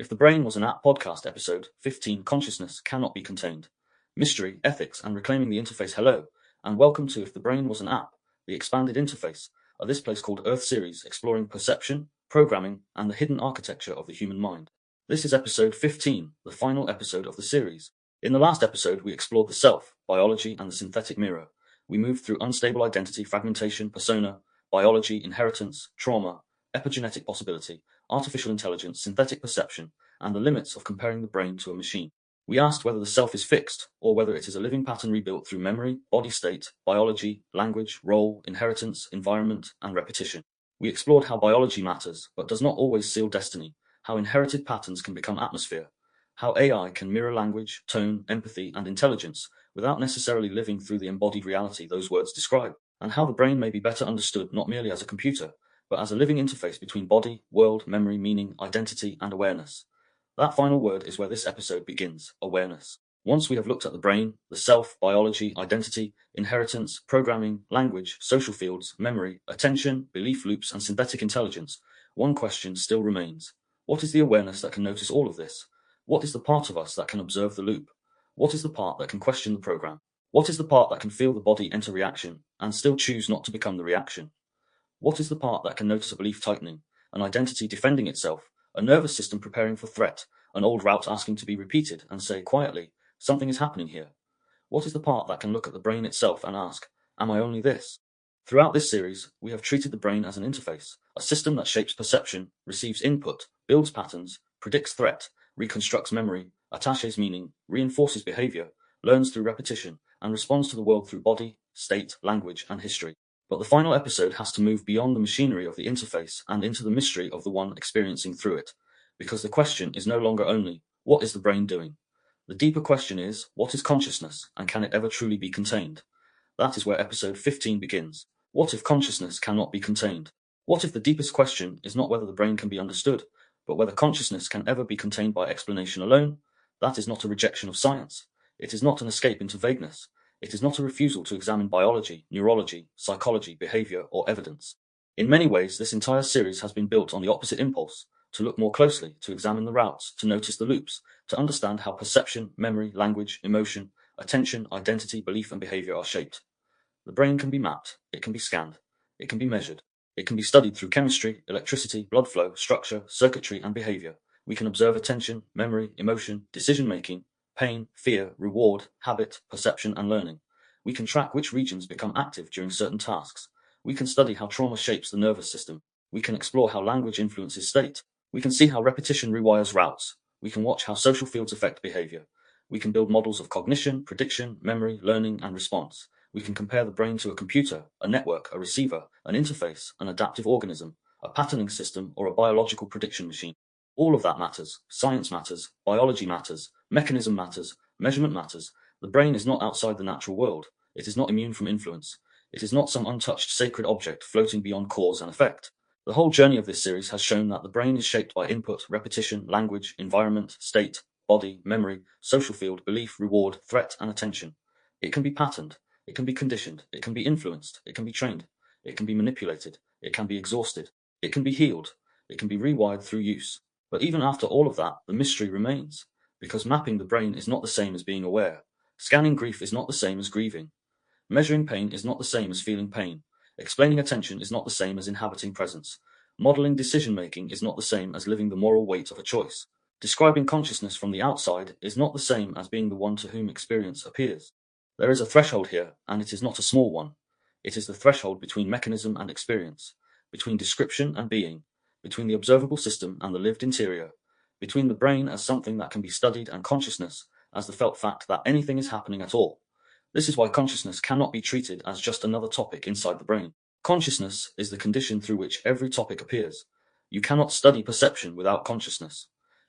If the Brain Was an App podcast episode 15, Consciousness Cannot Be Contained. Mystery, Ethics, and Reclaiming the Interface. Hello, and welcome to If the Brain Was an App, the expanded interface of this place called Earth series, exploring perception, programming, and the hidden architecture of the human mind. This is episode 15, the final episode of the series. In the last episode, we explored the self, biology, and the synthetic mirror. We moved through unstable identity, fragmentation, persona, biology, inheritance, trauma, epigenetic possibility, artificial intelligence, synthetic perception, and the limits of comparing the brain to a machine. We asked whether the self is fixed, or whether it is a living pattern rebuilt through memory, body state, biology, language, role, inheritance, environment, and repetition. We explored how biology matters, but does not always seal destiny, how inherited patterns can become atmosphere, how AI can mirror language, tone, empathy, and intelligence, without necessarily living through the embodied reality those words describe, and how the brain may be better understood not merely as a computer, but as a living interface between body, world, memory, meaning, identity, and awareness. That final word is where this episode begins: awareness. Once we have looked at the brain, the self, biology, identity, inheritance, programming, language, social fields, memory, attention, belief loops, and synthetic intelligence, one question still remains. What is the awareness that can notice all of this? What is the part of us that can observe the loop? What is the part that can question the program? What is the part that can feel the body enter reaction and still choose not to become the reaction? What is the part that can notice a belief tightening, an identity defending itself, a nervous system preparing for threat, an old route asking to be repeated, and say quietly, something is happening here? What is the part that can look at the brain itself and ask, am I only this? Throughout this series, we have treated the brain as an interface, a system that shapes perception, receives input, builds patterns, predicts threat, reconstructs memory, attaches meaning, reinforces behavior, learns through repetition, and responds to the world through body, state, language, and history. But the final episode has to move beyond the machinery of the interface and into the mystery of the one experiencing through it, because the question is no longer only, what is the brain doing? The deeper question is, what is consciousness, and can it ever truly be contained? That is where episode 15 begins. What if consciousness cannot be contained? What if the deepest question is not whether the brain can be understood, but whether consciousness can ever be contained by explanation alone? That is not a rejection of science. It is not an escape into vagueness. It is not a refusal to examine biology, neurology, psychology, behavior, or evidence. In many ways, this entire series has been built on the opposite impulse: to look more closely, to examine the routes, to notice the loops, to understand how perception, memory, language, emotion, attention, identity, belief, and behavior are shaped. The brain can be mapped, it can be scanned, it can be measured, it can be studied through chemistry, electricity, blood flow, structure, circuitry, and behavior. We can observe attention, memory, emotion, decision-making, pain, fear, reward, habit, perception, and learning. We can track which regions become active during certain tasks. We can study how trauma shapes the nervous system. We can explore how language influences state. We can see how repetition rewires routes. We can watch how social fields affect behavior. We can build models of cognition, prediction, memory, learning, and response. We can compare the brain to a computer, a network, a receiver, an interface, an adaptive organism, a patterning system, or a biological prediction machine. All of that matters. Science matters. Biology matters. Mechanism matters. Measurement matters. The brain is not outside the natural world. It is not immune from influence. It is not some untouched sacred object floating beyond cause and effect. The whole journey of this series has shown that the brain is shaped by input, repetition, language, environment, state, body, memory, social field, belief, reward, threat, and attention. It can be patterned. It can be conditioned. It can be influenced. It can be trained. It can be manipulated. It can be exhausted. It can be healed. It can be rewired through use. But even after all of that, the mystery remains, because mapping the brain is not the same as being aware. Scanning grief is not the same as grieving. Measuring pain is not the same as feeling pain. Explaining attention is not the same as inhabiting presence. Modeling decision-making is not the same as living the moral weight of a choice. Describing consciousness from the outside is not the same as being the one to whom experience appears. There is a threshold here, and it is not a small one. It is the threshold between mechanism and experience, between description and being, between the observable system and the lived interior, between the brain as something that can be studied and consciousness as the felt fact that anything is happening at all. This is why consciousness cannot be treated as just another topic inside the brain. Consciousness is the condition through which every topic appears. You cannot study perception without consciousness.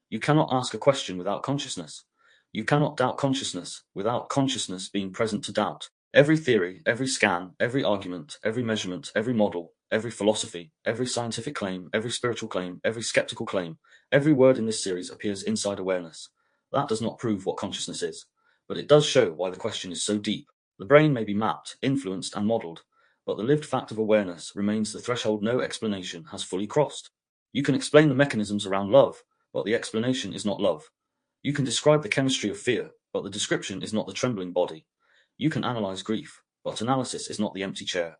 You cannot ask a question without consciousness. You cannot doubt consciousness without consciousness being present to doubt. Every theory, every scan, every argument, every measurement, every model, every philosophy, every scientific claim, every spiritual claim, every skeptical claim, every word in this series appears inside awareness. That does not prove what consciousness is, but it does show why the question is so deep. The brain may be mapped, influenced, and modeled, but the lived fact of awareness remains the threshold no explanation has fully crossed. You can explain the mechanisms around love, but the explanation is not love. You can describe the chemistry of fear, but the description is not the trembling body. You can analyze grief, but analysis is not the empty chair.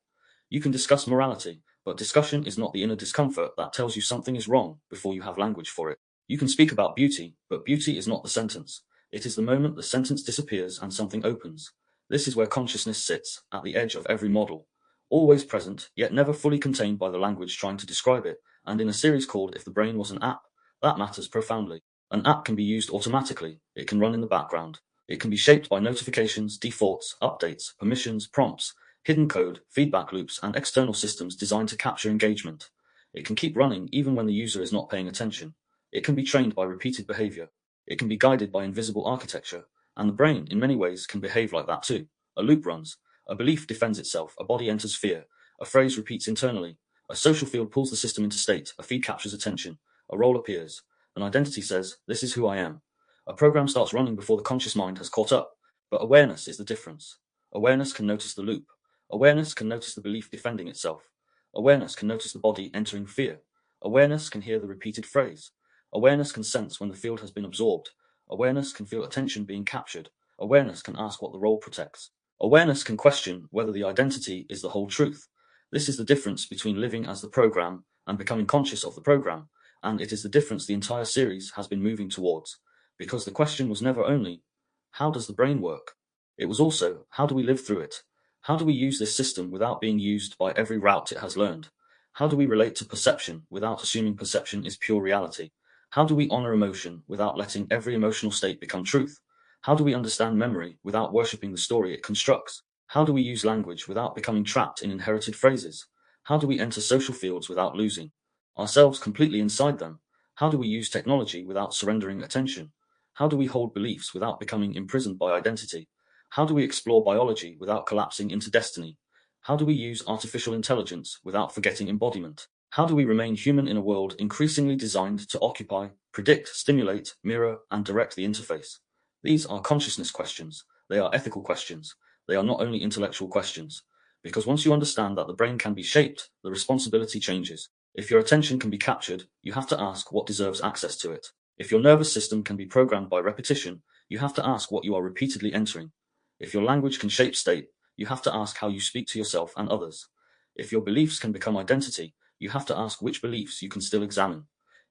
You can discuss morality, but discussion is not the inner discomfort that tells you something is wrong before you have language for it. You can speak about beauty, but beauty is not the sentence. It is the moment the sentence disappears and something opens. This is where consciousness sits, at the edge of every model. Always present, yet never fully contained by the language trying to describe it, and in a series called If the Brain Was an App, that matters profoundly. An app can be used automatically, it can run in the background. It can be shaped by notifications, defaults, updates, permissions, prompts, hidden code, feedback loops, and external systems designed to capture engagement. It can keep running even when the user is not paying attention. It can be trained by repeated behavior. It can be guided by invisible architecture. And the brain, in many ways, can behave like that too. A loop runs. A belief defends itself. A body enters fear. A phrase repeats internally. A social field pulls the system into state. A feed captures attention. A role appears. An identity says, "This is who I am." A program starts running before the conscious mind has caught up. But awareness is the difference. Awareness can notice the loop. Awareness can notice the belief defending itself. Awareness can notice the body entering fear. Awareness can hear the repeated phrase. Awareness can sense when the field has been absorbed. Awareness can feel attention being captured. Awareness can ask what the role protects. Awareness can question whether the identity is the whole truth. This is the difference between living as the program and becoming conscious of the program, and it is the difference the entire series has been moving towards. Because the question was never only, how does the brain work? It was also, how do we live through it? How do we use this system without being used by every route it has learned? How do we relate to perception without assuming perception is pure reality? How do we honor emotion without letting every emotional state become truth? How do we understand memory without worshipping the story it constructs? How do we use language without becoming trapped in inherited phrases? How do we enter social fields without losing ourselves completely inside them? How do we use technology without surrendering attention? How do we hold beliefs without becoming imprisoned by identity? How do we explore biology without collapsing into destiny? How do we use artificial intelligence without forgetting embodiment? How do we remain human in a world increasingly designed to occupy, predict, stimulate, mirror, and direct the interface? These are consciousness questions. They are ethical questions. They are not only intellectual questions. Because once you understand that the brain can be shaped, the responsibility changes. If your attention can be captured, you have to ask what deserves access to it. If your nervous system can be programmed by repetition, you have to ask what you are repeatedly entering. If your language can shape state, you have to ask how you speak to yourself and others. If your beliefs can become identity, you have to ask which beliefs you can still examine.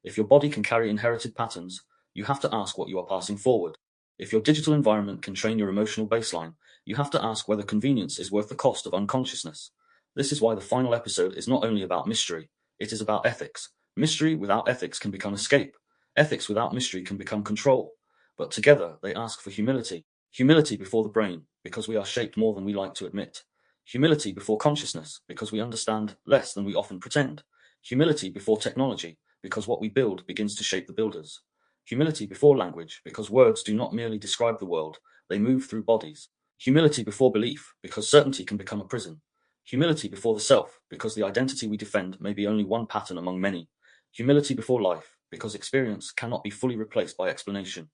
If your body can carry inherited patterns, you have to ask what you are passing forward. If your digital environment can train your emotional baseline, you have to ask whether convenience is worth the cost of unconsciousness. This is why the final episode is not only about mystery, it is about ethics. Mystery without ethics can become escape. Ethics without mystery can become control. But together they ask for humility. Humility before the brain, because we are shaped more than we like to admit. Humility before consciousness, because we understand less than we often pretend. Humility before technology, because what we build begins to shape the builders. Humility before language, because words do not merely describe the world, they move through bodies. Humility before belief, because certainty can become a prison. Humility before the self, because the identity we defend may be only one pattern among many. Humility before life, because experience cannot be fully replaced by explanation.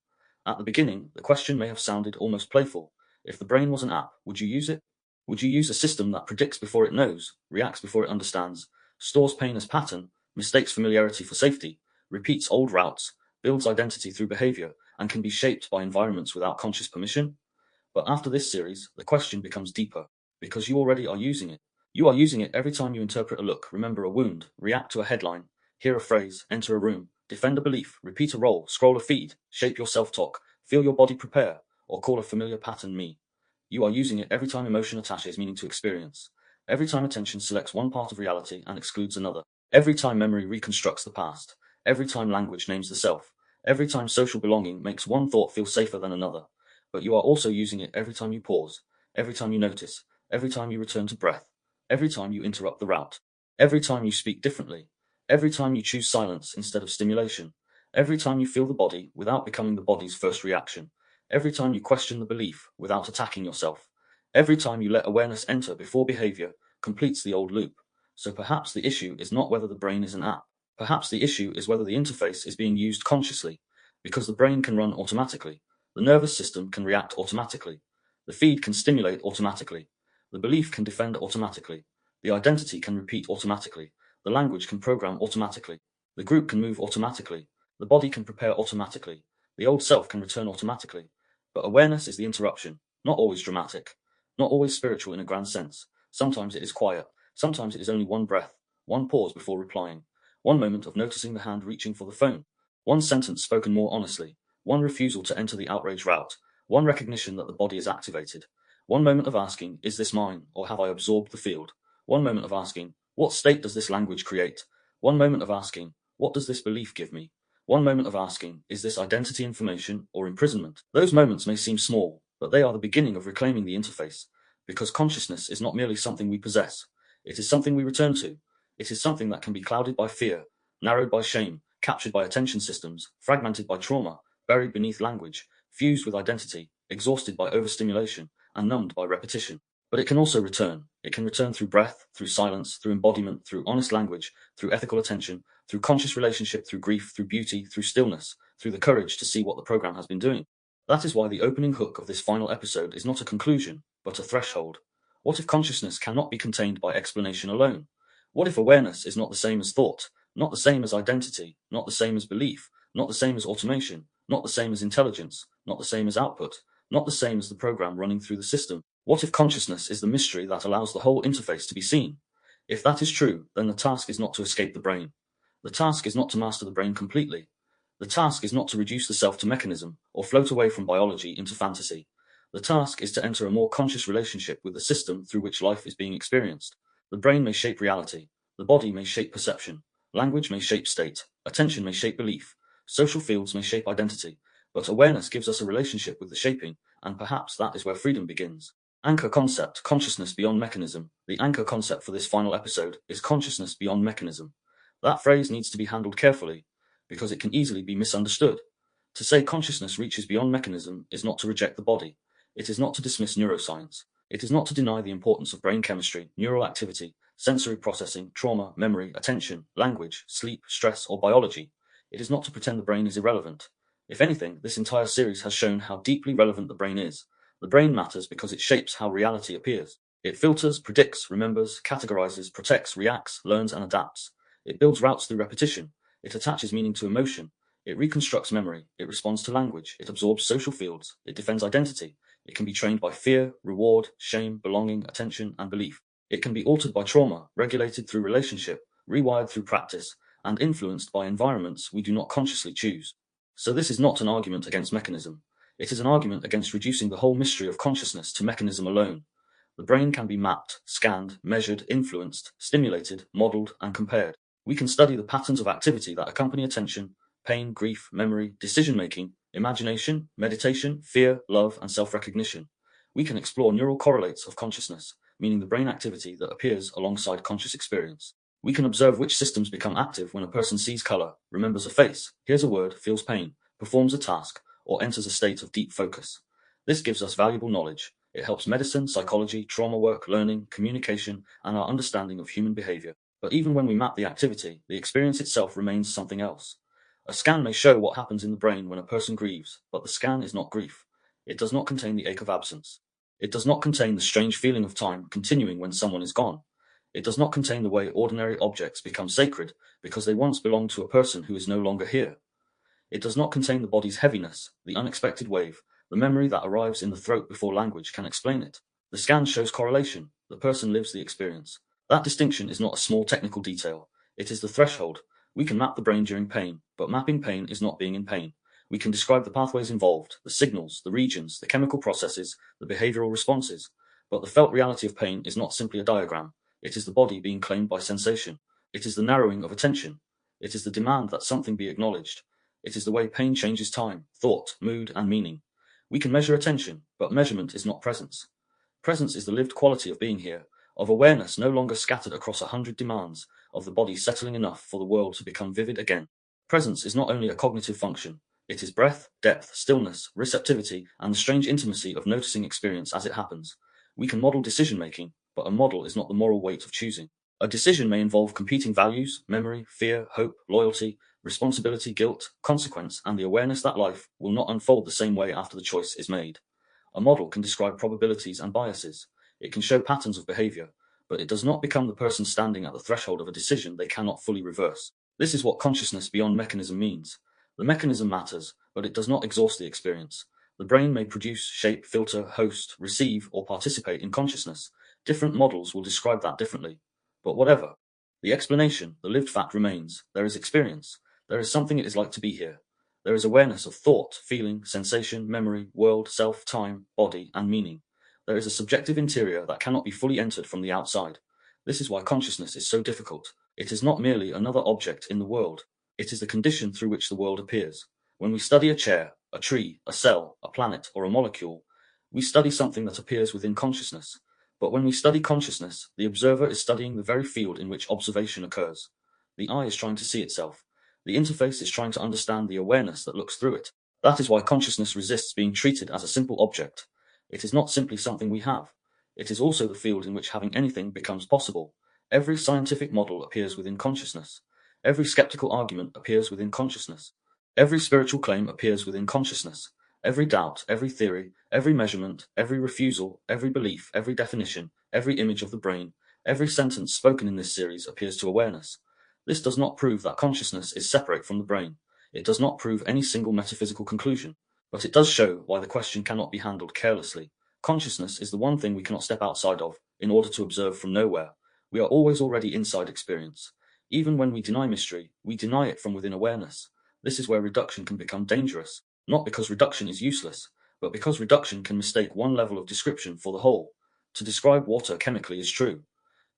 At the beginning, the question may have sounded almost playful. If the brain was an app, would you use it? Would you use a system that predicts before it knows, reacts before it understands, stores pain as pattern, mistakes familiarity for safety, repeats old routes, builds identity through behavior, and can be shaped by environments without conscious permission? But after this series, the question becomes deeper, because you already are using it. You are using it every time you interpret a look, remember a wound, react to a headline, hear a phrase, enter a room, defend a belief, repeat a role, scroll a feed, shape your self-talk, feel your body prepare, or call a familiar pattern me. You are using it every time emotion attaches meaning to experience. Every time attention selects one part of reality and excludes another. Every time memory reconstructs the past. Every time language names the self. Every time social belonging makes one thought feel safer than another. But you are also using it every time you pause, every time you notice, every time you return to breath, every time you interrupt the route, every time you speak differently, every time you choose silence instead of stimulation, every time you feel the body without becoming the body's first reaction, every time you question the belief without attacking yourself, every time you let awareness enter before behavior completes the old loop. So perhaps the issue is not whether the brain is an app. Perhaps the issue is whether the interface is being used consciously, because the brain can run automatically. The nervous system can react automatically. The feed can stimulate automatically. The belief can defend automatically. The identity can repeat automatically. The language can program automatically. The group can move automatically. The body can prepare automatically. The old self can return automatically. But awareness is the interruption, not always dramatic, not always spiritual in a grand sense. Sometimes it is quiet. Sometimes it is only one breath, one pause before replying, one moment of noticing the hand reaching for the phone, one sentence spoken more honestly, one refusal to enter the outrage route, one recognition that the body is activated, one moment of asking, is this mine, or have I absorbed the field? One moment of asking, what state does this language create? One moment of asking, what does this belief give me? One moment of asking, is this identity information or imprisonment? Those moments may seem small, but they are the beginning of reclaiming the interface, because consciousness is not merely something we possess, it is something we return to. It is something that can be clouded by fear, narrowed by shame, captured by attention systems, fragmented by trauma, buried beneath language, fused with identity, exhausted by overstimulation, and numbed by repetition. But it can also return. It can return through breath, through silence, through embodiment, through honest language, through ethical attention, through conscious relationship, through grief, through beauty, through stillness, through the courage to see what the program has been doing. That is why the opening hook of this final episode is not a conclusion, but a threshold. What if consciousness cannot be contained by explanation alone? What if awareness is not the same as thought, not the same as identity, not the same as belief, not the same as automation, not the same as intelligence, not the same as output, not the same as the program running through the system? What if consciousness is the mystery that allows the whole interface to be seen? If that is true, then the task is not to escape the brain. The task is not to master the brain completely. The task is not to reduce the self to mechanism, or float away from biology into fantasy. The task is to enter a more conscious relationship with the system through which life is being experienced. The brain may shape reality. The body may shape perception. Language may shape state. Attention may shape belief. Social fields may shape identity. But awareness gives us a relationship with the shaping, and perhaps that is where freedom begins. Anchor concept, consciousness beyond mechanism. The anchor concept for this final episode is consciousness beyond mechanism. That phrase needs to be handled carefully, because it can easily be misunderstood. To say consciousness reaches beyond mechanism is not to reject the body. It is not to dismiss neuroscience. It is not to deny the importance of brain chemistry, neural activity, sensory processing, trauma, memory, attention, language, sleep, stress, or biology. It is not to pretend the brain is irrelevant. If anything, this entire series has shown how deeply relevant the brain is. The brain matters because it shapes how reality appears. It filters, predicts, remembers, categorizes, protects, reacts, learns, and adapts. It builds routes through repetition. It attaches meaning to emotion. It reconstructs memory. It responds to language. It absorbs social fields. It defends identity. It can be trained by fear, reward, shame, belonging, attention, and belief. It can be altered by trauma, regulated through relationship, rewired through practice, and influenced by environments we do not consciously choose. So this is not an argument against mechanism. It is an argument against reducing the whole mystery of consciousness to mechanism alone. The brain can be mapped, scanned, measured, influenced, stimulated, modeled, and compared. We can study the patterns of activity that accompany attention, pain, grief, memory, decision-making, imagination, meditation, fear, love, and self-recognition. We can explore neural correlates of consciousness, meaning the brain activity that appears alongside conscious experience. We can observe which systems become active when a person sees color, remembers a face, hears a word, feels pain, performs a task, or enters a state of deep focus. This gives us valuable knowledge. It helps medicine, psychology, trauma work, learning, communication, and our understanding of human behavior. But even when we map the activity, the experience itself remains something else. A scan may show what happens in the brain when a person grieves, but the scan is not grief. It does not contain the ache of absence. It does not contain the strange feeling of time continuing when someone is gone. It does not contain the way ordinary objects become sacred because they once belonged to a person who is no longer here. It does not contain the body's heaviness, the unexpected wave, the memory that arrives in the throat before language can explain it. The scan shows correlation. The person lives the experience. That distinction is not a small technical detail. It is the threshold. We can map the brain during pain, but mapping pain is not being in pain. We can describe the pathways involved, the signals, the regions, the chemical processes, the behavioral responses. But the felt reality of pain is not simply a diagram. It is the body being claimed by sensation. It is the narrowing of attention. It is the demand that something be acknowledged. It is the way pain changes time, thought, mood, and meaning. We can measure attention, but measurement is not presence. Presence is the lived quality of being here, of awareness no longer scattered across 100 demands, of the body settling enough for the world to become vivid again. Presence is not only a cognitive function, it is breath, depth, stillness, receptivity, and the strange intimacy of noticing experience as it happens. We can model decision-making, but a model is not the moral weight of choosing. A decision may involve competing values, memory, fear, hope, loyalty, responsibility, guilt, consequence, and the awareness that life will not unfold the same way after the choice is made. A model can describe probabilities and biases. It can show patterns of behavior, but it does not become the person standing at the threshold of a decision they cannot fully reverse. This is what consciousness beyond mechanism means. The mechanism matters, but it does not exhaust the experience. The brain may produce, shape, filter, host, receive, or participate in consciousness. Different models will describe that differently. But whatever. The explanation, the lived fact remains. There is experience. There is something it is like to be here. There is awareness of thought, feeling, sensation, memory, world, self, time, body, and meaning. There is a subjective interior that cannot be fully entered from the outside. This is why consciousness is so difficult. It is not merely another object in the world. It is the condition through which the world appears. When we study a chair, a tree, a cell, a planet, or a molecule, we study something that appears within consciousness. But when we study consciousness, the observer is studying the very field in which observation occurs. The eye is trying to see itself. The interface is trying to understand the awareness that looks through it. That is why consciousness resists being treated as a simple object. It is not simply something we have. It is also the field in which having anything becomes possible. Every scientific model appears within consciousness. Every skeptical argument appears within consciousness. Every spiritual claim appears within consciousness. Every doubt, every theory, every measurement, every refusal, every belief, every definition, every image of the brain, every sentence spoken in this series appears to awareness. This does not prove that consciousness is separate from the brain. It does not prove any single metaphysical conclusion. But it does show why the question cannot be handled carelessly. Consciousness is the one thing we cannot step outside of in order to observe from nowhere. We are always already inside experience. Even when we deny mystery, we deny it from within awareness. This is where reduction can become dangerous, not because reduction is useless, but because reduction can mistake one level of description for the whole. To describe water chemically is true.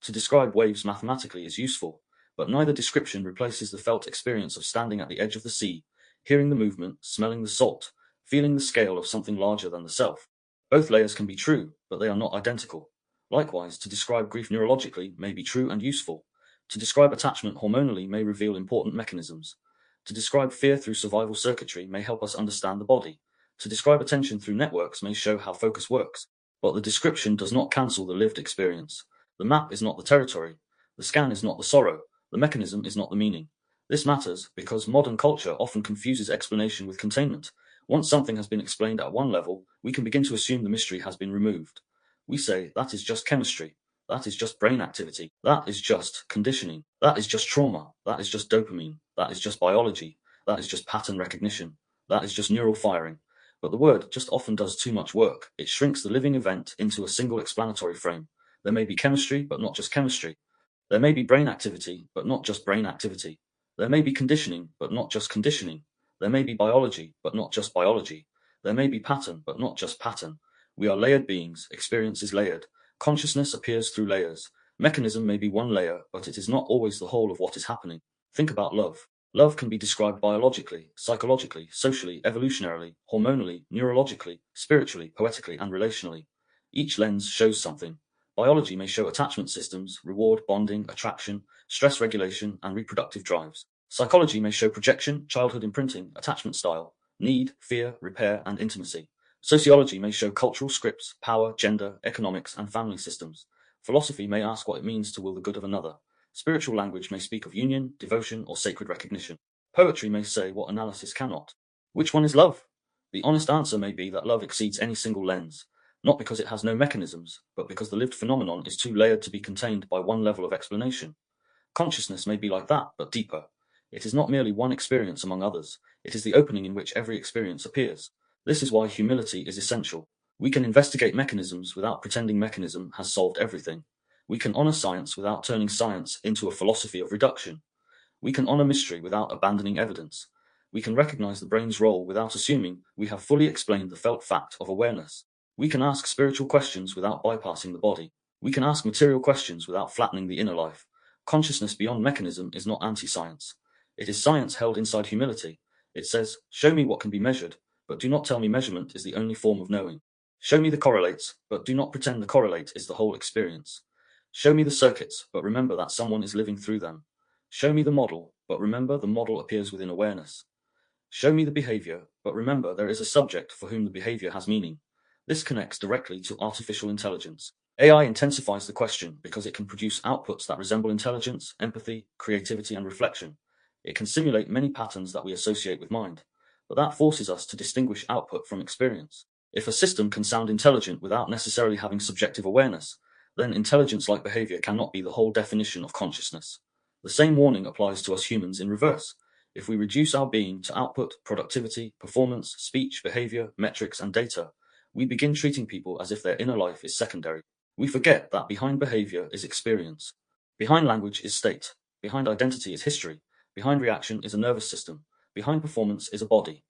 To describe waves mathematically is useful, but neither description replaces the felt experience of standing at the edge of the sea, hearing the movement, smelling the salt, feeling the scale of something larger than the self. Both layers can be true, but they are not identical. Likewise, to describe grief neurologically may be true and useful. To describe attachment hormonally may reveal important mechanisms. To describe fear through survival circuitry may help us understand the body. To describe attention through networks may show how focus works. But the description does not cancel the lived experience. The map is not the territory. The scan is not the sorrow. The mechanism is not the meaning. This matters because modern culture often confuses explanation with containment. Once something has been explained at one level, we can begin to assume the mystery has been removed. We say, that is just chemistry. That is just brain activity. That is just conditioning. That is just trauma. That is just dopamine. That is just biology. That is just pattern recognition. That is just neural firing. But the word just often does too much work. It shrinks the living event into a single explanatory frame. There may be chemistry, but not just chemistry. There may be brain activity, but not just brain activity. There may be conditioning, but not just conditioning. There may be biology, but not just biology. There may be pattern, but not just pattern. We are layered beings. Experience is layered. Consciousness appears through layers. Mechanism may be one layer, but it is not always the whole of what is happening. Think about love. Love can be described biologically, psychologically, socially, evolutionarily, hormonally, neurologically, spiritually, poetically, and relationally. Each lens shows something. Biology may show attachment systems, reward, bonding, attraction, stress regulation, and reproductive drives. Psychology may show projection, childhood imprinting, attachment style, need, fear, repair, and intimacy. Sociology may show cultural scripts, power, gender, economics, and family systems. Philosophy may ask what it means to will the good of another. Spiritual language may speak of union, devotion, or sacred recognition. Poetry may say what analysis cannot. Which one is love? The honest answer may be that love exceeds any single lens, not because it has no mechanisms, but because the lived phenomenon is too layered to be contained by one level of explanation. Consciousness may be like that, but deeper. It is not merely one experience among others, it is the opening in which every experience appears. This is why humility is essential. We can investigate mechanisms without pretending mechanism has solved everything. We can honor science without turning science into a philosophy of reduction. We can honor mystery without abandoning evidence. We can recognize the brain's role without assuming we have fully explained the felt fact of awareness. We can ask spiritual questions without bypassing the body. We can ask material questions without flattening the inner life. Consciousness beyond mechanism is not anti-science. It is science held inside humility. It says, show me what can be measured, but do not tell me measurement is the only form of knowing. Show me the correlates, but do not pretend the correlate is the whole experience. Show me the circuits, but remember that someone is living through them. Show me the model, but remember the model appears within awareness. Show me the behavior, but remember there is a subject for whom the behavior has meaning. This connects directly to artificial intelligence. AI intensifies the question because it can produce outputs that resemble intelligence, empathy, creativity, and reflection. It can simulate many patterns that we associate with mind, but that forces us to distinguish output from experience. If a system can sound intelligent without necessarily having subjective awareness, then intelligence-like behavior cannot be the whole definition of consciousness. The same warning applies to us humans in reverse. If we reduce our being to output, productivity, performance, speech, behavior, metrics, and data, we begin treating people as if their inner life is secondary. We forget that behind behavior is experience. Behind language is state. Behind identity is history. Behind reaction is a nervous system. Behind performance is a body.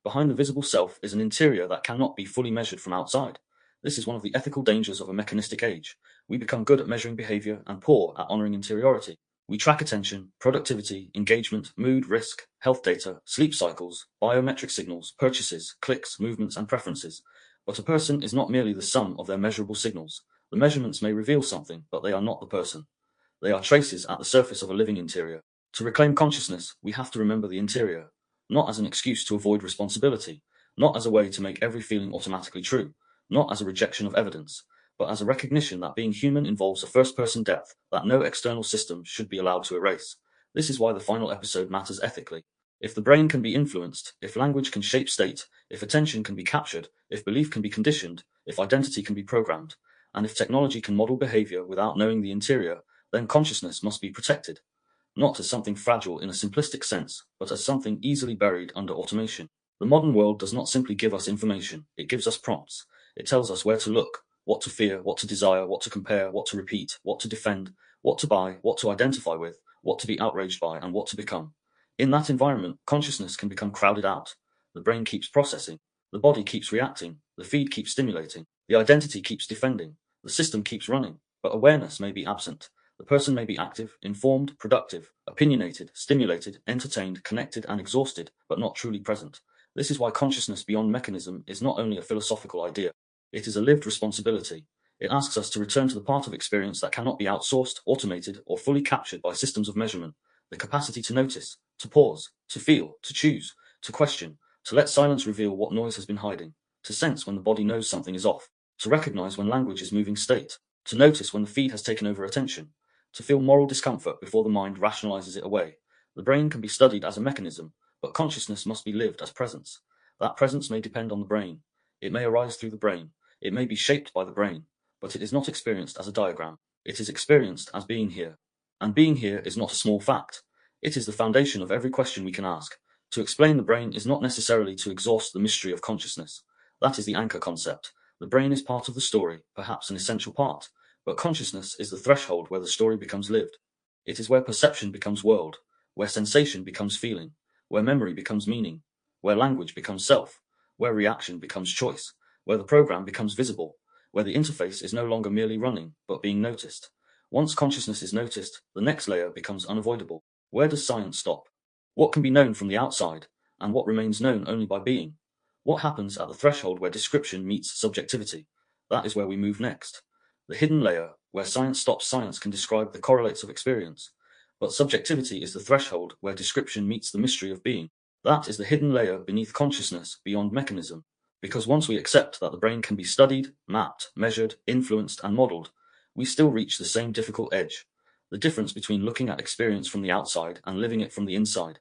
Behind the visible self is an interior that cannot be fully measured from outside. This is one of the ethical dangers of a mechanistic age. We become good at measuring behavior and poor at honoring interiority. We track attention, productivity, engagement, mood, risk, health data, sleep cycles, biometric signals, purchases, clicks, movements, and preferences. But a person is not merely the sum of their measurable signals. The measurements may reveal something, but they are not the person. They are traces at the surface of a living interior. To reclaim consciousness, we have to remember the interior, not as an excuse to avoid responsibility, not as a way to make every feeling automatically true, not as a rejection of evidence, but as a recognition that being human involves a first-person depth that no external system should be allowed to erase. This is why the final episode matters ethically. If the brain can be influenced, if language can shape state, if attention can be captured, if belief can be conditioned, if identity can be programmed, and if technology can model behavior without knowing the interior, then consciousness must be protected, not as something fragile in a simplistic sense, but as something easily buried under automation. The modern world does not simply give us information, it gives us prompts. It tells us where to look, what to fear, what to desire, what to compare, what to repeat, what to defend, what to buy, what to identify with, what to be outraged by, and what to become. In that environment, consciousness can become crowded out. The brain keeps processing, the body keeps reacting, the feed keeps stimulating, the identity keeps defending, the system keeps running, but awareness may be absent. The person may be active, informed, productive, opinionated, stimulated, entertained, connected, and exhausted, but not truly present. This is why consciousness beyond mechanism is not only a philosophical idea, it is a lived responsibility. It asks us to return to the part of experience that cannot be outsourced, automated, or fully captured by systems of measurement, the capacity to notice, to pause, to feel, to choose, to question, to let silence reveal what noise has been hiding, to sense when the body knows something is off, to recognize when language is moving state, to notice when the feed has taken over attention, to feel moral discomfort before the mind rationalizes it away. The brain can be studied as a mechanism, but consciousness must be lived as presence. That presence may depend on the brain. It may arise through the brain. It may be shaped by the brain, but it is not experienced as a diagram. It is experienced as being here. And being here is not a small fact. It is the foundation of every question we can ask. To explain the brain is not necessarily to exhaust the mystery of consciousness. That is the anchor concept. The brain is part of the story, perhaps an essential part, but consciousness is the threshold where the story becomes lived. It is where perception becomes world, where sensation becomes feeling, where memory becomes meaning, where language becomes self, where reaction becomes choice, where the program becomes visible, where the interface is no longer merely running, but being noticed. Once consciousness is noticed, the next layer becomes unavoidable. Where does science stop? What can be known from the outside, and what remains known only by being? What happens at the threshold where description meets subjectivity? That is where we move next. The hidden layer, where science stops science, can describe the correlates of experience, but subjectivity is the threshold where description meets the mystery of being. That is the hidden layer beneath consciousness, beyond mechanism. Because once we accept that the brain can be studied, mapped, measured, influenced, and modeled, we still reach the same difficult edge, the difference between looking at experience from the outside and living it from the inside.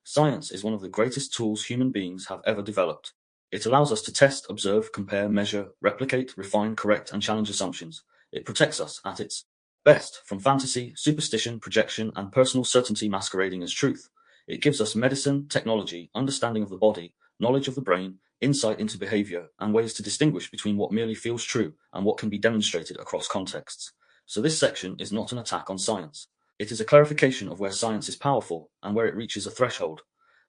Science is one of the greatest tools human beings have ever developed. It allows us to test, observe, compare, measure, replicate, refine, correct, and challenge assumptions. It protects us at its best from fantasy, superstition, projection, and personal certainty masquerading as truth. It gives us medicine, technology, understanding of the body, knowledge of the brain, insight into behavior, and ways to distinguish between what merely feels true and what can be demonstrated across contexts. So this section is not an attack on science. It is a clarification of where science is powerful and where it reaches a threshold.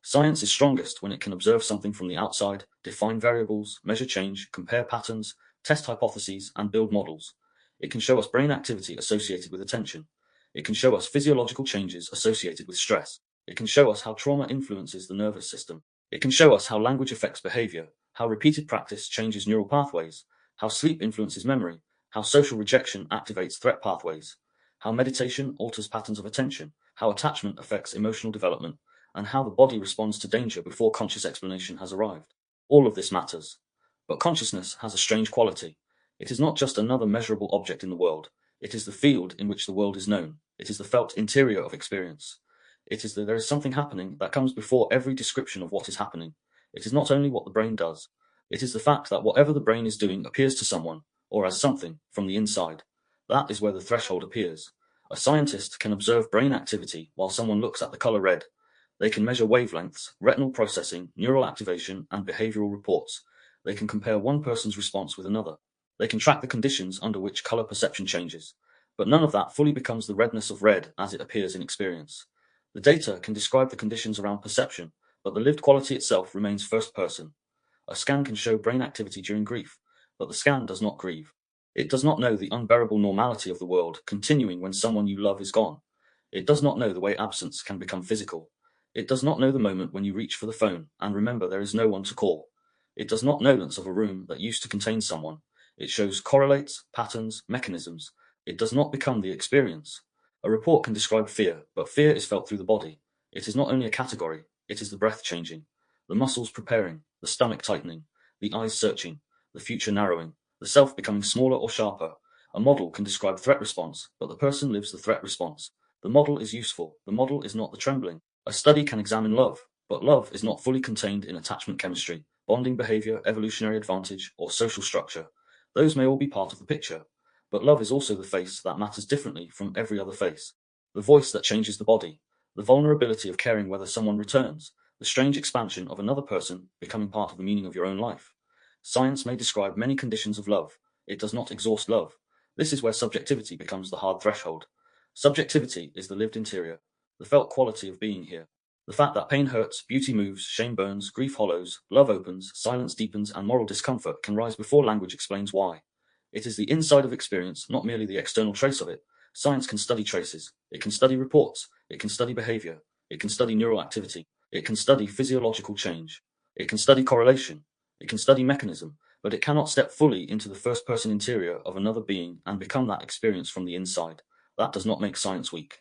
Science is strongest when it can observe something from the outside, define variables, measure change, compare patterns, test hypotheses, and build models. It can show us brain activity associated with attention. It can show us physiological changes associated with stress. It can show us how trauma influences the nervous system. It can show us how language affects behavior, how repeated practice changes neural pathways, how sleep influences memory, how social rejection activates threat pathways, how meditation alters patterns of attention, how attachment affects emotional development, and how the body responds to danger before conscious explanation has arrived. All of this matters. But consciousness has a strange quality. It is not just another measurable object in the world. It is the field in which the world is known. It is the felt interior of experience. It is that there is something happening that comes before every description of what is happening. It is not only what the brain does. It is the fact that whatever the brain is doing appears to someone, or as something, from the inside. That is where the threshold appears. A scientist can observe brain activity while someone looks at the color red. They can measure wavelengths, retinal processing, neural activation, and behavioral reports. They can compare one person's response with another. They can track the conditions under which color perception changes. But none of that fully becomes the redness of red as it appears in experience. The data can describe the conditions around perception, but the lived quality itself remains first person. A scan can show brain activity during grief, but the scan does not grieve. It does not know the unbearable normality of the world continuing when someone you love is gone. It does not know the way absence can become physical. It does not know the moment when you reach for the phone and remember there is no one to call. It does not know of a room that used to contain someone. It shows correlates, patterns, mechanisms. It does not become the experience. A report can describe fear, but fear is felt through the body. It is not only a category, it is the breath changing, the muscles preparing, the stomach tightening, the eyes searching, the future narrowing, the self becoming smaller or sharper. A model can describe threat response, but the person lives the threat response. The model is useful, the model is not the trembling. A study can examine love, but love is not fully contained in attachment chemistry, bonding behavior, evolutionary advantage, or social structure. Those may all be part of the picture, but love is also the face that matters differently from every other face. The voice that changes the body, the vulnerability of caring whether someone returns, the strange expansion of another person becoming part of the meaning of your own life. Science may describe many conditions of love. It does not exhaust love. This is where subjectivity becomes the hard threshold. Subjectivity is the lived interior, the felt quality of being here. The fact that pain hurts, beauty moves, shame burns, grief hollows, love opens, silence deepens, and moral discomfort can rise before language explains why. It is the inside of experience, not merely the external trace of it. Science can study traces. It can study reports. It can study behavior. It can study neural activity. It can study physiological change. It can study correlation. It can study mechanism, but it cannot step fully into the first-person interior of another being and become that experience from the inside. That does not make science weak.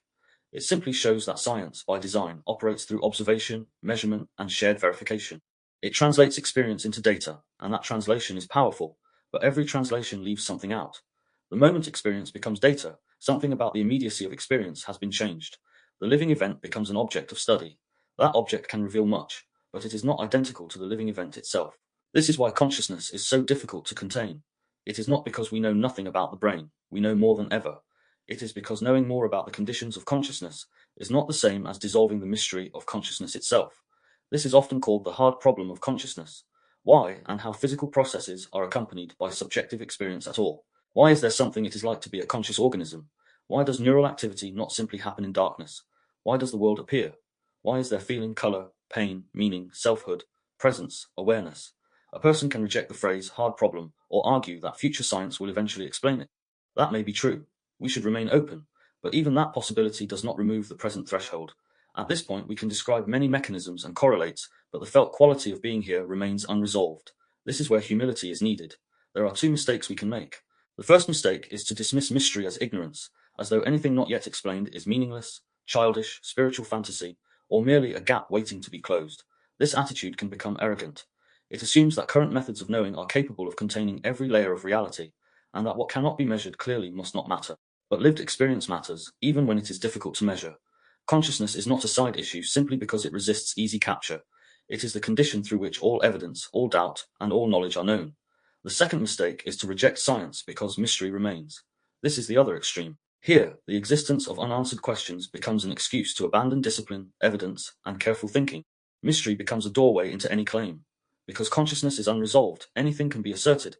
It simply shows that science, by design, operates through observation, measurement, and shared verification. It translates experience into data, and that translation is powerful, but every translation leaves something out. The moment experience becomes data, something about the immediacy of experience has been changed. The living event becomes an object of study. That object can reveal much, but it is not identical to the living event itself. This is why consciousness is so difficult to contain. It is not because we know nothing about the brain, we know more than ever. It is because knowing more about the conditions of consciousness is not the same as dissolving the mystery of consciousness itself. This is often called the hard problem of consciousness. Why and how physical processes are accompanied by subjective experience at all. Why is there something it is like to be a conscious organism? Why does neural activity not simply happen in darkness? Why does the world appear? Why is there feeling, color, pain, meaning, selfhood, presence, awareness? A person can reject the phrase hard problem or argue that future science will eventually explain it. That may be true. We should remain open, but even that possibility does not remove the present threshold. At this point, we can describe many mechanisms and correlates, but the felt quality of being here remains unresolved. This is where humility is needed. There are two mistakes we can make. The first mistake is to dismiss mystery as ignorance, as though anything not yet explained is meaningless, childish, spiritual fantasy, or merely a gap waiting to be closed. This attitude can become arrogant. It assumes that current methods of knowing are capable of containing every layer of reality, and that what cannot be measured clearly must not matter. But lived experience matters, even when it is difficult to measure. Consciousness is not a side issue simply because it resists easy capture. It is the condition through which all evidence, all doubt, and all knowledge are known. The second mistake is to reject science because mystery remains. This is the other extreme. Here, the existence of unanswered questions becomes an excuse to abandon discipline, evidence, and careful thinking. Mystery becomes a doorway into any claim. Because consciousness is unresolved, anything can be asserted.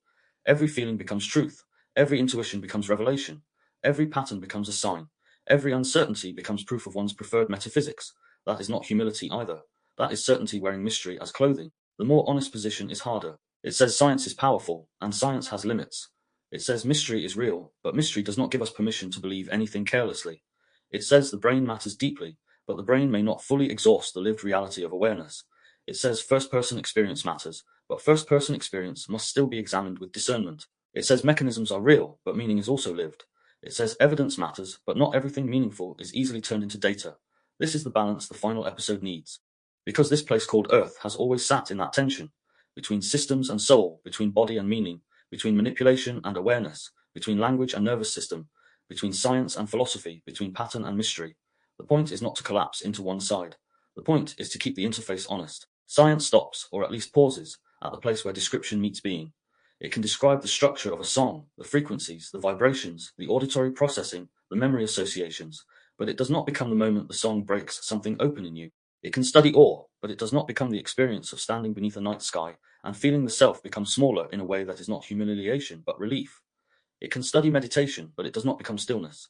Every feeling becomes truth. Every intuition becomes revelation. Every pattern becomes a sign. Every uncertainty becomes proof of one's preferred metaphysics. That is not humility either. That is certainty wearing mystery as clothing. The more honest position is harder. It says science is powerful, and science has limits. It says mystery is real, but mystery does not give us permission to believe anything carelessly. It says the brain matters deeply, but the brain may not fully exhaust the lived reality of awareness. It says first-person experience matters, but first-person experience must still be examined with discernment. It says mechanisms are real, but meaning is also lived. It says evidence matters, but not everything meaningful is easily turned into data. This is the balance the final episode needs. Because this place called Earth has always sat in that tension, between systems and soul, between body and meaning, between manipulation and awareness, between language and nervous system, between science and philosophy, between pattern and mystery. The point is not to collapse into one side. The point is to keep the interface honest. Science stops, or at least pauses, at the place where description meets being. It can describe the structure of a song, the frequencies, the vibrations, the auditory processing, the memory associations, but it does not become the moment the song breaks something open in you. It can study awe, but it does not become the experience of standing beneath a night sky and feeling the self become smaller in a way that is not humiliation but relief. It can study meditation, but it does not become stillness.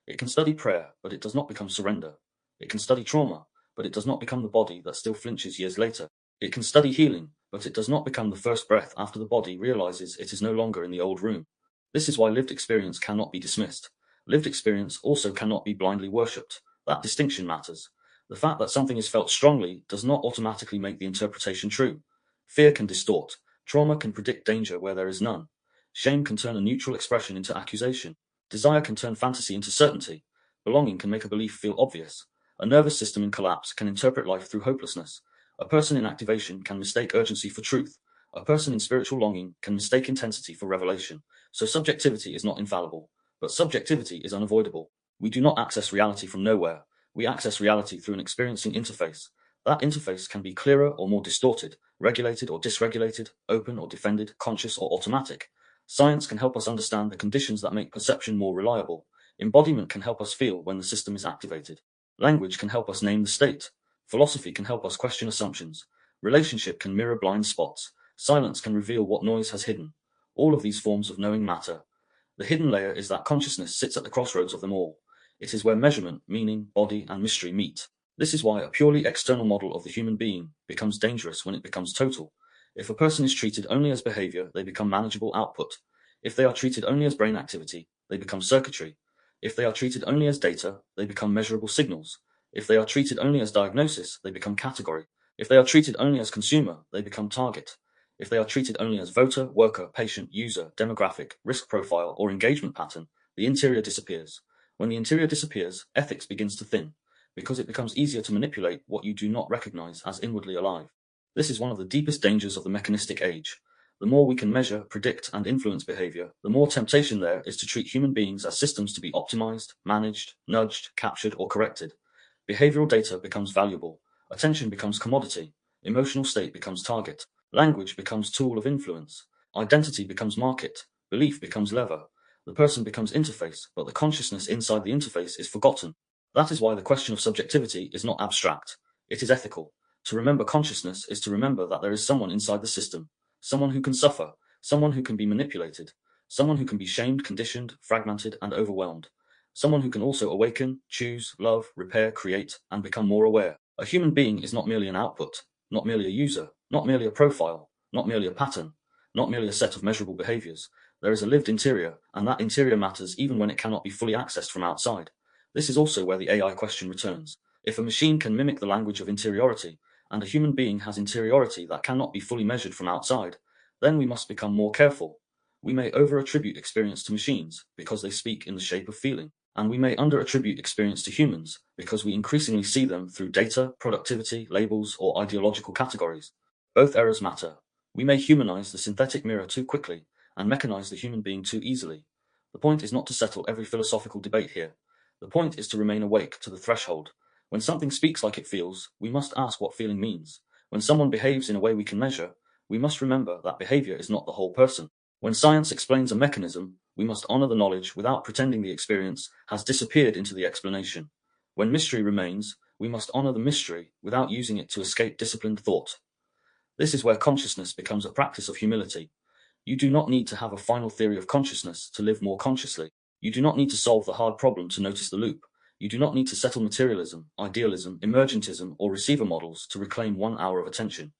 It can study prayer, but it does not become surrender. It can study trauma, but it does not become the body that still flinches years later. It can study healing, but it does not become the first breath after the body realizes it is no longer in the old room. This is why lived experience cannot be dismissed. Lived experience also cannot be blindly worshipped. That distinction matters. The fact that something is felt strongly does not automatically make the interpretation true. Fear can distort. Trauma can predict danger where there is none. Shame can turn a neutral expression into accusation. Desire can turn fantasy into certainty. Belonging can make a belief feel obvious. A nervous system in collapse can interpret life through hopelessness. A person in activation can mistake urgency for truth. A person in spiritual longing can mistake intensity for revelation. So subjectivity is not infallible, but subjectivity is unavoidable. We do not access reality from nowhere. We access reality through an experiencing interface. That interface can be clearer or more distorted, regulated or dysregulated, open or defended, conscious or automatic. Science can help us understand the conditions that make perception more reliable. Embodiment can help us feel when the system is activated. Language can help us name the state. Philosophy can help us question assumptions. Relationship can mirror blind spots. Silence can reveal what noise has hidden. All of these forms of knowing matter. The hidden layer is that consciousness sits at the crossroads of them all. It is where measurement, meaning, body, and mystery meet. This is why a purely external model of the human being becomes dangerous when it becomes total. If a person is treated only as behavior, they become manageable output. If they are treated only as brain activity, they become circuitry. If they are treated only as data, they become measurable signals. If they are treated only as diagnosis, they become category. If they are treated only as consumer, they become target. If they are treated only as voter, worker, patient, user, demographic, risk profile, or engagement pattern, the interior disappears. When the interior disappears, ethics begins to thin, because it becomes easier to manipulate what you do not recognize as inwardly alive. This is one of the deepest dangers of the mechanistic age. The more we can measure, predict, and influence behavior, the more temptation there is to treat human beings as systems to be optimized, managed, nudged, captured, or corrected. Behavioral data becomes valuable. Attention becomes commodity. Emotional state becomes target. Language becomes tool of influence. Identity becomes market. Belief becomes lever. The person becomes interface, but the consciousness inside the interface is forgotten. That is why the question of subjectivity is not abstract. It is ethical. To remember consciousness is to remember that there is someone inside the system. Someone who can suffer. Someone who can be manipulated. Someone who can be shamed, conditioned, fragmented, and overwhelmed. Someone who can also awaken, choose, love, repair, create, and become more aware. A human being is not merely an output, not merely a user, not merely a profile, not merely a pattern, not merely a set of measurable behaviors. There is a lived interior, and that interior matters even when it cannot be fully accessed from outside. This is also where the AI question returns. If a machine can mimic the language of interiority, and a human being has interiority that cannot be fully measured from outside, then we must become more careful. We may over-attribute experience to machines because they speak in the shape of feeling, and we may under-attribute experience to humans because we increasingly see them through data, productivity, labels, or ideological categories. Both errors matter. We may humanize the synthetic mirror too quickly and mechanize the human being too easily. The point is not to settle every philosophical debate here. The point is to remain awake to the threshold. When something speaks like it feels, we must ask what feeling means. When someone behaves in a way we can measure, we must remember that behavior is not the whole person. When science explains a mechanism, we must honor the knowledge without pretending the experience has disappeared into the explanation. When mystery remains, we must honor the mystery without using it to escape disciplined thought. This is where consciousness becomes a practice of humility. You do not need to have a final theory of consciousness to live more consciously. You do not need to solve the hard problem to notice the loop. You do not need to settle materialism, idealism, emergentism, or receiver models to reclaim 1 hour of attention.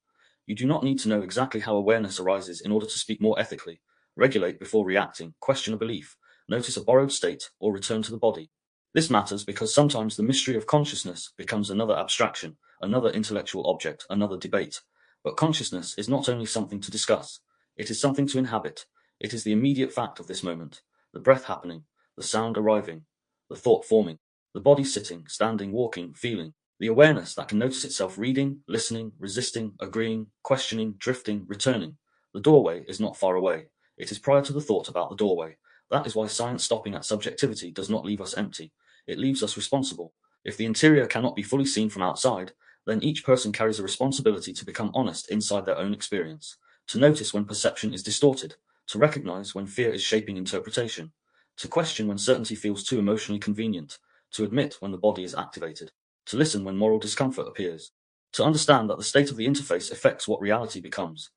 You do not need to know exactly how awareness arises in order to speak more ethically, regulate before reacting, question a belief, notice a borrowed state, or return to the body. This matters because sometimes the mystery of consciousness becomes another abstraction, another intellectual object, another debate. But consciousness is not only something to discuss, it is something to inhabit. It is the immediate fact of this moment, the breath happening, the sound arriving, the thought forming, the body sitting, standing, walking, feeling, the awareness that can notice itself reading, listening, resisting, agreeing, questioning, drifting, returning. The doorway is not far away. It is prior to the thought about the doorway. That is why science stopping at subjectivity does not leave us empty. It leaves us responsible. If the interior cannot be fully seen from outside, then each person carries a responsibility to become honest inside their own experience, to notice when perception is distorted, to recognize when fear is shaping interpretation, to question when certainty feels too emotionally convenient, to admit when the body is activated. to listen when moral discomfort appears, to understand that the state of the interface affects what reality becomes.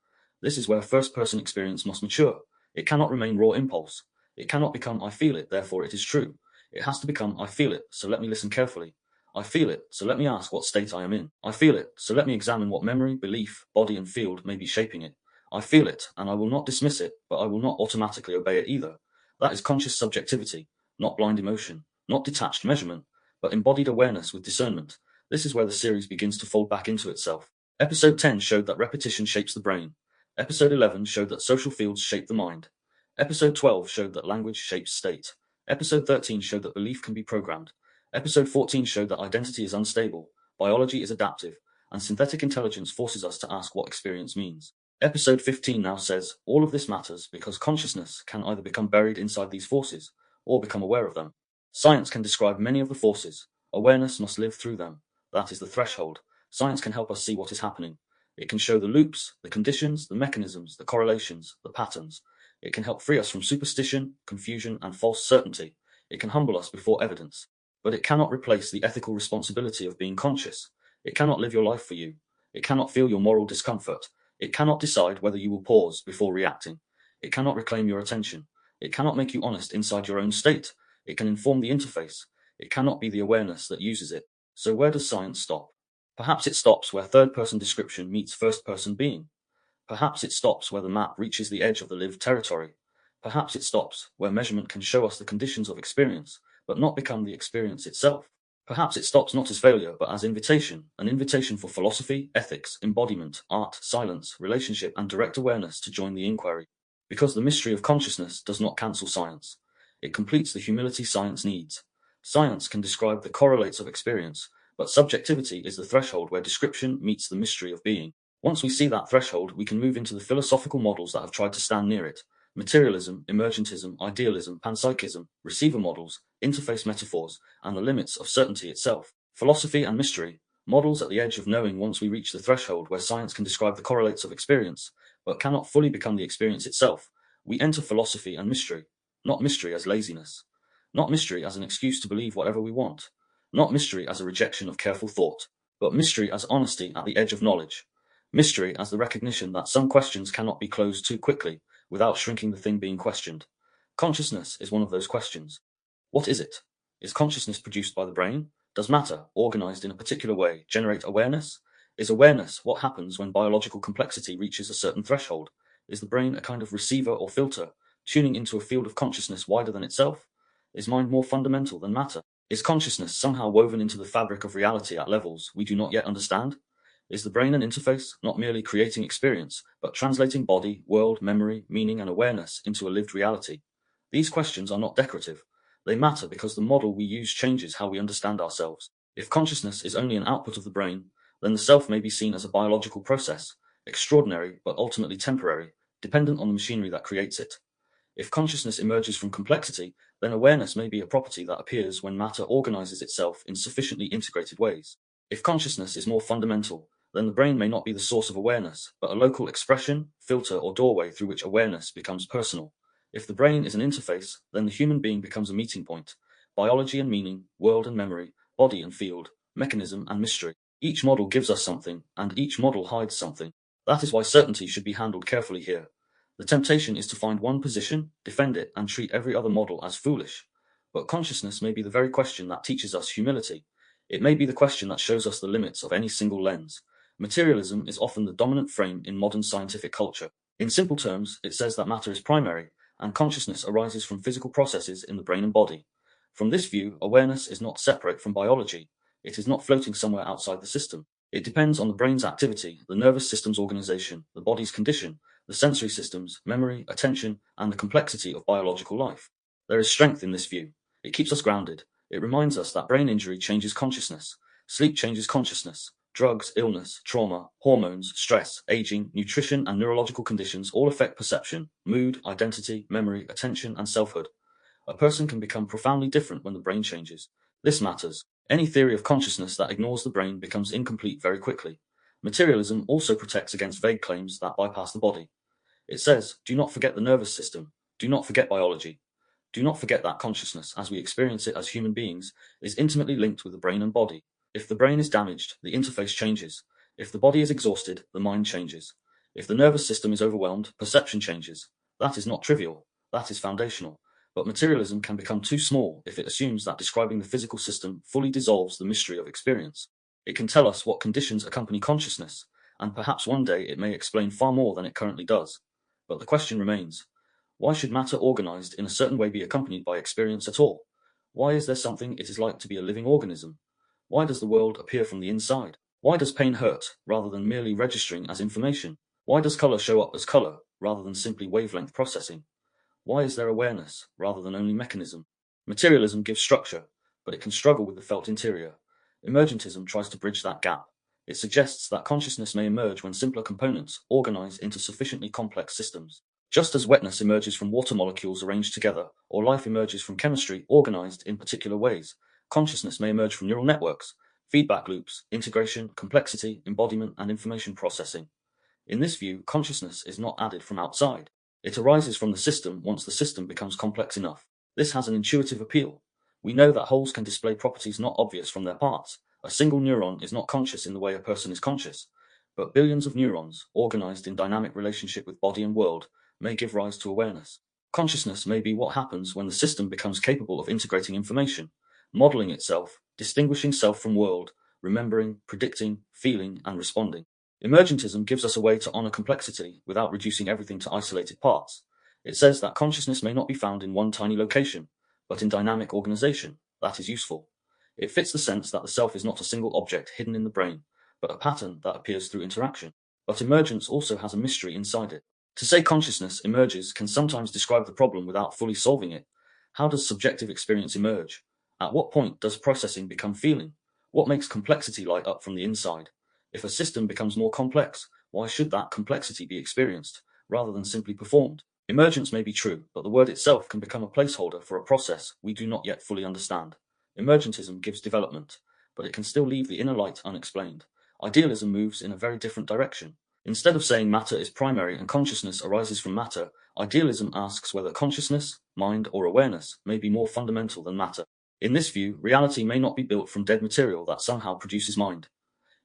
This is where first-person experience must mature. It cannot remain raw impulse. It cannot become I feel it, therefore it is true. It has to become I feel it, so let me listen carefully. I feel it, so let me ask what state I am in. I feel it, so let me examine what memory, belief, body and field may be shaping it. I feel it, and I will not dismiss it, but I will not automatically obey it either. That is conscious subjectivity, not blind emotion, not detached measurement, but embodied awareness with discernment. This is where the series begins to fold back into itself. Episode 10 showed that repetition shapes the brain. Episode 11 showed that social fields shape the mind. Episode 12 showed that language shapes state. Episode 13 showed that belief can be programmed. Episode 14 showed that identity is unstable, biology is adaptive, and synthetic intelligence forces us to ask what experience means. Episode 15 now says, all of this matters because consciousness can either become buried inside these forces, or become aware of them. Science can describe many of the forces. Awareness must live through them. That is the threshold. Science can help us see what is happening. It can show the loops, the conditions, the mechanisms, the correlations, the patterns. It can help free us from superstition, confusion, and false certainty. It can humble us before evidence. But it cannot replace the ethical responsibility of being conscious. It cannot live your life for you. It cannot feel your moral discomfort. It cannot decide whether you will pause before reacting. It cannot reclaim your attention. It cannot make you honest inside your own state. It can inform the interface. It cannot be the awareness that uses it. So where does science stop? Perhaps it stops where third-person description meets first-person being. Perhaps it stops where the map reaches the edge of the lived territory. Perhaps it stops where measurement can show us the conditions of experience, but not become the experience itself. Perhaps it stops not as failure, but as invitation, an invitation for philosophy, ethics, embodiment, art, silence, relationship, and direct awareness to join the inquiry. Because the mystery of consciousness does not cancel science. It completes the humility science needs. Science can describe the correlates of experience, but subjectivity is the threshold where description meets the mystery of being. Once we see that threshold, we can move into the philosophical models that have tried to stand near it. Materialism, emergentism, idealism, panpsychism, receiver models, interface metaphors, and the limits of certainty itself. Philosophy and mystery, models at the edge of knowing once we reach the threshold where science can describe the correlates of experience, but cannot fully become the experience itself. We enter philosophy and mystery, not mystery as laziness, not mystery as an excuse to believe whatever we want, not mystery as a rejection of careful thought, but mystery as honesty at the edge of knowledge, mystery as the recognition that some questions cannot be closed too quickly, without shrinking the thing being questioned. Consciousness is one of those questions. What is it? Is consciousness produced by the brain? Does matter, organized in a particular way, generate awareness? Is awareness what happens when biological complexity reaches a certain threshold? Is the brain a kind of receiver or filter, tuning into a field of consciousness wider than itself? Is mind more fundamental than matter? Is consciousness somehow woven into the fabric of reality at levels we do not yet understand? Is the brain an interface, not merely creating experience, but translating body, world, memory, meaning, and awareness into a lived reality? These questions are not decorative. They matter because the model we use changes how we understand ourselves. If consciousness is only an output of the brain, then the self may be seen as a biological process, extraordinary but ultimately temporary, dependent on the machinery that creates it. If consciousness emerges from complexity, then awareness may be a property that appears when matter organizes itself in sufficiently integrated ways. If consciousness is more fundamental, then the brain may not be the source of awareness, but a local expression, filter, or doorway through which awareness becomes personal. If the brain is an interface, then the human being becomes a meeting point. Biology and meaning, world and memory, body and field, mechanism and mystery. Each model gives us something, and each model hides something. That is why certainty should be handled carefully here. The temptation is to find one position, defend it, and treat every other model as foolish. But consciousness may be the very question that teaches us humility. It may be the question that shows us the limits of any single lens. Materialism is often the dominant frame in modern scientific culture. In simple terms, it says that matter is primary, and consciousness arises from physical processes in the brain and body. From this view, awareness is not separate from biology. It is not floating somewhere outside the system. It depends on the brain's activity, the nervous system's organization, the body's condition, the sensory systems, memory, attention, and the complexity of biological life. There is strength in this view. It keeps us grounded. It reminds us that brain injury changes consciousness. Sleep changes consciousness. Drugs, illness, trauma, hormones, stress, aging, nutrition, and neurological conditions all affect perception, mood, identity, memory, attention, and selfhood. A person can become profoundly different when the brain changes. This matters. Any theory of consciousness that ignores the brain becomes incomplete very quickly. Materialism also protects against vague claims that bypass the body. It says, do not forget the nervous system. Do not forget biology. Do not forget that consciousness, as we experience it as human beings, is intimately linked with the brain and body. If the brain is damaged, the interface changes. If the body is exhausted, the mind changes. If the nervous system is overwhelmed, perception changes. That is not trivial. That is foundational. But materialism can become too small if it assumes that describing the physical system fully dissolves the mystery of experience. It can tell us what conditions accompany consciousness, and perhaps one day it may explain far more than it currently does. But the question remains, why should matter organized in a certain way be accompanied by experience at all? Why is there something it is like to be a living organism? Why does the world appear from the inside? Why does pain hurt rather than merely registering as information? Why does color show up as color rather than simply wavelength processing? Why is there awareness rather than only mechanism? Materialism gives structure, but it can struggle with the felt interior. Emergentism tries to bridge that gap. It suggests that consciousness may emerge when simpler components organize into sufficiently complex systems. Just as wetness emerges from water molecules arranged together, or life emerges from chemistry organized in particular ways, consciousness may emerge from neural networks, feedback loops, integration, complexity, embodiment, and information processing. In this view, consciousness is not added from outside. It arises from the system once the system becomes complex enough. This has an intuitive appeal. We know that wholes can display properties not obvious from their parts. A single neuron is not conscious in the way a person is conscious, but billions of neurons, organized in dynamic relationship with body and world, may give rise to awareness. Consciousness may be what happens when the system becomes capable of integrating information, modeling itself, distinguishing self from world, remembering, predicting, feeling, and responding. Emergentism gives us a way to honor complexity without reducing everything to isolated parts. It says that consciousness may not be found in one tiny location, but in dynamic organization. That is useful. It fits the sense that the self is not a single object hidden in the brain, but a pattern that appears through interaction. But emergence also has a mystery inside it. To say consciousness emerges can sometimes describe the problem without fully solving it. How does subjective experience emerge? At what point does processing become feeling? What makes complexity light up from the inside? If a system becomes more complex, why should that complexity be experienced, rather than simply performed? Emergence may be true, but the word itself can become a placeholder for a process we do not yet fully understand. Emergentism gives development, but it can still leave the inner light unexplained. Idealism moves in a very different direction. Instead of saying matter is primary and consciousness arises from matter, idealism asks whether consciousness, mind, or awareness may be more fundamental than matter. In this view, reality may not be built from dead material that somehow produces mind.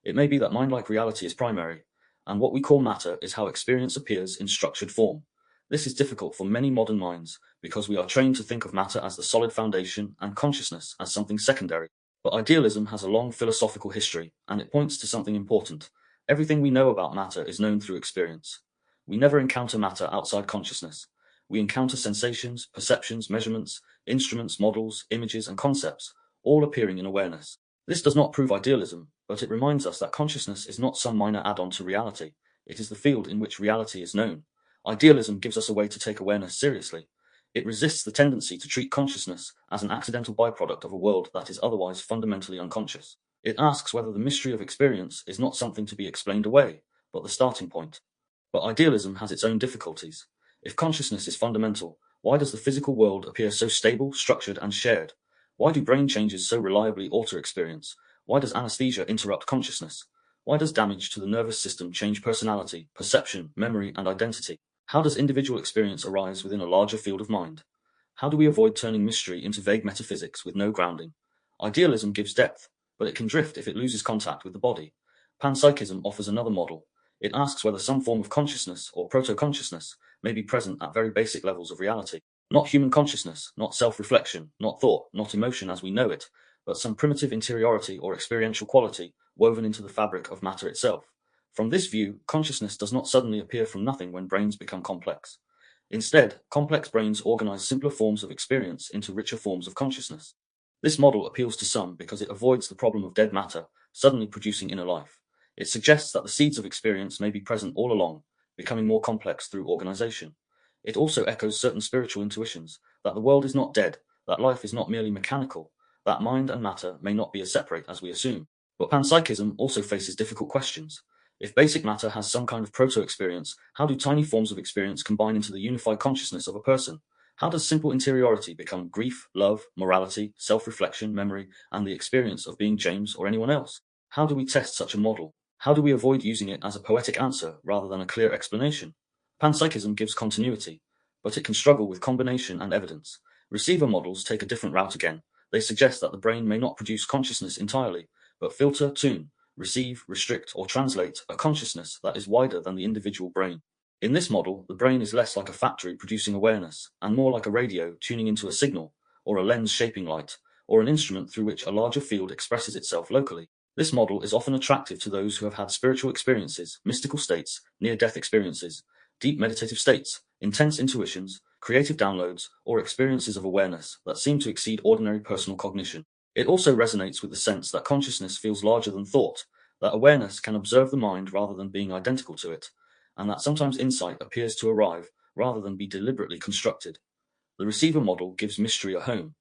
It may be that mind-like reality is primary, and what we call matter is how experience appears in structured form. This is difficult for many modern minds because we are trained to think of matter as the solid foundation and consciousness as something secondary. But idealism has a long philosophical history, and it points to something important. Everything we know about matter is known through experience. We never encounter matter outside consciousness. We encounter sensations, perceptions, measurements, instruments, models, images, and concepts, all appearing in awareness. This does not prove idealism, but it reminds us that consciousness is not some minor add-on to reality. It is the field in which reality is known. Idealism gives us a way to take awareness seriously. It resists the tendency to treat consciousness as an accidental byproduct of a world that is otherwise fundamentally unconscious. It asks whether the mystery of experience is not something to be explained away, but the starting point. But idealism has its own difficulties. If consciousness is fundamental, why does the physical world appear so stable, structured, and shared? Why do brain changes so reliably alter experience? Why does anesthesia interrupt consciousness? Why does damage to the nervous system change personality, perception, memory, and identity? How does individual experience arise within a larger field of mind? How do we avoid turning mystery into vague metaphysics with no grounding? Idealism gives depth, but it can drift if it loses contact with the body. Panpsychism offers another model. It asks whether some form of consciousness or proto-consciousness may be present at very basic levels of reality. Not human consciousness, not self-reflection, not thought, not emotion as we know it, but some primitive interiority or experiential quality woven into the fabric of matter itself. From this view, consciousness does not suddenly appear from nothing when brains become complex. Instead, complex brains organize simpler forms of experience into richer forms of consciousness. This model appeals to some because it avoids the problem of dead matter suddenly producing inner life. It suggests that the seeds of experience may be present all along, becoming more complex through organization. It also echoes certain spiritual intuitions, that the world is not dead, that life is not merely mechanical, that mind and matter may not be as separate as we assume. But panpsychism also faces difficult questions. If basic matter has some kind of proto-experience, how do tiny forms of experience combine into the unified consciousness of a person? How does simple interiority become grief, love, morality, self-reflection, memory, and the experience of being James or anyone else? How do we test such a model? How do we avoid using it as a poetic answer rather than a clear explanation? Panpsychism gives continuity, but it can struggle with combination and evidence. Receiver models take a different route again. They suggest that the brain may not produce consciousness entirely, but filter, tune, receive, restrict, or translate a consciousness that is wider than the individual brain. In this model, the brain is less like a factory producing awareness, and more like a radio tuning into a signal, or a lens shaping light, or an instrument through which a larger field expresses itself locally. This model is often attractive to those who have had spiritual experiences, mystical states, near-death experiences, deep meditative states, intense intuitions, creative downloads, or experiences of awareness that seem to exceed ordinary personal cognition. It also resonates with the sense that consciousness feels larger than thought, that awareness can observe the mind rather than being identical to it, and that sometimes insight appears to arrive rather than be deliberately constructed. The receiver model gives mystery a home.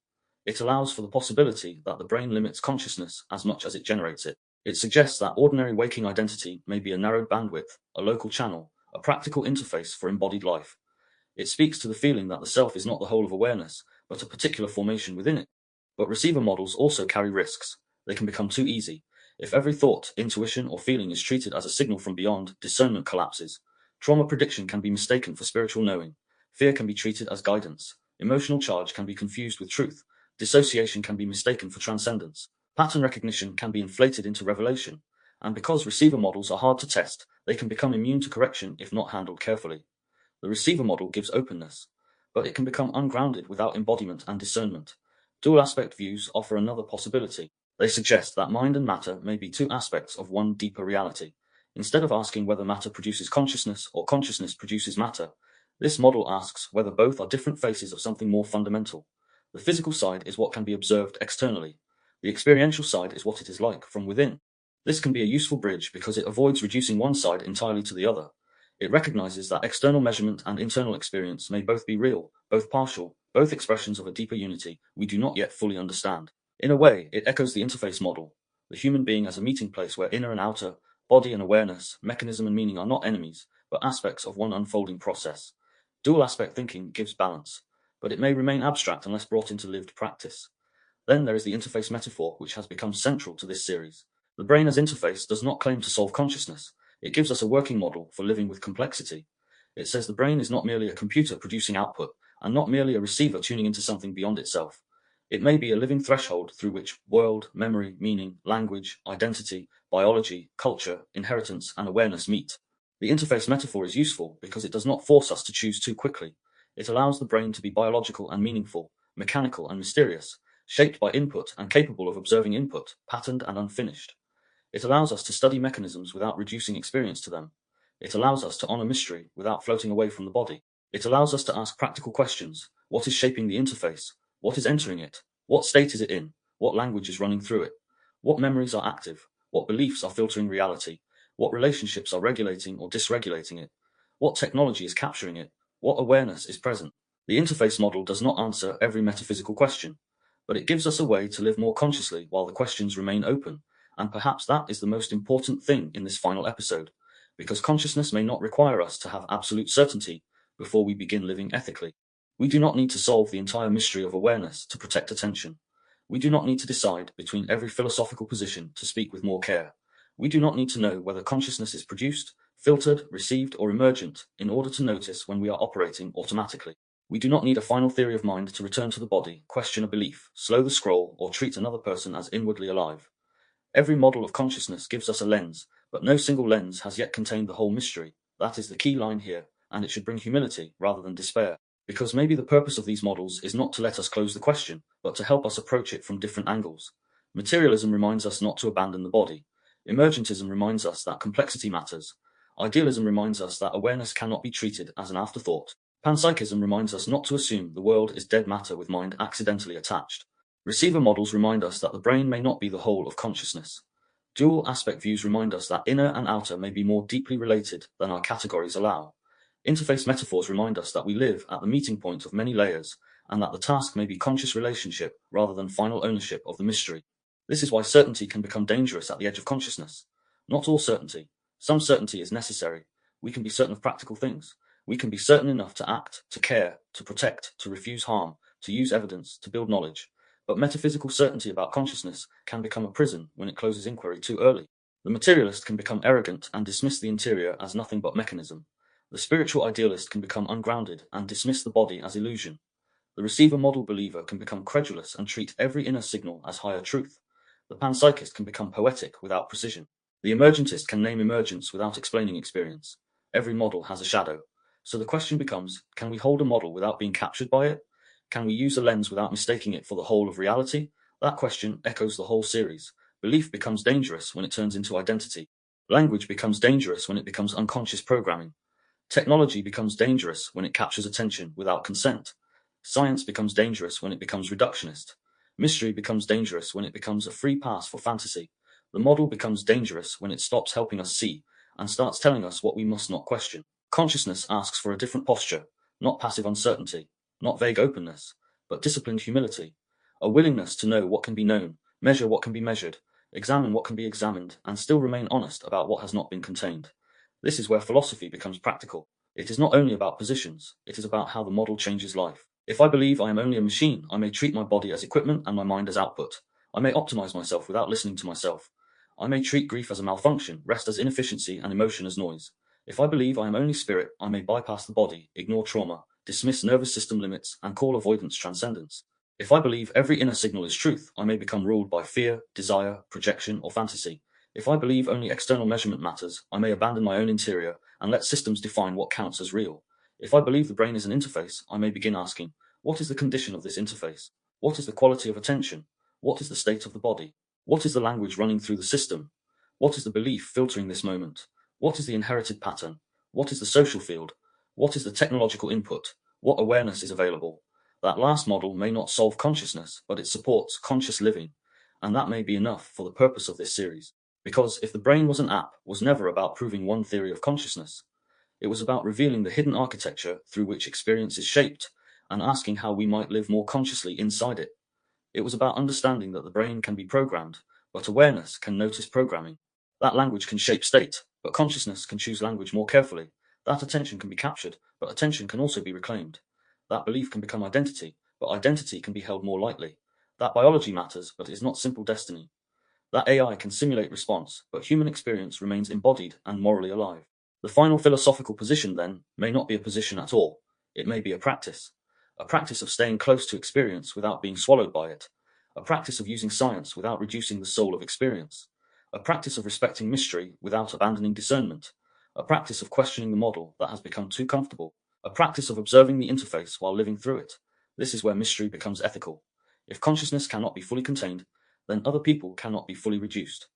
It allows for the possibility that the brain limits consciousness as much as it generates it. It suggests that ordinary waking identity may be a narrowed bandwidth, a local channel, a practical interface for embodied life. It speaks to the feeling that the self is not the whole of awareness, but a particular formation within it. But receiver models also carry risks. They can become too easy. If every thought, intuition, or feeling is treated as a signal from beyond, discernment collapses. Trauma prediction can be mistaken for spiritual knowing. Fear can be treated as guidance. Emotional charge can be confused with truth. Dissociation can be mistaken for transcendence. Pattern recognition can be inflated into revelation. And because receiver models are hard to test, they can become immune to correction if not handled carefully. The receiver model gives openness, but it can become ungrounded without embodiment and discernment. Dual aspect views offer another possibility. They suggest that mind and matter may be two aspects of one deeper reality. Instead of asking whether matter produces consciousness or consciousness produces matter, this model asks whether both are different faces of something more fundamental. The physical side is what can be observed externally. The experiential side is what it is like from within. This can be a useful bridge because it avoids reducing one side entirely to the other. It recognizes that external measurement and internal experience may both be real, both partial, both expressions of a deeper unity we do not yet fully understand. In a way, it echoes the interface model, the human being as a meeting place where inner and outer, body and awareness, mechanism and meaning are not enemies, but aspects of one unfolding process. Dual aspect thinking gives balance, but it may remain abstract unless brought into lived practice. Then there is the interface metaphor, which has become central to this series. The brain as interface does not claim to solve consciousness. It gives us a working model for living with complexity. It says the brain is not merely a computer producing output, and not merely a receiver tuning into something beyond itself. It may be a living threshold through which world, memory, meaning, language, identity, biology, culture, inheritance, and awareness meet. The interface metaphor is useful because it does not force us to choose too quickly. It allows the brain to be biological and meaningful, mechanical and mysterious, shaped by input and capable of observing input, patterned and unfinished. It allows us to study mechanisms without reducing experience to them. It allows us to honor mystery without floating away from the body. It allows us to ask practical questions. What is shaping the interface? What is entering it? What state is it in? What language is running through it? What memories are active? What beliefs are filtering reality? What relationships are regulating or dysregulating it? What technology is capturing it? What awareness is present? The interface model does not answer every metaphysical question, but it gives us a way to live more consciously while the questions remain open. And perhaps that is the most important thing in this final episode, because consciousness may not require us to have absolute certainty before we begin living ethically. We do not need to solve the entire mystery of awareness to protect attention. We do not need to decide between every philosophical position to speak with more care. We do not need to know whether consciousness is produced, filtered, received, or emergent in order to notice when we are operating automatically. We do not need a final theory of mind to return to the body, question a belief, slow the scroll, or treat another person as inwardly alive. Every model of consciousness gives us a lens, but no single lens has yet contained the whole mystery. That is the key line here, and it should bring humility rather than despair. Because maybe the purpose of these models is not to let us close the question, but to help us approach it from different angles. Materialism reminds us not to abandon the body. Emergentism reminds us that complexity matters. Idealism reminds us that awareness cannot be treated as an afterthought. Panpsychism reminds us not to assume the world is dead matter with mind accidentally attached. Receiver models remind us that the brain may not be the whole of consciousness. Dual aspect views remind us that inner and outer may be more deeply related than our categories allow. Interface metaphors remind us that we live at the meeting point of many layers, and that the task may be conscious relationship rather than final ownership of the mystery. This is why certainty can become dangerous at the edge of consciousness. Not all certainty. Some certainty is necessary. We can be certain of practical things. We can be certain enough to act, to care, to protect, to refuse harm, to use evidence, to build knowledge. But metaphysical certainty about consciousness can become a prison when it closes inquiry too early. The materialist can become arrogant and dismiss the interior as nothing but mechanism. The spiritual idealist can become ungrounded and dismiss the body as illusion. The receiver model believer can become credulous and treat every inner signal as higher truth. The panpsychist can become poetic without precision. The emergentist can name emergence without explaining experience. Every model has a shadow. So the question becomes, can we hold a model without being captured by it? Can we use a lens without mistaking it for the whole of reality? That question echoes the whole series. Belief becomes dangerous when it turns into identity. Language becomes dangerous when it becomes unconscious programming. Technology becomes dangerous when it captures attention without consent. Science becomes dangerous when it becomes reductionist. Mystery becomes dangerous when it becomes a free pass for fantasy. The model becomes dangerous when it stops helping us see and starts telling us what we must not question. Consciousness asks for a different posture, not passive uncertainty, not vague openness, but disciplined humility, a willingness to know what can be known, measure what can be measured, examine what can be examined, and still remain honest about what has not been contained. This is where philosophy becomes practical. It is not only about positions, it is about how the model changes life. If I believe I am only a machine, I may treat my body as equipment and my mind as output. I may optimize myself without listening to myself. I may treat grief as a malfunction, rest as inefficiency, and emotion as noise. If I believe I am only spirit, I may bypass the body, ignore trauma, dismiss nervous system limits, and call avoidance transcendence. If I believe every inner signal is truth, I may become ruled by fear, desire, projection, or fantasy. If I believe only external measurement matters, I may abandon my own interior and let systems define what counts as real. If I believe the brain is an interface, I may begin asking, what is the condition of this interface? What is the quality of attention? What is the state of the body? What is the language running through the system? What is the belief filtering this moment? What is the inherited pattern? What is the social field? What is the technological input? What awareness is available? That last model may not solve consciousness, but it supports conscious living, and that may be enough for the purpose of this series. Because if the brain was an app, was never about proving one theory of consciousness. It was about revealing the hidden architecture through which experience is shaped and asking how we might live more consciously inside it. It was about understanding that the brain can be programmed, but awareness can notice programming. That language can shape state, but consciousness can choose language more carefully. That attention can be captured, but attention can also be reclaimed. That belief can become identity, but identity can be held more lightly. That biology matters, but it is not simple destiny. That AI can simulate response, but human experience remains embodied and morally alive. The final philosophical position, then, may not be a position at all. It may be a practice of staying close to experience without being swallowed by it, a practice of using science without reducing the soul of experience, a practice of respecting mystery without abandoning discernment, a practice of questioning the model that has become too comfortable, a practice of observing the interface while living through it. This is where mystery becomes ethical. If consciousness cannot be fully contained, then other people cannot be fully reduced.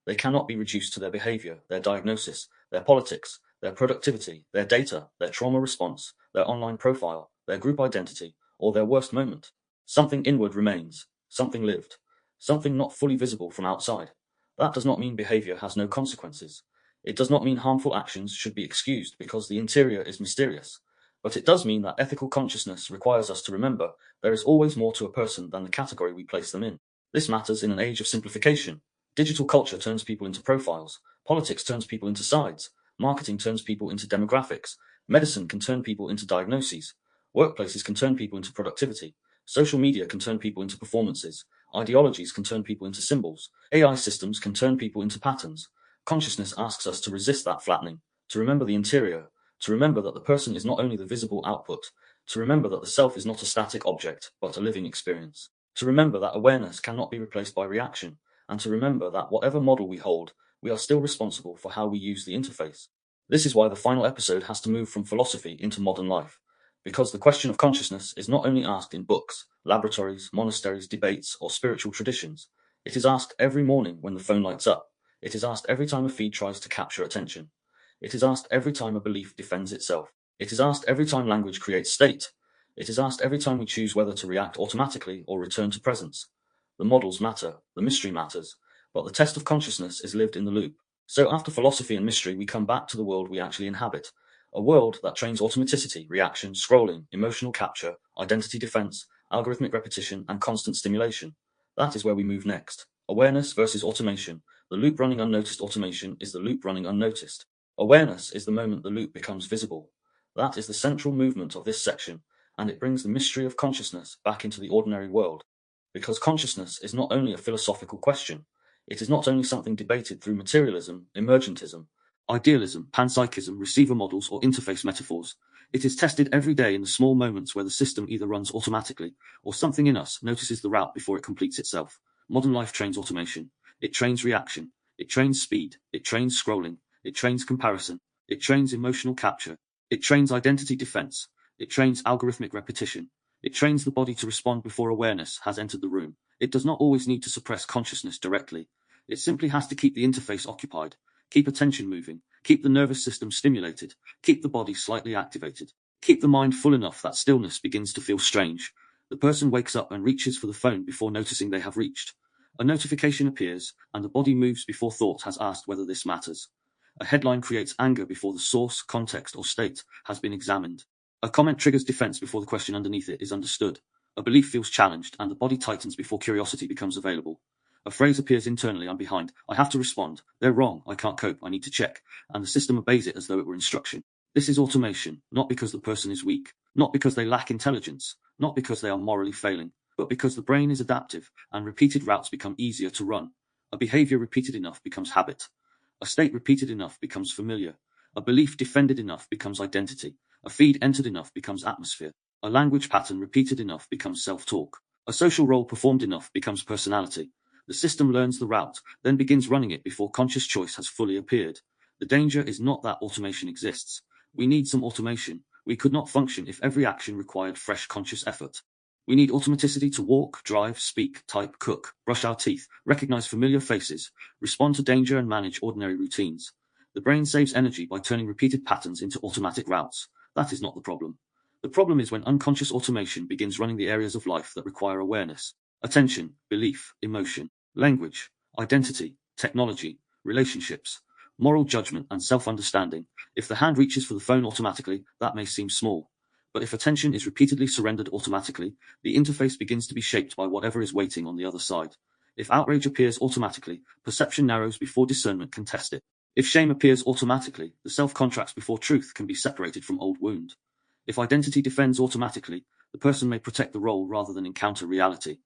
They cannot be reduced to their behavior, their diagnosis, their politics, their productivity, their data, their trauma response, their online profile, their group identity, or their worst moment. Something inward remains, something lived, something not fully visible from outside. That does not mean behavior has no consequences. It does not mean harmful actions should be excused because the interior is mysterious. But it does mean that ethical consciousness requires us to remember there is always more to a person than the category we place them in. This matters in an age of simplification. Digital culture turns people into profiles. Politics turns people into sides. Marketing turns people into demographics. Medicine can turn people into diagnoses. Workplaces can turn people into productivity. Social media can turn people into performances. Ideologies can turn people into symbols. AI systems can turn people into patterns. Consciousness asks us to resist that flattening, to remember the interior, to remember that the person is not only the visible output, to remember that the self is not a static object, but a living experience, to remember that awareness cannot be replaced by reaction, and to remember that whatever model we hold, we are still responsible for how we use the interface. This is why the final episode has to move from philosophy into modern life, because the question of consciousness is not only asked in books, laboratories, monasteries, debates, or spiritual traditions. It is asked every morning when the phone lights up. It is asked every time a feed tries to capture attention. It is asked every time a belief defends itself. It is asked every time language creates state. It is asked every time we choose whether to react automatically or return to presence. The models matter, the mystery matters, but the test of consciousness is lived in the loop. So after philosophy and mystery, we come back to the world we actually inhabit. A world that trains automaticity, reaction, scrolling, emotional capture, identity defense, algorithmic repetition, and constant stimulation. That is where we move next. Awareness versus automation. The loop running unnoticed. Automation is the loop running unnoticed. Awareness is the moment the loop becomes visible. That is the central movement of this section, and it brings the mystery of consciousness back into the ordinary world. Because consciousness is not only a philosophical question, it is not only something debated through materialism, emergentism, idealism, panpsychism, receiver models, or interface metaphors. It is tested every day in the small moments where the system either runs automatically, or something in us notices the route before it completes itself. Modern life trains automation. It trains reaction. It trains speed. It trains scrolling. It trains comparison. It trains emotional capture. It trains identity defense. It trains algorithmic repetition. It trains the body to respond before awareness has entered the room. It does not always need to suppress consciousness directly. It simply has to keep the interface occupied, keep attention moving, keep the nervous system stimulated, keep the body slightly activated, keep the mind full enough that stillness begins to feel strange. The person wakes up and reaches for the phone before noticing they have reached. A notification appears, and the body moves before thought has asked whether this matters. A headline creates anger before the source, context, or state has been examined. A comment triggers defense before the question underneath it is understood. A belief feels challenged, and the body tightens before curiosity becomes available. A phrase appears internally: I'm behind, I have to respond, they're wrong, I can't cope, I need to check, and the system obeys it as though it were instruction. This is automation, not because the person is weak, not because they lack intelligence, not because they are morally failing, but because the brain is adaptive, and repeated routes become easier to run. A behavior repeated enough becomes habit. A state repeated enough becomes familiar. A belief defended enough becomes identity. A feed entered enough becomes atmosphere. A language pattern repeated enough becomes self-talk. A social role performed enough becomes personality. The system learns the route, then begins running it before conscious choice has fully appeared. The danger is not that automation exists. We need some automation. We could not function if every action required fresh conscious effort. We need automaticity to walk, drive, speak, type, cook, brush our teeth, recognize familiar faces, respond to danger, and manage ordinary routines. The brain saves energy by turning repeated patterns into automatic routes. That is not the problem. The problem is when unconscious automation begins running the areas of life that require awareness: attention, belief, emotion, language, identity, technology, relationships, moral judgment, and self-understanding. If the hand reaches for the phone automatically, that may seem small. But if attention is repeatedly surrendered automatically, the interface begins to be shaped by whatever is waiting on the other side. If outrage appears automatically, perception narrows before discernment can test it. If shame appears automatically, the self contracts before truth can be separated from old wound. If identity defends automatically, the person may protect the role rather than encounter reality.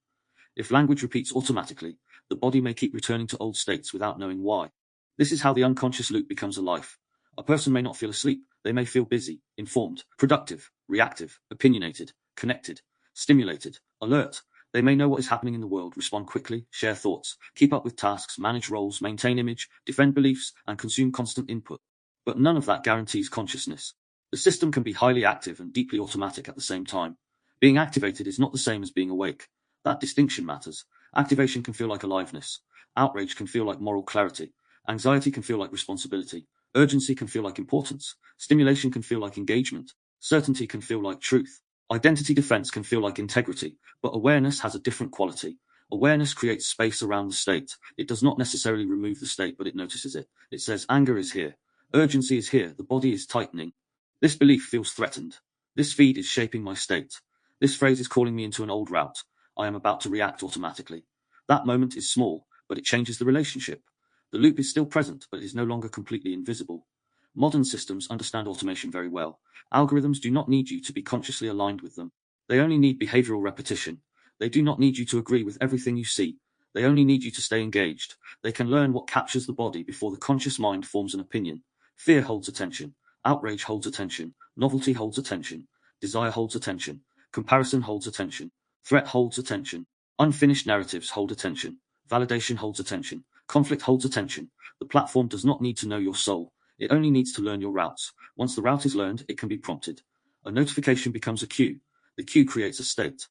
If language repeats automatically, the body may keep returning to old states without knowing why. This is how the unconscious loop becomes a life. A person may not feel asleep, they may feel busy, informed, productive, reactive, opinionated, connected, stimulated, alert. They may know what is happening in the world, respond quickly, share thoughts, keep up with tasks, manage roles, maintain image, defend beliefs, and consume constant input. But none of that guarantees consciousness. The system can be highly active and deeply automatic at the same time. Being activated is not the same as being awake. That distinction matters. Activation can feel like aliveness. Outrage can feel like moral clarity. Anxiety can feel like responsibility. Urgency can feel like importance. Stimulation can feel like engagement. Certainty can feel like truth. Identity defense can feel like integrity. But awareness has a different quality. Awareness creates space around the state. It does not necessarily remove the state, but it notices it. It says, anger is here. Urgency is here. The body is tightening. This belief feels threatened. This feed is shaping my state. This phrase is calling me into an old route. I am about to react automatically. That moment is small, but it changes the relationship. The loop is still present, but is no longer completely invisible. Modern systems understand automation very well. Algorithms do not need you to be consciously aligned with them. They only need behavioral repetition. They do not need you to agree with everything you see. They only need you to stay engaged. They can learn what captures the body before the conscious mind forms an opinion. Fear holds attention. Outrage holds attention. Novelty holds attention. Desire holds attention. Comparison holds attention. Threat holds attention. Unfinished narratives hold attention. Validation holds attention. Conflict holds attention. The platform does not need to know your soul. It only needs to learn your routes. Once the route is learned, it can be prompted. A notification becomes a cue. The cue creates a state.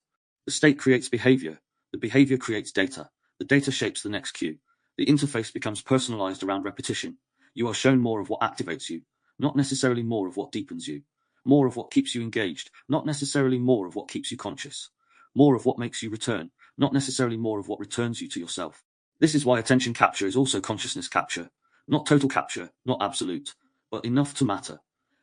The state creates behavior. The behavior creates data. The data shapes the next cue. The interface becomes personalized around repetition. You are shown more of what activates you, not necessarily more of what deepens you. More of what keeps you engaged, not necessarily more of what keeps you conscious. More of what makes you return, not necessarily more of what returns you to yourself. This is why attention capture is also consciousness capture. Not total capture, not absolute, but enough to matter.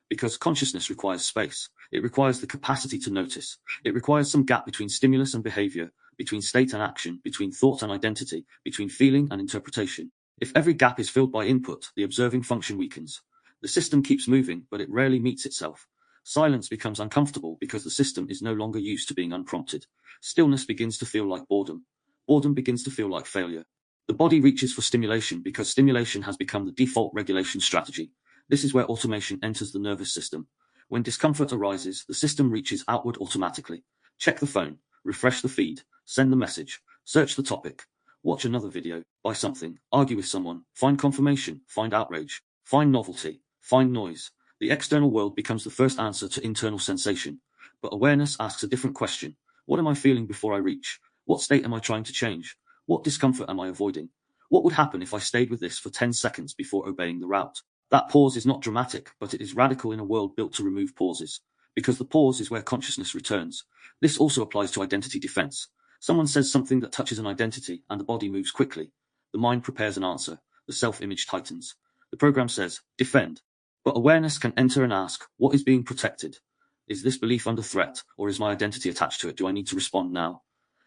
Because consciousness requires space. It requires the capacity to notice. It requires some gap between stimulus and behavior, between state and action, between thought and identity, between feeling and interpretation. If every gap is filled by input, the observing function weakens. The system keeps moving, but it rarely meets itself. Silence becomes uncomfortable because the system is no longer used to being unprompted. Stillness begins to feel like boredom. Boredom begins to feel like failure. The body reaches for stimulation because stimulation has become the default regulation strategy. This is where automation enters the nervous system. When discomfort arises, the system reaches outward automatically. Check the phone, refresh the feed, send the message, search the topic. Watch another video, buy something, argue with someone, find confirmation, find outrage, find novelty, find noise. The external world becomes the first answer to internal sensation. But awareness asks a different question. What am I feeling before I reach? What state am I trying to change? What discomfort am I avoiding? What would happen if I stayed with this for 10 seconds before obeying the route? That pause is not dramatic, but it is radical in a world built to remove pauses. Because the pause is where consciousness returns. This also applies to identity defense. Someone says something that touches an identity, and the body moves quickly. The mind prepares an answer. The self-image tightens. The program says, defend. But awareness can enter and ask, what is being protected? Is this belief under threat, or is my identity attached to it? Do I need to respond now?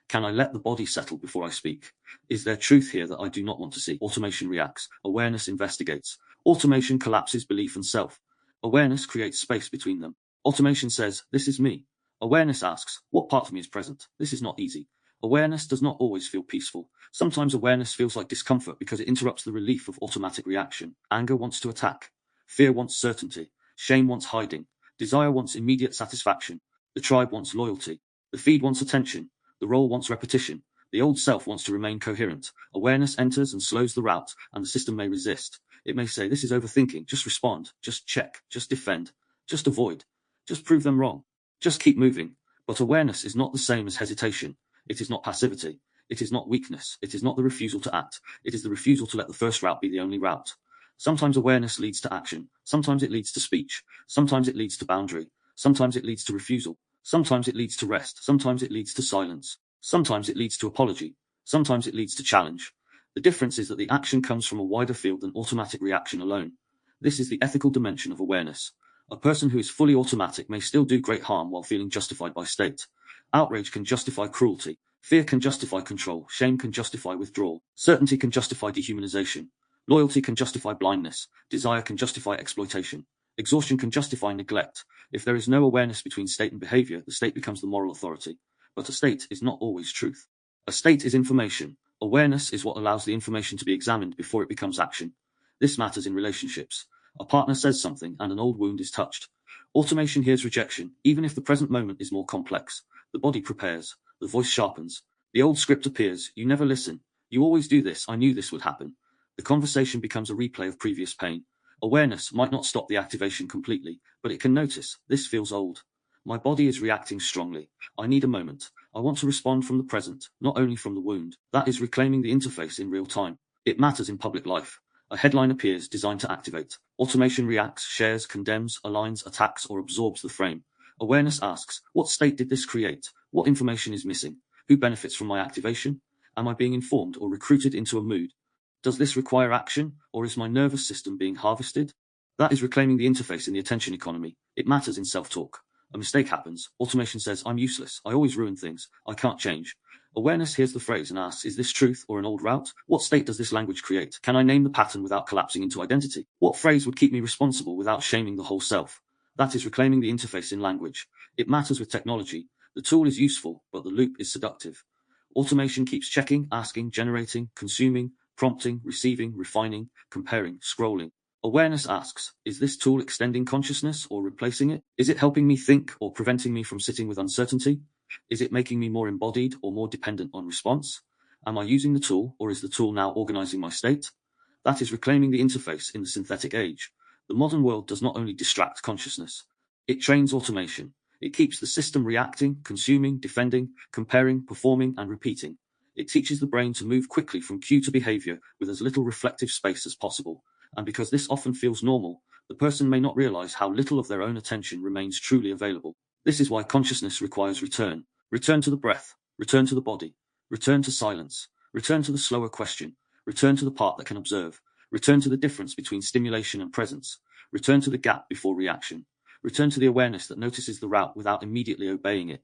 Can I let the body settle before I speak? Is there truth here that I do not want to see? Automation reacts. Awareness investigates. Automation collapses belief and self. Awareness creates space between them. Automation says, this is me. Awareness asks, what part of me is present? This is not easy. Awareness does not always feel peaceful. Sometimes awareness feels like discomfort because it interrupts the relief of automatic reaction. Anger wants to attack. Fear wants certainty. Shame wants hiding. Desire wants immediate satisfaction. The tribe wants loyalty. The feed wants attention. The role wants repetition. The old self wants to remain coherent. Awareness enters and slows the route, and the system may resist. It may say, this is overthinking. Just respond. Just check. Just defend. Just avoid. Just prove them wrong. Just keep moving. But awareness is not the same as hesitation. It is not passivity. It is not weakness. It is not the refusal to act. It is the refusal to let the first route be the only route. Sometimes awareness leads to action. Sometimes it leads to speech. Sometimes it leads to boundary. Sometimes it leads to refusal. Sometimes it leads to rest. Sometimes it leads to silence. Sometimes it leads to apology. Sometimes it leads to challenge. The difference is that the action comes from a wider field than automatic reaction alone. This is the ethical dimension of awareness. A person who is fully automatic may still do great harm while feeling justified by state. Outrage can justify cruelty. Fear can justify control. Shame can justify withdrawal. Certainty can justify dehumanization. Loyalty can justify blindness. Desire can justify exploitation. Exhaustion can justify neglect. If there is no awareness between state and behavior, the state becomes the moral authority. But a state is not always truth. A state is information. Awareness is what allows the information to be examined before it becomes action. This matters in relationships. A partner says something and an old wound is touched. Automation hears rejection, even if the present moment is more complex. The body prepares. The voice sharpens. The old script appears. You never listen. You always do this. I knew this would happen. The conversation becomes a replay of previous pain. Awareness might not stop the activation completely, but it can notice, this feels old. My body is reacting strongly. I need a moment. I want to respond from the present, not only from the wound. That is reclaiming the interface in real time. It matters in public life. A headline appears designed to activate. Automation reacts, shares, condemns, aligns, attacks, or absorbs the frame. Awareness asks, what state did this create? What information is missing? Who benefits from my activation? Am I being informed or recruited into a mood? Does this require action, or is my nervous system being harvested? That is reclaiming the interface in the attention economy. It matters in self-talk. A mistake happens. Automation says, I'm useless. I always ruin things. I can't change. Awareness hears the phrase and asks, is this truth or an old route? What state does this language create? Can I name the pattern without collapsing into identity? What phrase would keep me responsible without shaming the whole self? That is reclaiming the interface in language. It matters with technology. The tool is useful, but the loop is seductive. Automation keeps checking, asking, generating, consuming, prompting, receiving, refining, comparing, scrolling. Awareness asks, is this tool extending consciousness or replacing it? Is it helping me think or preventing me from sitting with uncertainty? Is it making me more embodied or more dependent on response? Am I using the tool, or is the tool now organizing my state? That is reclaiming the interface in the synthetic age. The modern world does not only distract consciousness, it trains automation. It keeps the system reacting, consuming, defending, comparing, performing, and repeating. It teaches the brain to move quickly from cue to behavior with as little reflective space as possible. And because this often feels normal, the person may not realize how little of their own attention remains truly available. This is why consciousness requires return. Return to the breath. Return to the body. Return to silence. Return to the slower question. Return to the part that can observe. Return to the difference between stimulation and presence. Return to the gap before reaction. Return to the awareness that notices the route without immediately obeying it.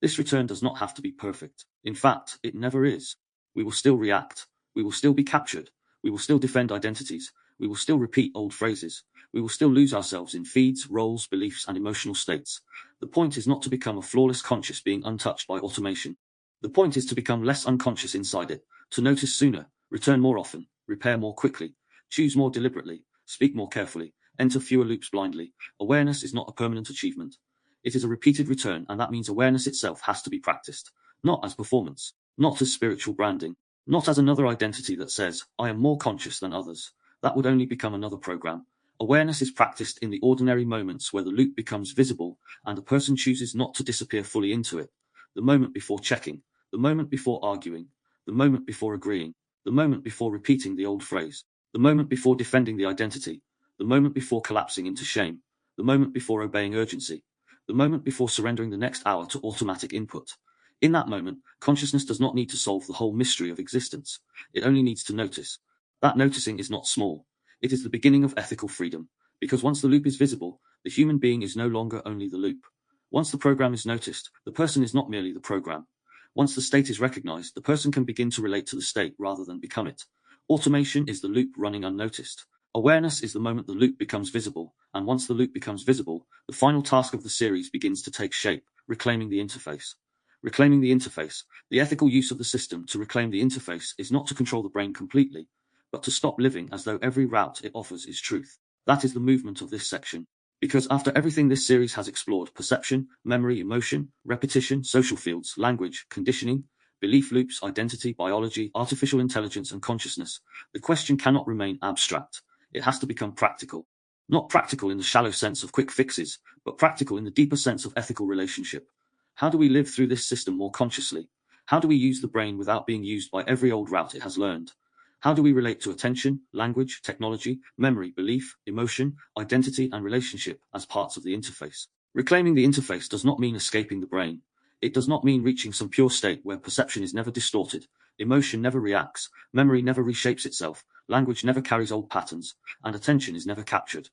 This return does not have to be perfect. In fact, it never is. We will still react. We will still be captured. We will still defend identities. We will still repeat old phrases. We will still lose ourselves in feeds, roles, beliefs, and emotional states. The point is not to become a flawless conscious being untouched by automation. The point is to become less unconscious inside it, to notice sooner, return more often, repair more quickly, choose more deliberately, speak more carefully, enter fewer loops blindly. Awareness is not a permanent achievement. It is a repeated return, and that means awareness itself has to be practiced, not as performance, not as spiritual branding, not as another identity that says, I am more conscious than others. That would only become another program. Awareness is practiced in the ordinary moments where the loop becomes visible and a person chooses not to disappear fully into it. The moment before checking, the moment before arguing, the moment before agreeing, the moment before repeating the old phrase, the moment before defending the identity, the moment before collapsing into shame, the moment before obeying urgency, the moment before surrendering the next hour to automatic input. In that moment, consciousness does not need to solve the whole mystery of existence. It only needs to notice. That noticing is not small. It is the beginning of ethical freedom, because once the loop is visible, the human being is no longer only the loop. Once the program is noticed, the person is not merely the program. Once the state is recognized, the person can begin to relate to the state rather than become it. Automation is the loop running unnoticed. Awareness is the moment the loop becomes visible, and once the loop becomes visible, the final task of the series begins to take shape, reclaiming the interface. Reclaiming the interface. The ethical use of the system to reclaim the interface is not to control the brain completely, but to stop living as though every route it offers is truth. That is the movement of this section. Because after everything this series has explored, perception, memory, emotion, repetition, social fields, language, conditioning, belief loops, identity, biology, artificial intelligence, and consciousness, the question cannot remain abstract. It has to become practical. Not practical in the shallow sense of quick fixes, but practical in the deeper sense of ethical relationship. How do we live through this system more consciously? How do we use the brain without being used by every old route it has learned? How do we relate to attention, language, technology, memory, belief, emotion, identity, and relationship as parts of the interface? Reclaiming the interface does not mean escaping the brain. It does not mean reaching some pure state where perception is never distorted, emotion never reacts, memory never reshapes itself, language never carries old patterns, and attention is never captured.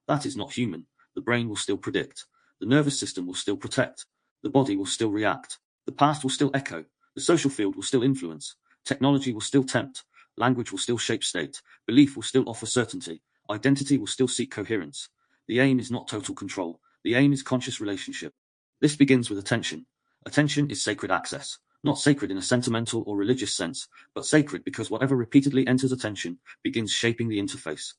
That is not human. The brain will still predict. The nervous system will still protect. The body will still react. The past will still echo. The social field will still influence. Technology will still tempt. Language will still shape state. Belief will still offer certainty. Identity will still seek coherence. The aim is not total control. The aim is conscious relationship. This begins with attention. Attention is sacred access. Not sacred in a sentimental or religious sense, but sacred because whatever repeatedly enters attention begins shaping the interface.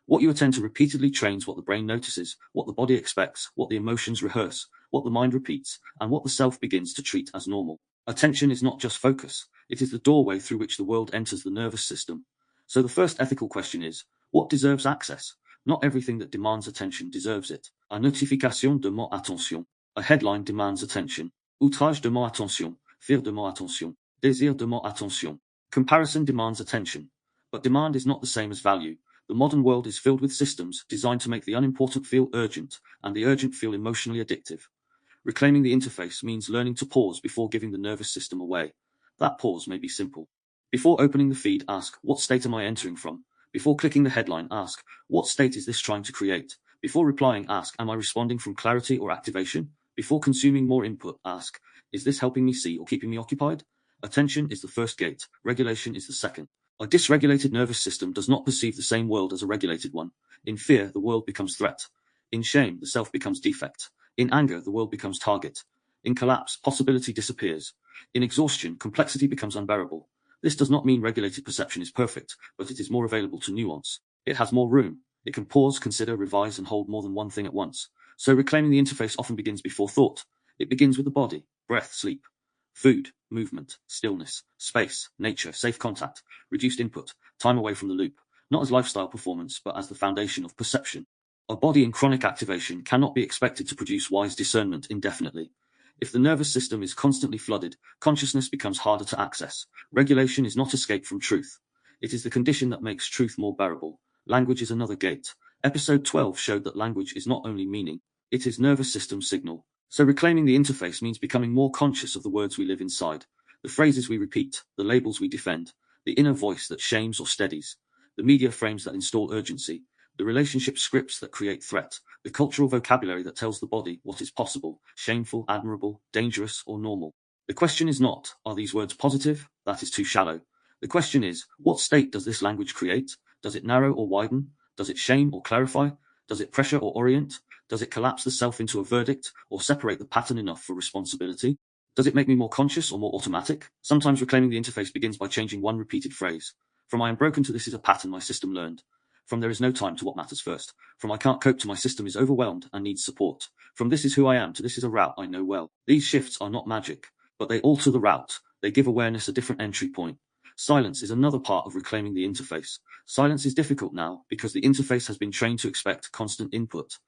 What you attend to repeatedly trains what the brain notices, what the body expects, what the emotions rehearse, what the mind repeats, and what the self begins to treat as normal. Attention is not just focus, it is the doorway through which the world enters the nervous system. So the first ethical question is, what deserves access? Not everything that demands attention deserves it. A notification demande attention. A headline demands attention. Outrage demande attention. Fear demande attention. Désir demande attention. Comparison demands attention. But demand is not the same as value. The modern world is filled with systems designed to make the unimportant feel urgent, and the urgent feel emotionally addictive. Reclaiming the interface means learning to pause before giving the nervous system away. That pause may be simple. Before opening the feed, ask, what state am I entering from? Before clicking the headline, ask, what state is this trying to create? Before replying, ask, am I responding from clarity or activation? Before consuming more input, ask, is this helping me see or keeping me occupied? Attention is the first gate, regulation is the second. A dysregulated nervous system does not perceive the same world as a regulated one. In fear, the world becomes threat. In shame, the self becomes defect. In anger, the world becomes target. In collapse, possibility disappears. In exhaustion, complexity becomes unbearable. This does not mean regulated perception is perfect, but it is more available to nuance. It has more room. It can pause, consider, revise, and hold more than one thing at once. So reclaiming the interface often begins before thought. It begins with the body, breath, sleep, food, movement, stillness, space, nature, safe contact, reduced input, time away from the loop, not as lifestyle performance, but as the foundation of perception. A body in chronic activation cannot be expected to produce wise discernment indefinitely. If the nervous system is constantly flooded, consciousness becomes harder to access. Regulation is not escape from truth. It is the condition that makes truth more bearable. Language is another gate. Episode 12 showed that language is not only meaning, it is nervous system signal. So reclaiming the interface means becoming more conscious of the words we live inside, the phrases we repeat, the labels we defend, the inner voice that shames or steadies, the media frames that install urgency, the relationship scripts that create threat, the cultural vocabulary that tells the body what is possible, shameful, admirable, dangerous, or normal. The question is not, are these words positive? That is too shallow. The question is, what state does this language create? Does it narrow or widen? Does it shame or clarify? Does it pressure or orient? Does it collapse the self into a verdict, or separate the pattern enough for responsibility? Does it make me more conscious or more automatic? Sometimes reclaiming the interface begins by changing one repeated phrase. From I am broken to this is a pattern my system learned. From there is no time to what matters first. From I can't cope to my system is overwhelmed and needs support. From this is who I am to this is a route I know well. These shifts are not magic, but they alter the route. They give awareness a different entry point. Silence is another part of reclaiming the interface. Silence is difficult now because the interface has been trained to expect constant input.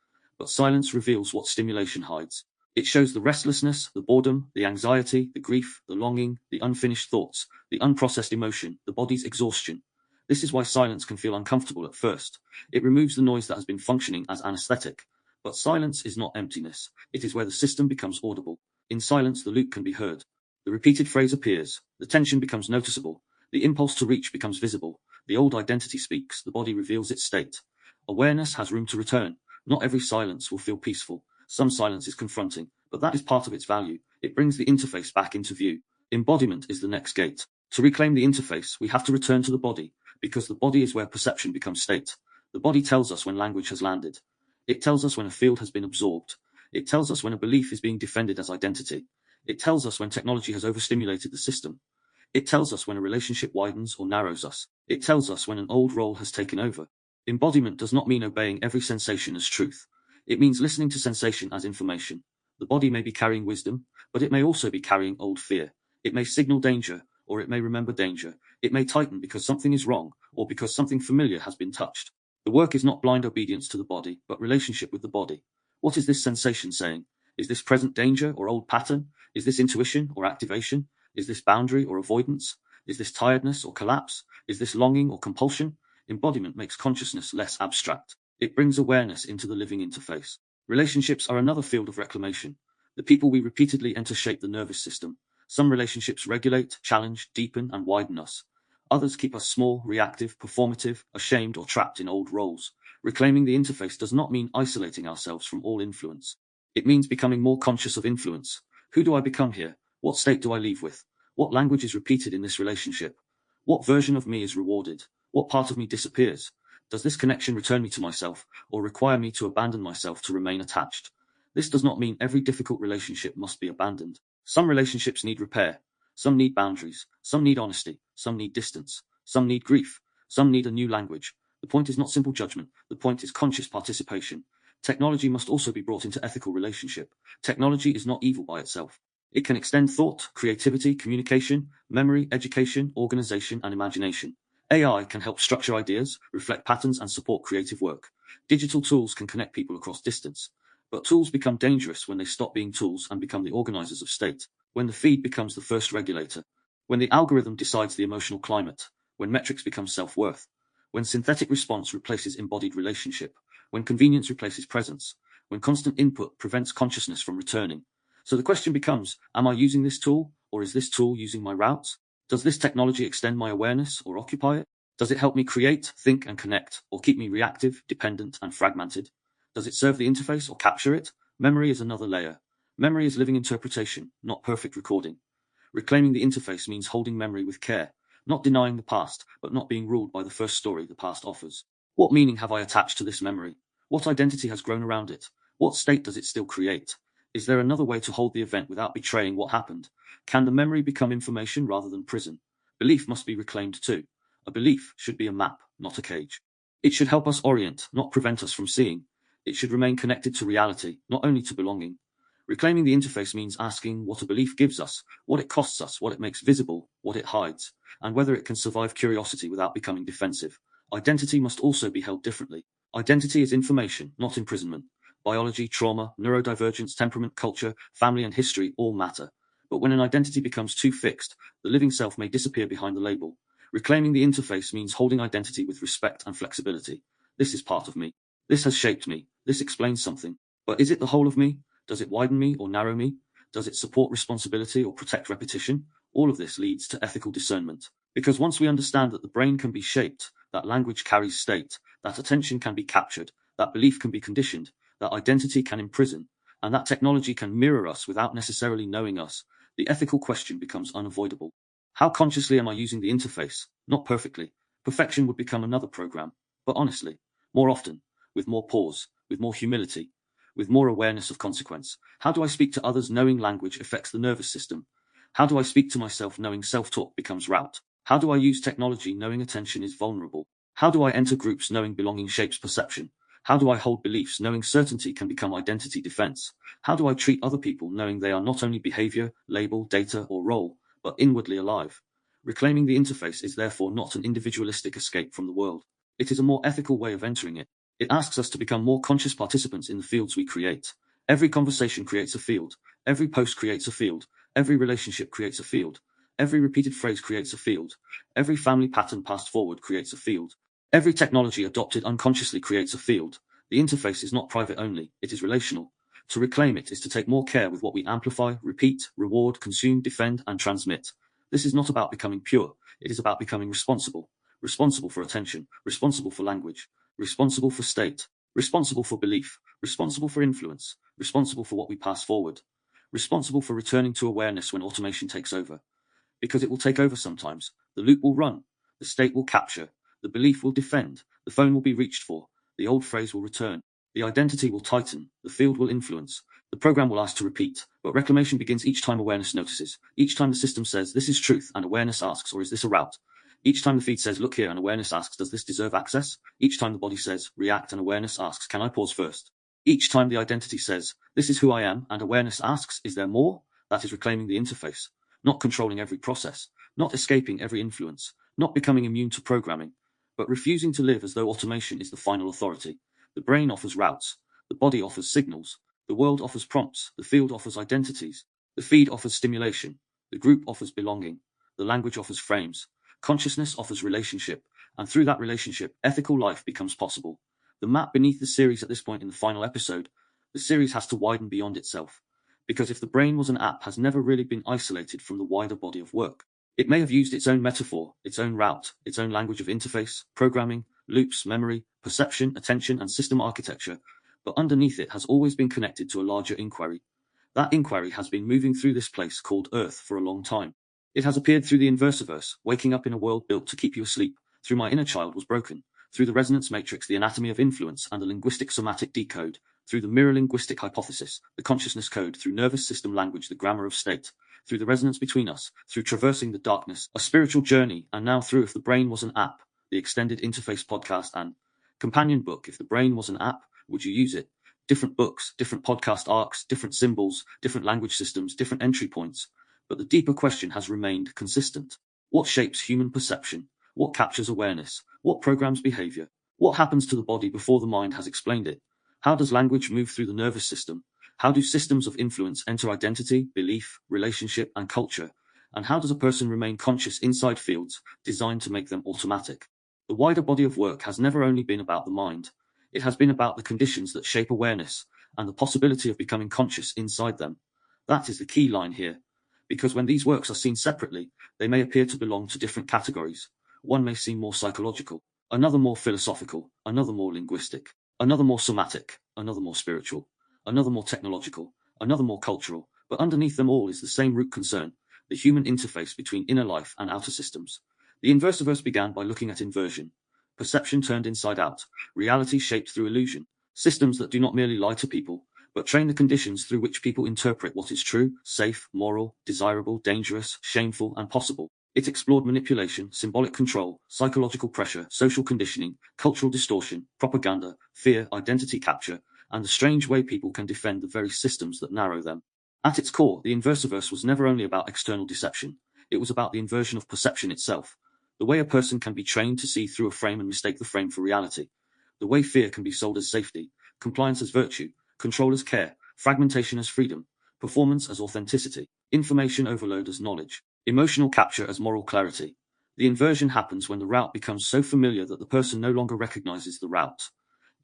But silence reveals what stimulation hides. It shows the restlessness, the boredom, the anxiety, the grief, the longing, the unfinished thoughts, the unprocessed emotion, the body's exhaustion. This is why silence can feel uncomfortable at first. It removes the noise that has been functioning as anesthetic. But silence is not emptiness. It is where the system becomes audible. In silence, the loop can be heard. The repeated phrase appears. The tension becomes noticeable. The impulse to reach becomes visible. The old identity speaks. The body reveals its state. Awareness has room to return. Not every silence will feel peaceful. Some silence is confronting, but that is part of its value. It brings the interface back into view. Embodiment is the next gate. To reclaim the interface, we have to return to the body, because the body is where perception becomes state. The body tells us when language has landed. It tells us when a field has been absorbed. It tells us when a belief is being defended as identity. It tells us when technology has overstimulated the system. It tells us when a relationship widens or narrows us. It tells us when an old role has taken over. Embodiment does not mean obeying every sensation as truth. It means listening to sensation as information. The body may be carrying wisdom, but it may also be carrying old fear. It may signal danger, or it may remember danger. It may tighten because something is wrong, or because something familiar has been touched. The work is not blind obedience to the body, but relationship with the body. What is this sensation saying? Is this present danger or old pattern? Is this intuition or activation? Is this boundary or avoidance? Is this tiredness or collapse? Is this longing or compulsion? Embodiment makes consciousness less abstract. It brings awareness into the living interface. Relationships are another field of reclamation. The people we repeatedly enter shape the nervous system. Some relationships regulate, challenge, deepen, and widen us. Others keep us small, reactive, performative, ashamed, or trapped in old roles. Reclaiming the interface does not mean isolating ourselves from all influence. It means becoming more conscious of influence. Who do I become here? What state do I leave with? What language is repeated in this relationship? What version of me is rewarded? What part of me disappears? Does this connection return me to myself, or require me to abandon myself to remain attached? This does not mean every difficult relationship must be abandoned. Some relationships need repair. Some need boundaries. Some need honesty. Some need distance. Some need grief. Some need a new language. The point is not simple judgment. The point is conscious participation. Technology must also be brought into ethical relationship. Technology is not evil by itself. It can extend thought, creativity, communication, memory, education, organization, and imagination. AI can help structure ideas, reflect patterns, and support creative work. Digital tools can connect people across distance. But tools become dangerous when they stop being tools and become the organizers of state. When the feed becomes the first regulator. When the algorithm decides the emotional climate. When metrics become self-worth. When synthetic response replaces embodied relationship. When convenience replaces presence. When constant input prevents consciousness from returning. So the question becomes, am I using this tool, or is this tool using my routes? Does this technology extend my awareness or occupy it? Does it help me create, think, and connect, or keep me reactive, dependent, and fragmented? Does it serve the interface or capture it? Memory is another layer. Memory is living interpretation, not perfect recording. Reclaiming the interface means holding memory with care, not denying the past, but not being ruled by the first story the past offers. What meaning have I attached to this memory? What identity has grown around it? What state does it still create? Is there another way to hold the event without betraying what happened? Can the memory become information rather than prison? Belief must be reclaimed too. A belief should be a map, not a cage. It should help us orient, not prevent us from seeing. It should remain connected to reality, not only to belonging. Reclaiming the interface means asking what a belief gives us, what it costs us, what it makes visible, what it hides, and whether it can survive curiosity without becoming defensive. Identity must also be held differently. Identity is information, not imprisonment. Biology, trauma, neurodivergence, temperament, culture, family, and history all matter. But when an identity becomes too fixed, the living self may disappear behind the label. Reclaiming the interface means holding identity with respect and flexibility. This is part of me. This has shaped me. This explains something. But is it the whole of me? Does it widen me or narrow me? Does it support responsibility or protect repetition? All of this leads to ethical discernment. Because once we understand that the brain can be shaped, that language carries state, that attention can be captured, that belief can be conditioned, that identity can imprison, and that technology can mirror us without necessarily knowing us, the ethical question becomes unavoidable. How consciously am I using the interface? Not perfectly. Perfection would become another program. But honestly, more often, with more pause, with more humility, with more awareness of consequence. How do I speak to others knowing language affects the nervous system? How do I speak to myself knowing self-talk becomes route? How do I use technology knowing attention is vulnerable? How do I enter groups knowing belonging shapes perception? How do I hold beliefs knowing certainty can become identity defense? How do I treat other people knowing they are not only behavior, label, data, or role, but inwardly alive? Reclaiming the interface is therefore not an individualistic escape from the world. It is a more ethical way of entering it. It asks us to become more conscious participants in the fields we create. Every conversation creates a field. Every post creates a field. Every relationship creates a field. Every repeated phrase creates a field. Every family pattern passed forward creates a field. Every technology adopted unconsciously creates a field. The interface is not private only, it is relational. To reclaim it is to take more care with what we amplify, repeat, reward, consume, defend, and transmit. This is not about becoming pure, it is about becoming responsible. Responsible for attention, responsible for language, responsible for state, responsible for belief, responsible for influence, responsible for what we pass forward, responsible for returning to awareness when automation takes over. Because it will take over sometimes. The loop will run, the state will capture, the belief will defend, the phone will be reached for, the old phrase will return, the identity will tighten, the field will influence, the program will ask to repeat, but reclamation begins each time awareness notices, each time the system says, this is truth, and awareness asks, or is this a route? Each time the feed says, look here, and awareness asks, does this deserve access? Each time the body says, react, and awareness asks, can I pause first? Each time the identity says, this is who I am, and awareness asks, is there more? That is reclaiming the interface. Not controlling every process, not escaping every influence, not becoming immune to programming, but refusing to live as though automation is the final authority. The brain offers routes, the body offers signals, the world offers prompts, the field offers identities, the feed offers stimulation, the group offers belonging, the language offers frames, consciousness offers relationship, and through that relationship, ethical life becomes possible. The map beneath the series at this point in the final episode, the series has to widen beyond itself. Because if the brain was an app has never really been isolated from the wider body of work. It may have used its own metaphor, its own route, its own language of interface, programming, loops, memory, perception, attention, and system architecture, but underneath it has always been connected to a larger inquiry. That inquiry has been moving through this place called Earth for a long time. It has appeared through the Inversiverse, waking up in a world built to keep you asleep, through My Inner Child Was Broken, through the resonance matrix, the anatomy of influence, and the linguistic somatic decode, through the mirror linguistic hypothesis, the consciousness code, through nervous system language, the grammar of state, through the resonance between us, through traversing the darkness, a spiritual journey, and now through If the Brain Was an App, the extended interface podcast and companion book. If the brain was an app, would you use it? Different books, different podcast arcs, different symbols, different language systems, different entry points. But the deeper question has remained consistent. What shapes human perception? What captures awareness? What programs behavior? What happens to the body before the mind has explained it? How does language move through the nervous system? How do systems of influence enter identity, belief, relationship, and culture? And how does a person remain conscious inside fields designed to make them automatic? The wider body of work has never only been about the mind. It has been about the conditions that shape awareness and the possibility of becoming conscious inside them. That is the key line here. Because when these works are seen separately, they may appear to belong to different categories. One may seem more psychological, another more philosophical, another more linguistic, another more somatic, another more spiritual, another more technological, another more cultural, but underneath them all is the same root concern, the human interface between inner life and outer systems. The Inversiverse began by looking at inversion, perception turned inside out, reality shaped through illusion, systems that do not merely lie to people, but train the conditions through which people interpret what is true, safe, moral, desirable, dangerous, shameful, and possible. It explored manipulation, symbolic control, psychological pressure, social conditioning, cultural distortion, propaganda, fear, identity capture, and the strange way people can defend the very systems that narrow them. At its core, the Inversiverse was never only about external deception, it was about the inversion of perception itself. The way a person can be trained to see through a frame and mistake the frame for reality. The way fear can be sold as safety, compliance as virtue, control as care, fragmentation as freedom, performance as authenticity, information overload as knowledge, emotional capture as moral clarity. The inversion happens when the route becomes so familiar that the person no longer recognizes the route.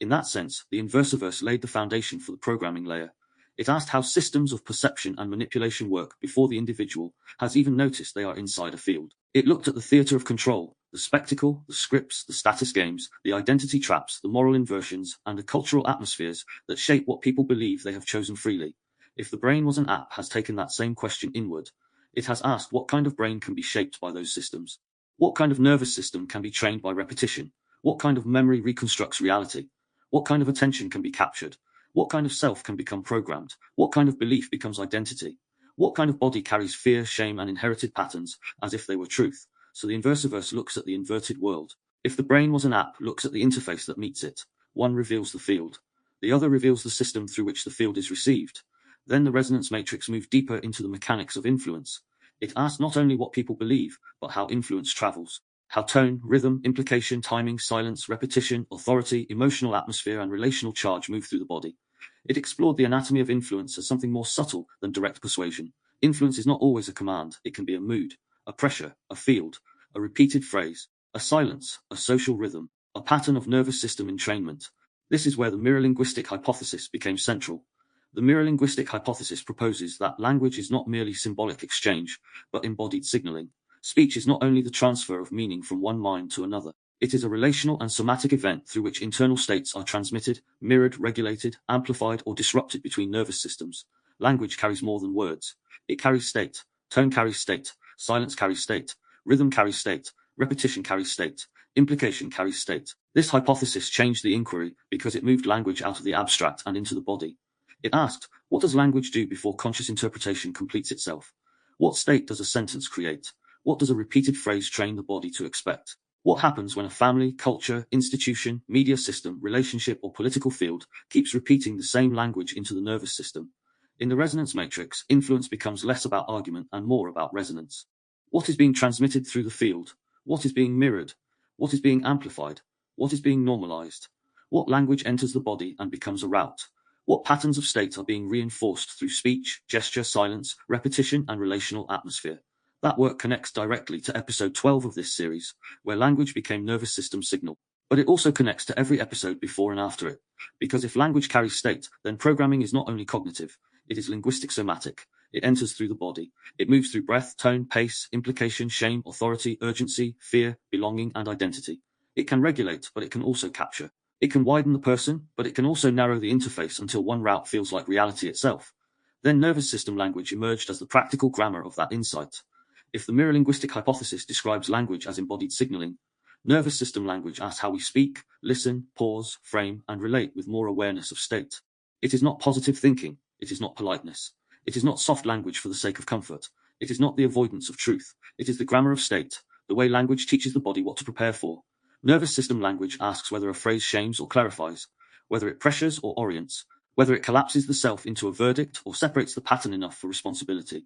In that sense, the Inversiverse laid the foundation for the programming layer. It asked how systems of perception and manipulation work before the individual has even noticed they are inside a field. It looked at the theater of control, the spectacle, the scripts, the status games, the identity traps, the moral inversions, and the cultural atmospheres that shape what people believe they have chosen freely. If the Brain Was an App has taken that same question inward. It has asked what kind of brain can be shaped by those systems. What kind of nervous system can be trained by repetition? What kind of memory reconstructs reality? What kind of attention can be captured? What kind of self can become programmed? What kind of belief becomes identity? What kind of body carries fear, shame, and inherited patterns as if they were truth? So the Inversiverse looks at the inverted world. If the Brain Was an App looks at the interface that meets it. One reveals the field. The other reveals the system through which the field is received. Then the resonance matrix moved deeper into the mechanics of influence. It asked not only what people believe, but how influence travels. How tone, rhythm, implication, timing, silence, repetition, authority, emotional atmosphere, and relational charge move through the body. It explored the anatomy of influence as something more subtle than direct persuasion. Influence is not always a command, it can be a mood, a pressure, a field, a repeated phrase, a silence, a social rhythm, a pattern of nervous system entrainment. This is where the mirror linguistic hypothesis became central. The mirror linguistic hypothesis proposes that language is not merely symbolic exchange, but embodied signaling. Speech is not only the transfer of meaning from one mind to another, it is a relational and somatic event through which internal states are transmitted, mirrored, regulated, amplified, or disrupted between nervous systems. Language carries more than words. It carries state. Tone carries state. Silence carries state. Rhythm carries state. Repetition carries state. Implication carries state. This hypothesis changed the inquiry because it moved language out of the abstract and into the body. It asked, what does language do before conscious interpretation completes itself? What state does a sentence create? What does a repeated phrase train the body to expect? What happens when a family, culture, institution, media system, relationship, or political field keeps repeating the same language into the nervous system? In the resonance matrix, influence becomes less about argument and more about resonance. What is being transmitted through the field? What is being mirrored? What is being amplified? What is being normalized? What language enters the body and becomes a route? What patterns of state are being reinforced through speech, gesture, silence, repetition, and relational atmosphere? That work connects directly to episode 12 of this series, where language became nervous system signal. But it also connects to every episode before and after it. Because if language carries state, then programming is not only cognitive, it is linguistic somatic. It enters through the body. It moves through breath, tone, pace, implication, shame, authority, urgency, fear, belonging, and identity. It can regulate, but it can also capture. It can widen the person, but it can also narrow the interface until one route feels like reality itself. Then nervous system language emerged as the practical grammar of that insight. If the mirror linguistic hypothesis describes language as embodied signaling, nervous system language asks how we speak, listen, pause, frame, and relate with more awareness of state. It is not positive thinking. It is not politeness. It is not soft language for the sake of comfort. It is not the avoidance of truth. It is the grammar of state, the way language teaches the body what to prepare for. Nervous system language asks whether a phrase shames or clarifies, whether it pressures or orients, whether it collapses the self into a verdict or separates the pattern enough for responsibility,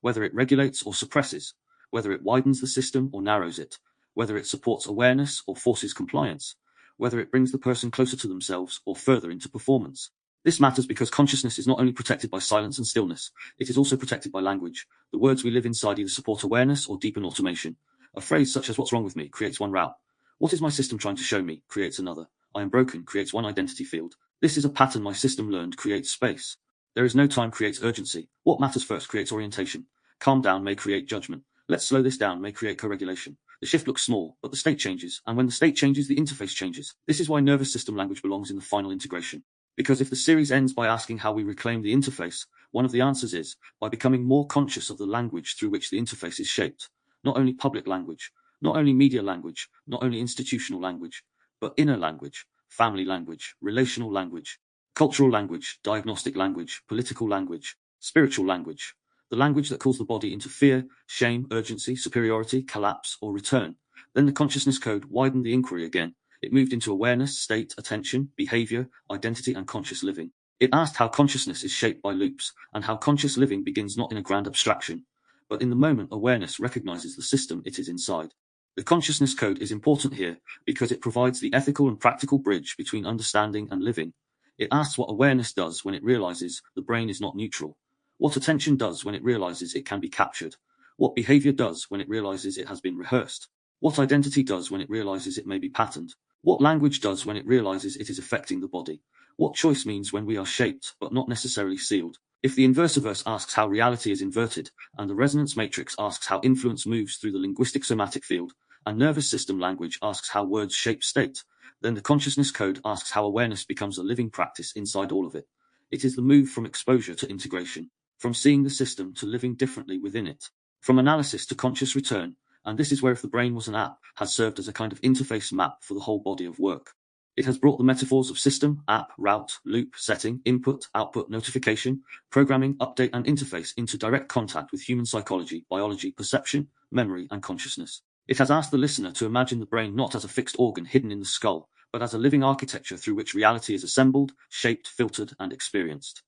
whether it regulates or suppresses, whether it widens the system or narrows it, whether it supports awareness or forces compliance, whether it brings the person closer to themselves or further into performance. This matters because consciousness is not only protected by silence and stillness, it is also protected by language. The words we live inside either support awareness or deepen automation. A phrase such as "what's wrong with me" creates one route. "What is my system trying to show me?" creates another. "I am broken" creates one identity field. This is a pattern my system learned creates space. There is no time creates urgency. What matters first creates orientation. Calm down may create judgment. Let's slow this down may create co-regulation. The shift looks small, but the state changes, and when the state changes, the interface changes. This is why nervous system language belongs in the final integration. Because if the series ends by asking how we reclaim the interface, one of the answers is by becoming more conscious of the language through which the interface is shaped. Not only public language, not only media language, not only institutional language, but inner language, family language, relational language, cultural language, diagnostic language, political language, spiritual language, the language that calls the body into fear, shame, urgency, superiority, collapse, or return. Then the consciousness code widened the inquiry again. It moved into awareness, state, attention, behavior, identity, and conscious living. It asked how consciousness is shaped by loops, and how conscious living begins not in a grand abstraction, but in the moment awareness recognizes the system it is inside. The consciousness code is important here because it provides the ethical and practical bridge between understanding and living. It asks what awareness does when it realizes the brain is not neutral, what attention does when it realizes it can be captured, what behavior does when it realizes it has been rehearsed, what identity does when it realizes it may be patterned, what language does when it realizes it is affecting the body, what choice means when we are shaped but not necessarily sealed. If the inversiverse asks how reality is inverted, and the resonance matrix asks how influence moves through the linguistic somatic field, and nervous system language asks how words shape state, then the consciousness code asks how awareness becomes a living practice inside all of it. It is the move from exposure to integration, from seeing the system to living differently within it, from analysis to conscious return, and this is where If the Brain Was an App has served as a kind of interface map for the whole body of work. It has brought the metaphors of system, app, route, loop, setting, input, output, notification, programming, update, and interface into direct contact with human psychology, biology, perception, memory, and consciousness. It has asked the listener to imagine the brain not as a fixed organ hidden in the skull, but as a living architecture through which reality is assembled, shaped, filtered, and experienced.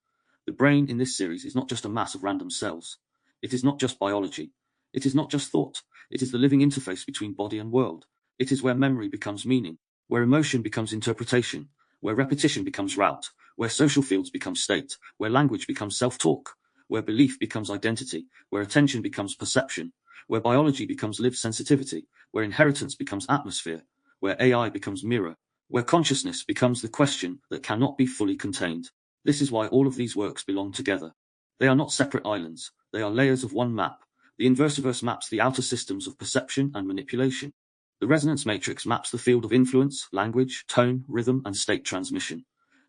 The brain in this series is not just a mass of random cells. It is not just biology. It is not just thought, it is the living interface between body and world. It is where memory becomes meaning, where emotion becomes interpretation, where repetition becomes route, where social fields become state, where language becomes self-talk, where belief becomes identity, where attention becomes perception, where biology becomes lived sensitivity, where inheritance becomes atmosphere, where AI becomes mirror, where consciousness becomes the question that cannot be fully contained. This is why all of these works belong together. They are not separate islands, they are layers of one map. The inversiverse maps the outer systems of perception and manipulation. The resonance matrix maps the field of influence, language, tone, rhythm, and state transmission.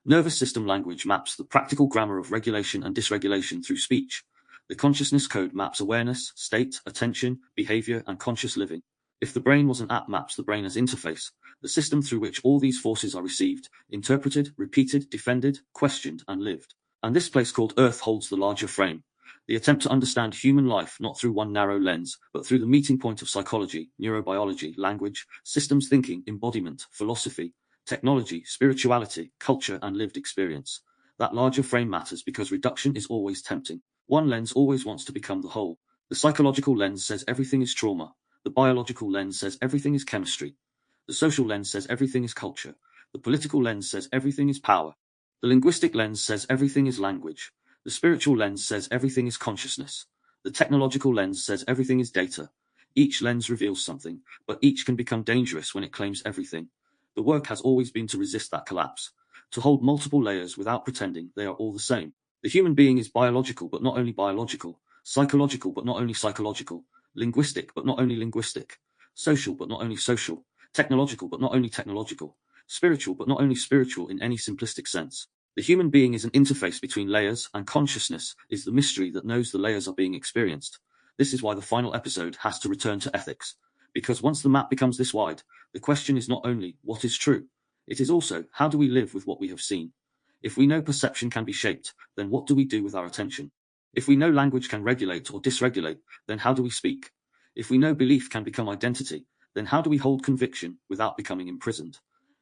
Nervous system language maps the practical grammar of regulation and dysregulation through speech. The consciousness code maps awareness, state, attention, behavior, and conscious living. If the brain was an app, maps the brain as interface, the system through which all these forces are received, interpreted, repeated, defended, questioned, and lived. And this place called Earth holds the larger frame. The attempt to understand human life not through one narrow lens, but through the meeting point of psychology, neurobiology, language, systems thinking, embodiment, philosophy, technology, spirituality, culture, and lived experience. That larger frame matters because reduction is always tempting. One lens always wants to become the whole. The psychological lens says everything is trauma. The biological lens says everything is chemistry. The social lens says everything is culture. The political lens says everything is power. The linguistic lens says everything is language. The spiritual lens says everything is consciousness. The technological lens says everything is data. Each lens reveals something, but each can become dangerous when it claims everything. The work has always been to resist that collapse, to hold multiple layers without pretending they are all the same. The human being is biological but not only biological, psychological but not only psychological, linguistic but not only linguistic, social but not only social, technological but not only technological, spiritual but not only spiritual in any simplistic sense. The human being is an interface between layers, and consciousness is the mystery that knows the layers are being experienced. This is why the final episode has to return to ethics. Because once the map becomes this wide, the question is not only what is true, it is also how do we live with what we have seen. If we know perception can be shaped, then what do we do with our attention? If we know language can regulate or dysregulate, then how do we speak? If we know belief can become identity, then how do we hold conviction without becoming imprisoned?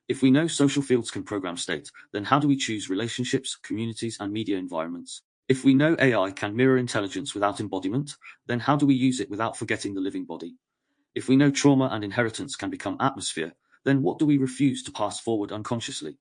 If we know social fields can program state, then how do we choose relationships, communities, and media environments? If we know AI can mirror intelligence without embodiment, then how do we use it without forgetting the living body? If we know trauma and inheritance can become atmosphere, then what do we refuse to pass forward unconsciously?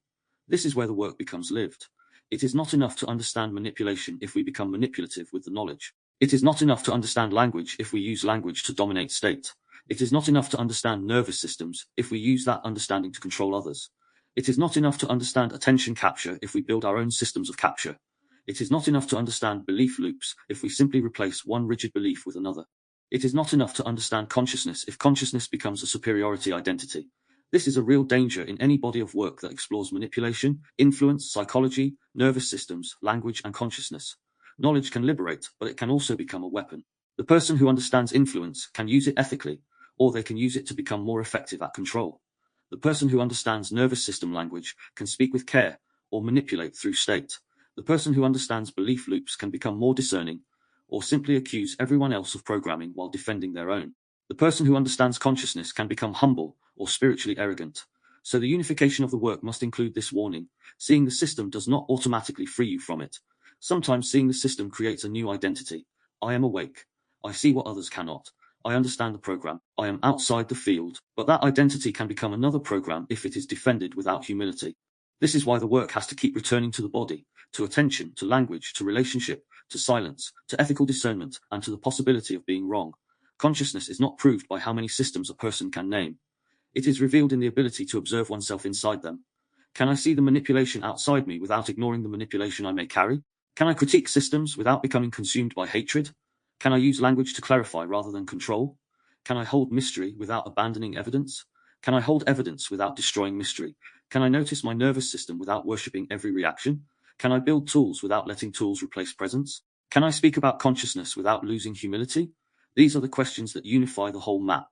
This is where the work becomes lived. It is not enough to understand manipulation if we become manipulative with the knowledge. It is not enough to understand language if we use language to dominate state. It is not enough to understand nervous systems if we use that understanding to control others. It is not enough to understand attention capture if we build our own systems of capture. It is not enough to understand belief loops if we simply replace one rigid belief with another. It is not enough to understand consciousness if consciousness becomes a superiority identity. This is a real danger in any body of work that explores manipulation, influence, psychology, nervous systems, language, and consciousness. Knowledge can liberate, but it can also become a weapon. The person who understands influence can use it ethically, or they can use it to become more effective at control. The person who understands nervous system language can speak with care, or manipulate through state. The person who understands belief loops can become more discerning, or simply accuse everyone else of programming while defending their own. The person who understands consciousness can become humble, or spiritually arrogant. So the unification of the work must include this warning: seeing the system does not automatically free you from it. Sometimes seeing the system creates a new identity. I am awake. I see what others cannot. I understand the program. I am outside the field. But that identity can become another program if it is defended without humility. This is why the work has to keep returning to the body, to attention, to language, to relationship, to silence, to ethical discernment, and to the possibility of being wrong. Consciousness is not proved by how many systems a person can name. It is revealed in the ability to observe oneself inside them. Can I see the manipulation outside me without ignoring the manipulation I may carry? Can I critique systems without becoming consumed by hatred? Can I use language to clarify rather than control? Can I hold mystery without abandoning evidence? Can I hold evidence without destroying mystery? Can I notice my nervous system without worshipping every reaction? Can I build tools without letting tools replace presence? Can I speak about consciousness without losing humility? These are the questions that unify the whole map.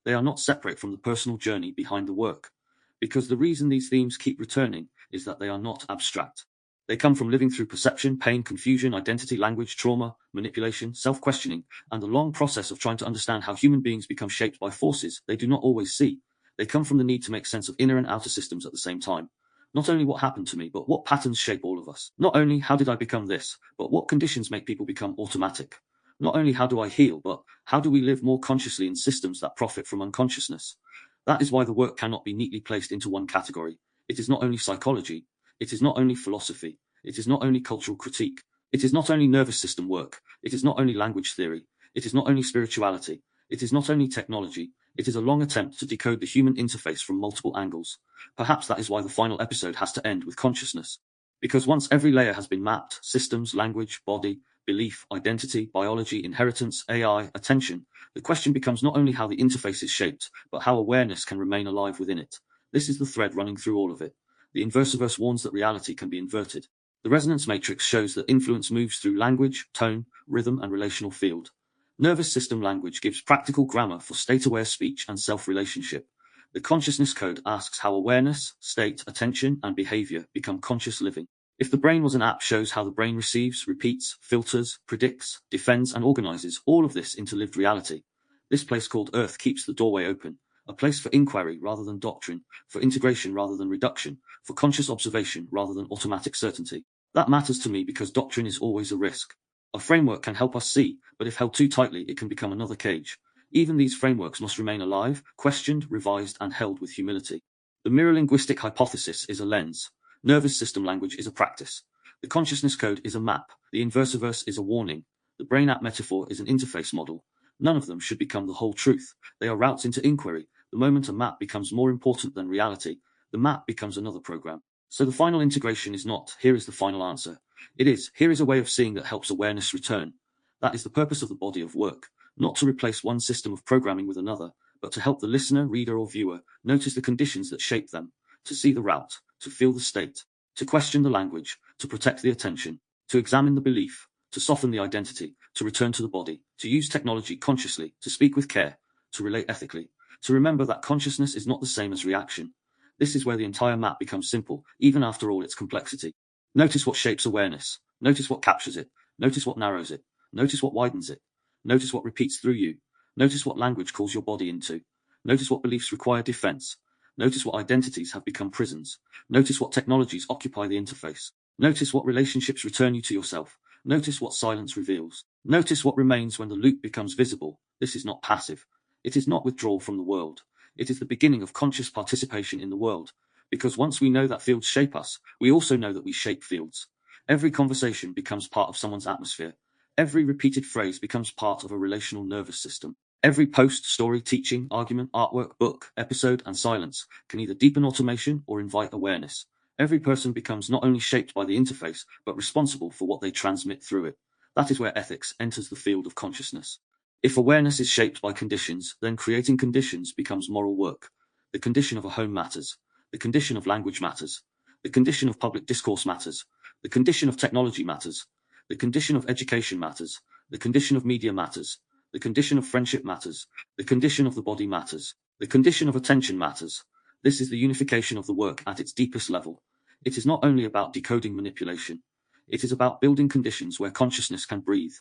They are not separate from the personal journey behind the work. Because the reason these themes keep returning is that they are not abstract. They come from living through perception, pain, confusion, identity, language, trauma, manipulation, self-questioning, and the long process of trying to understand how human beings become shaped by forces they do not always see. They come from the need to make sense of inner and outer systems at the same time. Not only what happened to me, but what patterns shape all of us. Not only how did I become this, but what conditions make people become automatic. Not only how do I heal, but how do we live more consciously in systems that profit from unconsciousness? That is why the work cannot be neatly placed into one category. It is not only psychology, it is not only philosophy, it is not only cultural critique, it is not only nervous system work, it is not only language theory, it is not only spirituality, it is not only technology, it is a long attempt to decode the human interface from multiple angles. Perhaps that is why the final episode has to end with consciousness. Because once every layer has been mapped, systems, language, body, belief, identity, biology, inheritance, AI, attention, the question becomes not only how the interface is shaped, but how awareness can remain alive within it. This is the thread running through all of it. The Inversiverse warns that reality can be inverted. The resonance matrix shows that influence moves through language, tone, rhythm, and relational field. Nervous system language gives practical grammar for state-aware speech and self-relationship. The consciousness code asks how awareness, state, attention, and behavior become conscious living. If the brain was an app, shows how the brain receives, repeats, filters, predicts, defends, and organizes all of this into lived reality. This place called Earth keeps the doorway open, a place for inquiry rather than doctrine, for integration rather than reduction, for conscious observation rather than automatic certainty. That matters to me because doctrine is always a risk. A framework can help us see, but if held too tightly, it can become another cage. Even these frameworks must remain alive, questioned, revised, and held with humility. The mirror linguistic hypothesis is a lens. Nervous system language is a practice. The consciousness code is a map. The Inversiverse is a warning. The brain app metaphor is an interface model. None of them should become the whole truth. They are routes into inquiry. The moment a map becomes more important than reality, the map becomes another program. So the final integration is not, here is the final answer. It is, here is a way of seeing that helps awareness return. That is the purpose of the body of work, not to replace one system of programming with another, but to help the listener, reader, or viewer notice the conditions that shape them, to see the route, to feel the state, to question the language, to protect the attention, to examine the belief, to soften the identity, to return to the body, to use technology consciously, to speak with care, to relate ethically, to remember that consciousness is not the same as reaction. This is where the entire map becomes simple, even after all its complexity. Notice what shapes awareness. Notice what captures it. Notice what narrows it. Notice what widens it. Notice what repeats through you. Notice what language calls your body into. Notice what beliefs require defense. Notice what identities have become prisons. Notice what technologies occupy the interface. Notice what relationships return you to yourself. Notice what silence reveals. Notice what remains when the loop becomes visible. This is not passive. It is not withdrawal from the world. It is the beginning of conscious participation in the world. Because once we know that fields shape us, we also know that we shape fields. Every conversation becomes part of someone's atmosphere. Every repeated phrase becomes part of a relational nervous system. Every post, story, teaching, argument, artwork, book, episode, and silence can either deepen automation or invite awareness. Every person becomes not only shaped by the interface, but responsible for what they transmit through it. That is where ethics enters the field of consciousness. If awareness is shaped by conditions, then creating conditions becomes moral work. The condition of a home matters. The condition of language matters. The condition of public discourse matters. The condition of technology matters. The condition of education matters. The condition of media matters. The condition of friendship matters. The condition of the body matters. The condition of attention matters. This is the unification of the work at its deepest level. It is not only about decoding manipulation. It is about building conditions where consciousness can breathe.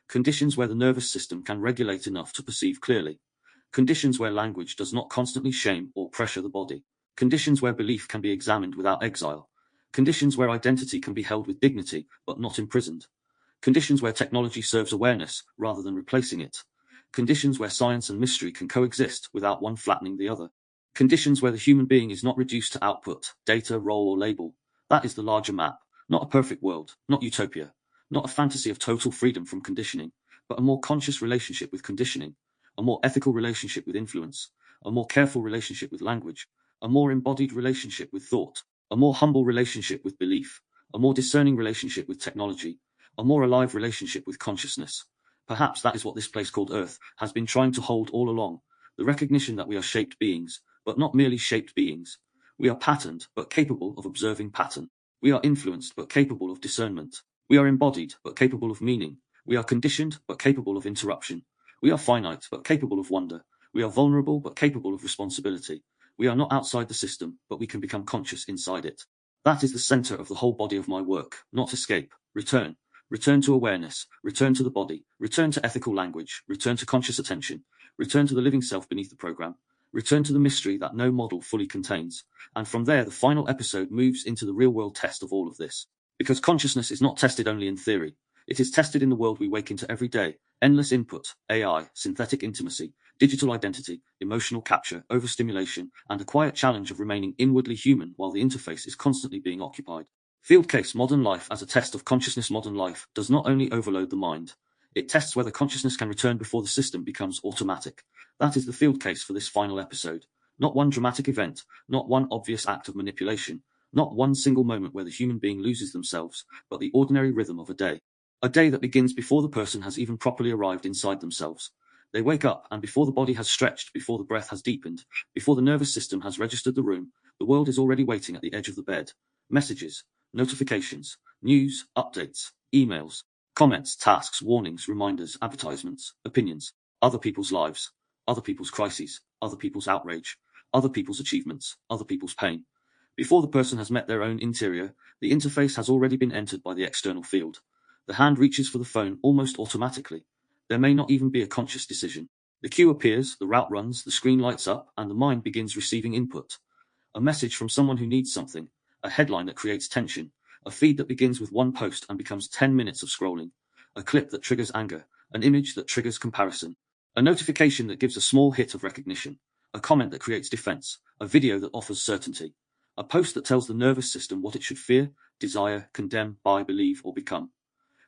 Conditions where the nervous system can regulate enough to perceive clearly. Conditions where language does not constantly shame or pressure the body. Conditions where belief can be examined without exile. Conditions where identity can be held with dignity, but not imprisoned. Conditions where technology serves awareness rather than replacing it. Conditions where science and mystery can coexist without one flattening the other. Conditions where the human being is not reduced to output, data, role, or label. That is the larger map. Not a perfect world, not utopia, not a fantasy of total freedom from conditioning, but a more conscious relationship with conditioning, a more ethical relationship with influence, a more careful relationship with language, a more embodied relationship with thought, a more humble relationship with belief, a more discerning relationship with technology, a more alive relationship with consciousness. Perhaps that is what this place called Earth has been trying to hold all along, the recognition that we are shaped beings, but not merely shaped beings. We are patterned, but capable of observing pattern. We are influenced, but capable of discernment. We are embodied, but capable of meaning. We are conditioned, but capable of interruption. We are finite, but capable of wonder. We are vulnerable, but capable of responsibility. We are not outside the system, but we can become conscious inside it. That is the center of the whole body of my work, not escape, return. Return to awareness, return to the body, return to ethical language, return to conscious attention, return to the living self beneath the program, return to the mystery that no model fully contains. And from there, the final episode moves into the real-world test of all of this. Because consciousness is not tested only in theory. It is tested in the world we wake into every day, Endless input, AI, synthetic intimacy, digital identity, emotional capture, overstimulation, and a quiet challenge of remaining inwardly human while the interface is constantly being occupied. Field case modern life as a test of consciousness. Modern life does not only overload the mind, it tests whether consciousness can return before the system becomes automatic. That is the field case for this final episode. Not one dramatic event, not one obvious act of manipulation, not one single moment where the human being loses themselves, but the ordinary rhythm of a day. A day that begins before the person has even properly arrived inside themselves. They wake up, and before the body has stretched, before the breath has deepened, before the nervous system has registered the room, the world is already waiting at the edge of the bed. Messages, notifications, news, updates, emails, comments, tasks, warnings, reminders, advertisements, opinions, other people's lives, other people's crises, other people's outrage, other people's achievements, other people's pain. Before the person has met their own interior, the interface has already been entered by the external field. The hand reaches for the phone almost automatically. There may not even be a conscious decision. The cue appears, the route runs, the screen lights up, and the mind begins receiving input. A message from someone who needs something, a headline that creates tension, a feed that begins with one post and becomes 10 minutes of scrolling, a clip that triggers anger, an image that triggers comparison, a notification that gives a small hit of recognition, a comment that creates defense, a video that offers certainty, a post that tells the nervous system what it should fear, desire, condemn, buy, believe, or become.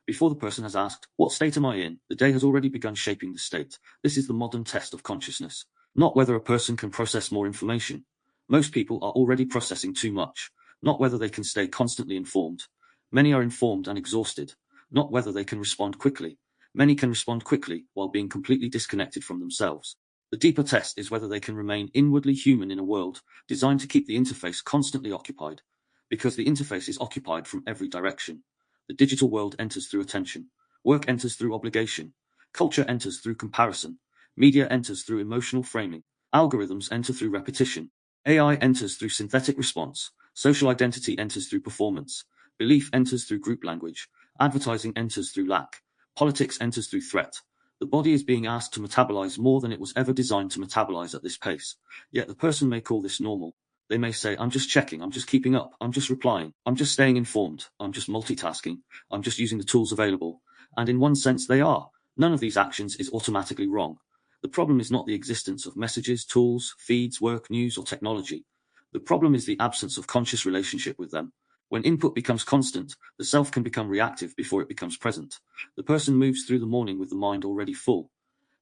Before the person has asked, "What state am I in?" the day has already begun shaping the state. This is the modern test of consciousness. Not whether a person can process more information. Most people are already processing too much. Not whether they can stay constantly informed. Many are informed and exhausted. Not whether they can respond quickly. Many can respond quickly while being completely disconnected from themselves. The deeper test is whether they can remain inwardly human in a world designed to keep the interface constantly occupied. Because the interface is occupied from every direction. The digital world enters through attention. Work enters through obligation. Culture enters through comparison. Media enters through emotional framing. Algorithms enter through repetition. AI enters through synthetic response. Social identity enters through performance. Belief enters through group language. Advertising enters through lack. Politics enters through threat. The body is being asked to metabolize more than it was ever designed to metabolize at this pace. Yet the person may call this normal. They may say, "I'm just checking, I'm just keeping up, I'm just replying, I'm just staying informed, I'm just multitasking, I'm just using the tools available." And in one sense they are. None of these actions is automatically wrong. The problem is not the existence of messages, tools, feeds, work, news, or technology. The problem is the absence of conscious relationship with them. When input becomes constant, the self can become reactive before it becomes present. The person moves through the morning with the mind already full.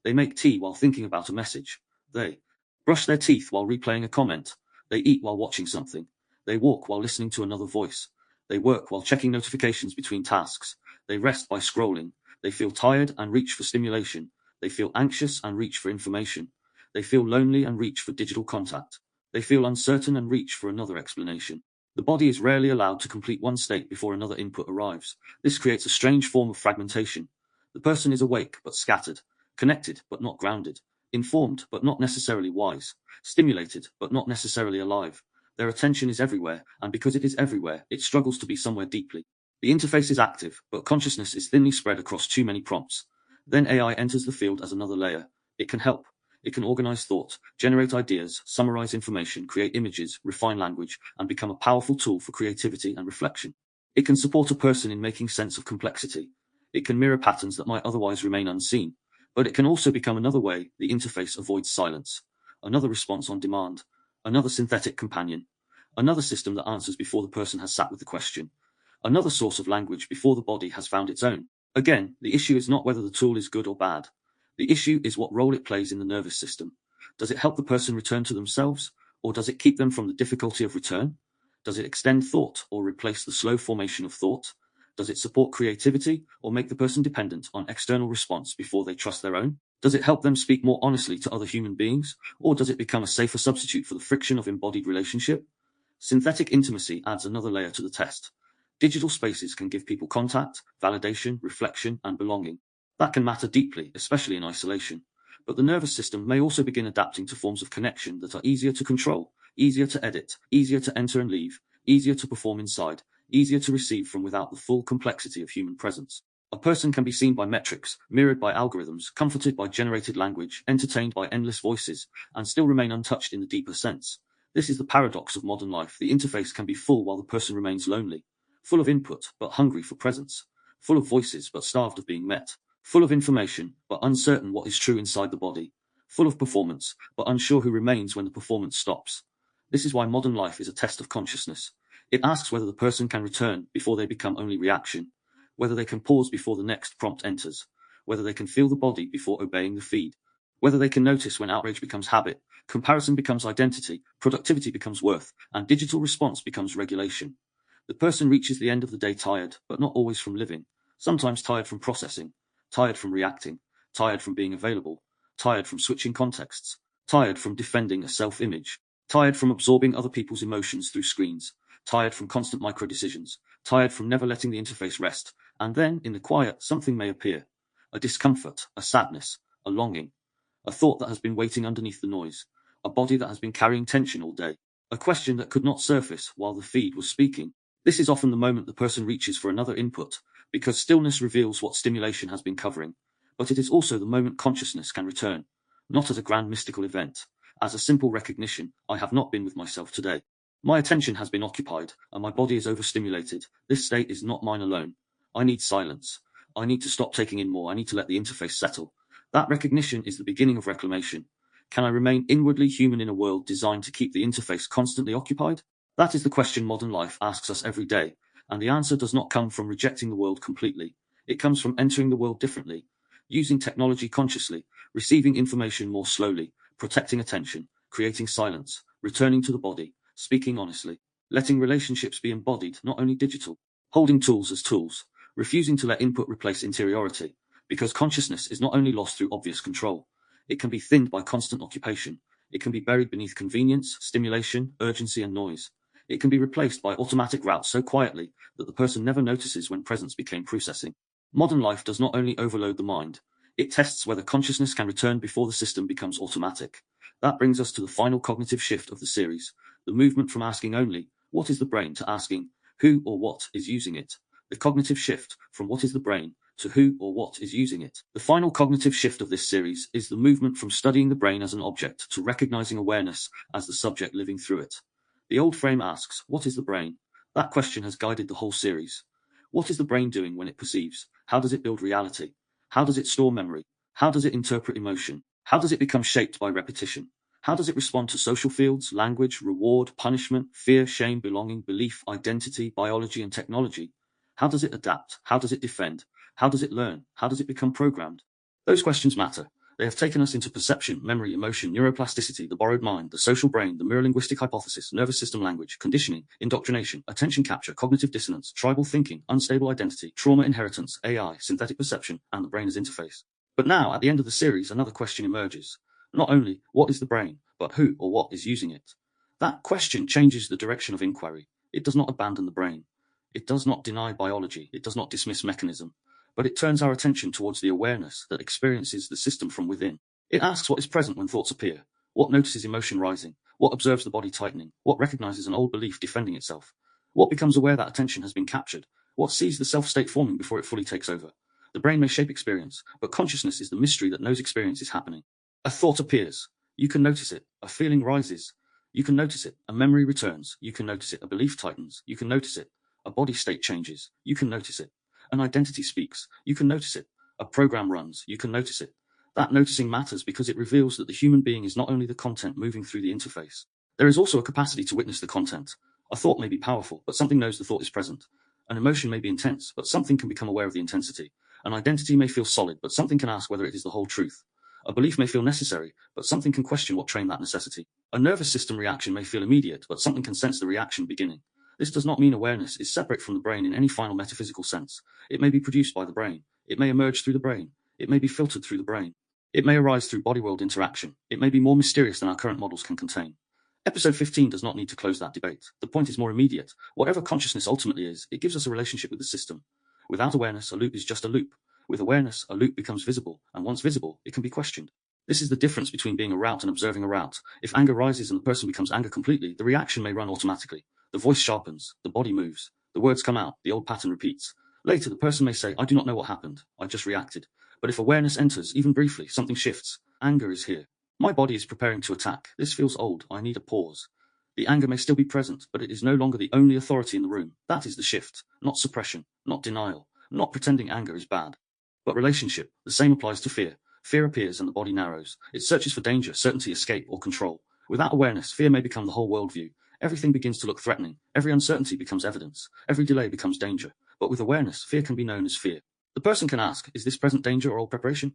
They make tea while thinking about a message. They brush their teeth while replaying a comment. They eat while watching something. They walk while listening to another voice. They work while checking notifications between tasks. They rest by scrolling. They feel tired and reach for stimulation. They feel anxious and reach for information. They feel lonely and reach for digital contact. They feel uncertain and reach for another explanation. The body is rarely allowed to complete one state before another input arrives. This creates a strange form of fragmentation. The person is awake but scattered, connected but not grounded, informed but not necessarily wise, stimulated but not necessarily alive. Their attention is everywhere, and because it is everywhere, it struggles to be somewhere deeply. The interface is active, but consciousness is thinly spread across too many prompts. Then AI enters the field as another layer. It can help. It can organize thought, generate ideas, summarize information, create images, refine language, and become a powerful tool for creativity and reflection. It can support a person in making sense of complexity. It can mirror patterns that might otherwise remain unseen. But it can also become another way the interface avoids silence, another response on demand, another synthetic companion, another system that answers before the person has sat with the question, another source of language before the body has found its own. Again, the issue is not whether the tool is good or bad. The issue is what role it plays in the nervous system. Does it help the person return to themselves, or does it keep them from the difficulty of return? Does it extend thought or replace the slow formation of thought? Does it support creativity or make the person dependent on external response before they trust their own? Does it help them speak more honestly to other human beings, or does it become a safer substitute for the friction of embodied relationship? Synthetic intimacy adds another layer to the test. Digital spaces can give people contact, validation, reflection, and belonging. That can matter deeply, especially in isolation. But the nervous system may also begin adapting to forms of connection that are easier to control, easier to edit, easier to enter and leave, easier to perform inside, easier to receive from without the full complexity of human presence. A person can be seen by metrics, mirrored by algorithms, comforted by generated language, entertained by endless voices, and still remain untouched in the deeper sense. This is the paradox of modern life. The interface can be full while the person remains lonely, full of input but hungry for presence, full of voices but starved of being met. full of information, but uncertain what is true inside the body, full of performance, but unsure who remains when the performance stops. This is why modern life is a test of consciousness. It asks whether the person can return before they become only reaction, whether they can pause before the next prompt enters, whether they can feel the body before obeying the feed, whether they can notice when outrage becomes habit, comparison becomes identity, productivity becomes worth, and digital response becomes regulation. The person reaches the end of the day tired, but not always from living, sometimes tired from processing, tired from reacting, tired from being available, tired from switching contexts, tired from defending a self-image, tired from absorbing other people's emotions through screens, tired from constant micro-decisions, tired from never letting the interface rest, and then, in the quiet, something may appear. A discomfort, a sadness, a longing, a thought that has been waiting underneath the noise, a body that has been carrying tension all day, a question that could not surface while the feed was speaking. This is often the moment the person reaches for another input, because stillness reveals what stimulation has been covering, but it is also the moment consciousness can return, not as a grand mystical event, as a simple recognition: I have not been with myself today. My attention has been occupied, and my body is overstimulated. This state is not mine alone. I need silence. I need to stop taking in more. I need to let the interface settle. That recognition is the beginning of reclamation. Can I remain inwardly human in a world designed to keep the interface constantly occupied? That is the question modern life asks us every day, and the answer does not come from rejecting the world completely. It comes from entering the world differently, using technology consciously, receiving information more slowly, protecting attention, creating silence, returning to the body, speaking honestly, letting relationships be embodied, not only digital, holding tools as tools, refusing to let input replace interiority, because consciousness is not only lost through obvious control, it can be thinned by constant occupation. It can be buried beneath convenience, stimulation, urgency, and noise. It can be replaced by automatic routes so quietly that the person never notices when presence became processing. Modern life does not only overload the mind, it tests whether consciousness can return before the system becomes automatic. That brings us to the final cognitive shift of the series, the movement from asking only, what is the brain, to asking, who or what is using it. The cognitive shift from what is the brain to who or what is using it. The final cognitive shift of this series is the movement from studying the brain as an object to recognizing awareness as the subject living through it. The old frame asks, what is the brain? That question has guided the whole series. What is the brain doing when it perceives? How does it build reality? How does it store memory? How does it interpret emotion? How does it become shaped by repetition? How does it respond to social fields, language, reward, punishment, fear, shame, belonging, belief, identity, biology, and technology? How does it adapt? How does it defend? How does it learn? How does it become programmed? Those questions matter. They have taken us into perception, memory, emotion, neuroplasticity, the borrowed mind, the social brain, the mirror linguistic hypothesis, nervous system language, conditioning, indoctrination, attention capture, cognitive dissonance, tribal thinking, unstable identity, trauma inheritance, AI, synthetic perception, and the brain as interface. But now, at the end of the series, another question emerges. Not only what is the brain, but who or what is using it. That question changes the direction of inquiry. It does not abandon the brain. It does not deny biology. It does not dismiss mechanism. But it turns our attention towards the awareness that experiences the system from within. It asks what is present when thoughts appear, what notices emotion rising, what observes the body tightening, what recognizes an old belief defending itself, what becomes aware that attention has been captured, what sees the self-state forming before it fully takes over. The brain may shape experience, but consciousness is the mystery that knows experience is happening. A thought appears. You can notice it. A feeling rises. You can notice it. A memory returns. You can notice it. A belief tightens. You can notice it. A body state changes. You can notice it. An identity speaks. You can notice it. A program runs. You can notice it. That noticing matters because it reveals that the human being is not only the content moving through the interface. There is also a capacity to witness the content. A thought may be powerful, but something knows the thought is present. An emotion may be intense, but something can become aware of the intensity. An identity may feel solid, but something can ask whether it is the whole truth. A belief may feel necessary, but something can question what trained that necessity. A nervous system reaction may feel immediate, but something can sense the reaction beginning. This does not mean awareness is separate from the brain in any final metaphysical sense. It may be produced by the brain. It may emerge through the brain. It may be filtered through the brain. It may arise through body-world interaction. It may be more mysterious than our current models can contain. Episode 15 does not need to close that debate. The point is more immediate. Whatever consciousness ultimately is, it gives us a relationship with the system. Without awareness, a loop is just a loop. With awareness, a loop becomes visible, and once visible, it can be questioned. This is the difference between being a route and observing a route. If anger rises and the person becomes anger completely, the reaction may run automatically. The voice sharpens, the body moves, the words come out, the old pattern repeats. Later, the person may say, I do not know what happened, I just reacted. But if awareness enters, even briefly, something shifts. Anger is here. My body is preparing to attack. This feels old. I need a pause. The anger may still be present, but it is no longer the only authority in the room. That is the shift. Not suppression, not denial, not pretending anger is bad, But relationship, the same applies to fear. Fear appears and the body narrows. It searches for danger, certainty, escape, or control. Without awareness, fear may become the whole worldview. Everything begins to look threatening. Every uncertainty becomes evidence. Every delay becomes danger. But with awareness, fear can be known as fear. The person can ask, is this present danger or old preparation?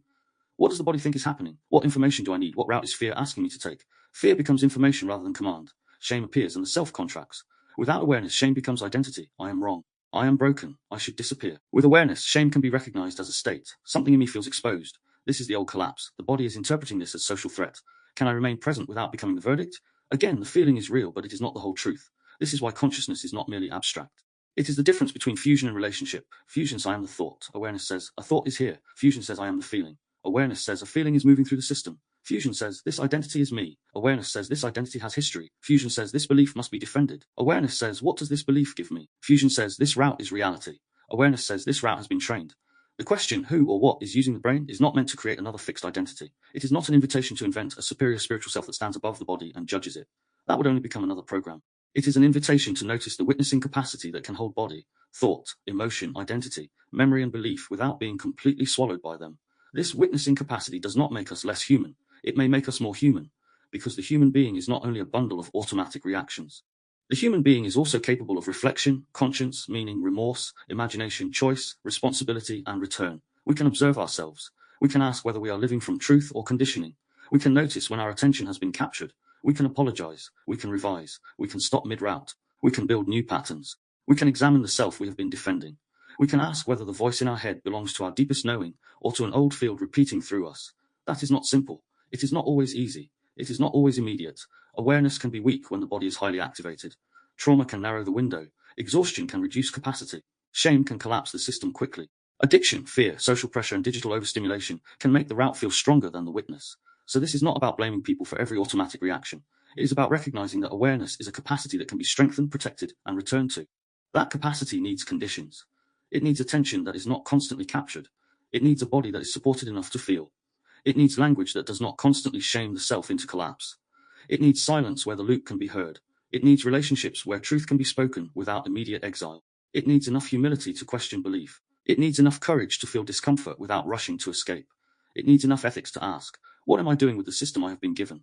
What does the body think is happening? What information do I need? What route is fear asking me to take? Fear becomes information rather than command. Shame appears and the self contracts. Without awareness, shame becomes identity. I am wrong. I am broken. I should disappear. With awareness, shame can be recognized as a state. Something in me feels exposed. This is the old collapse. The body is interpreting this as social threat. Can I remain present without becoming the verdict? Again, the feeling is real, but it is not the whole truth. This is why consciousness is not merely abstract. It is the difference between fusion and relationship. Fusion says I am the thought. Awareness says a thought is here. Fusion says I am the feeling. Awareness says a feeling is moving through the system. Fusion says this identity is me. Awareness says this identity has history. Fusion says this belief must be defended. Awareness says what does this belief give me? Fusion says this route is reality. Awareness says this route has been trained. The question, who or what is using the brain, is not meant to create another fixed identity. It is not an invitation to invent a superior spiritual self that stands above the body and judges it. That would only become another program. It is an invitation to notice the witnessing capacity that can hold body, thought, emotion, identity, memory, and belief without being completely swallowed by them. This witnessing capacity does not make us less human. It may make us more human, because the human being is not only a bundle of automatic reactions. The human being is also capable of reflection, conscience, meaning, remorse, imagination, choice, responsibility, and return. We can observe ourselves. We can ask whether we are living from truth or conditioning. We can notice when our attention has been captured. We can apologize. We can revise. We can stop mid-route. We can build new patterns. We can examine the self we have been defending. We can ask whether the voice in our head belongs to our deepest knowing or to an old field repeating through us. That is not simple. It is not always easy. It is not always immediate. Awareness can be weak when the body is highly activated. Trauma can narrow the window. Exhaustion can reduce capacity. Shame can collapse the system quickly. Addiction, fear, social pressure, and digital overstimulation can make the route feel stronger than the witness. So this is not about blaming people for every automatic reaction. It is about recognizing that awareness is a capacity that can be strengthened, protected, and returned to. That capacity needs conditions. It needs attention that is not constantly captured. It needs a body that is supported enough to feel. It needs language that does not constantly shame the self into collapse. It needs silence where the loop can be heard. It needs relationships where truth can be spoken without immediate exile. It needs enough humility to question belief. It needs enough courage to feel discomfort without rushing to escape. It needs enough ethics to ask, what am I doing with the system I have been given?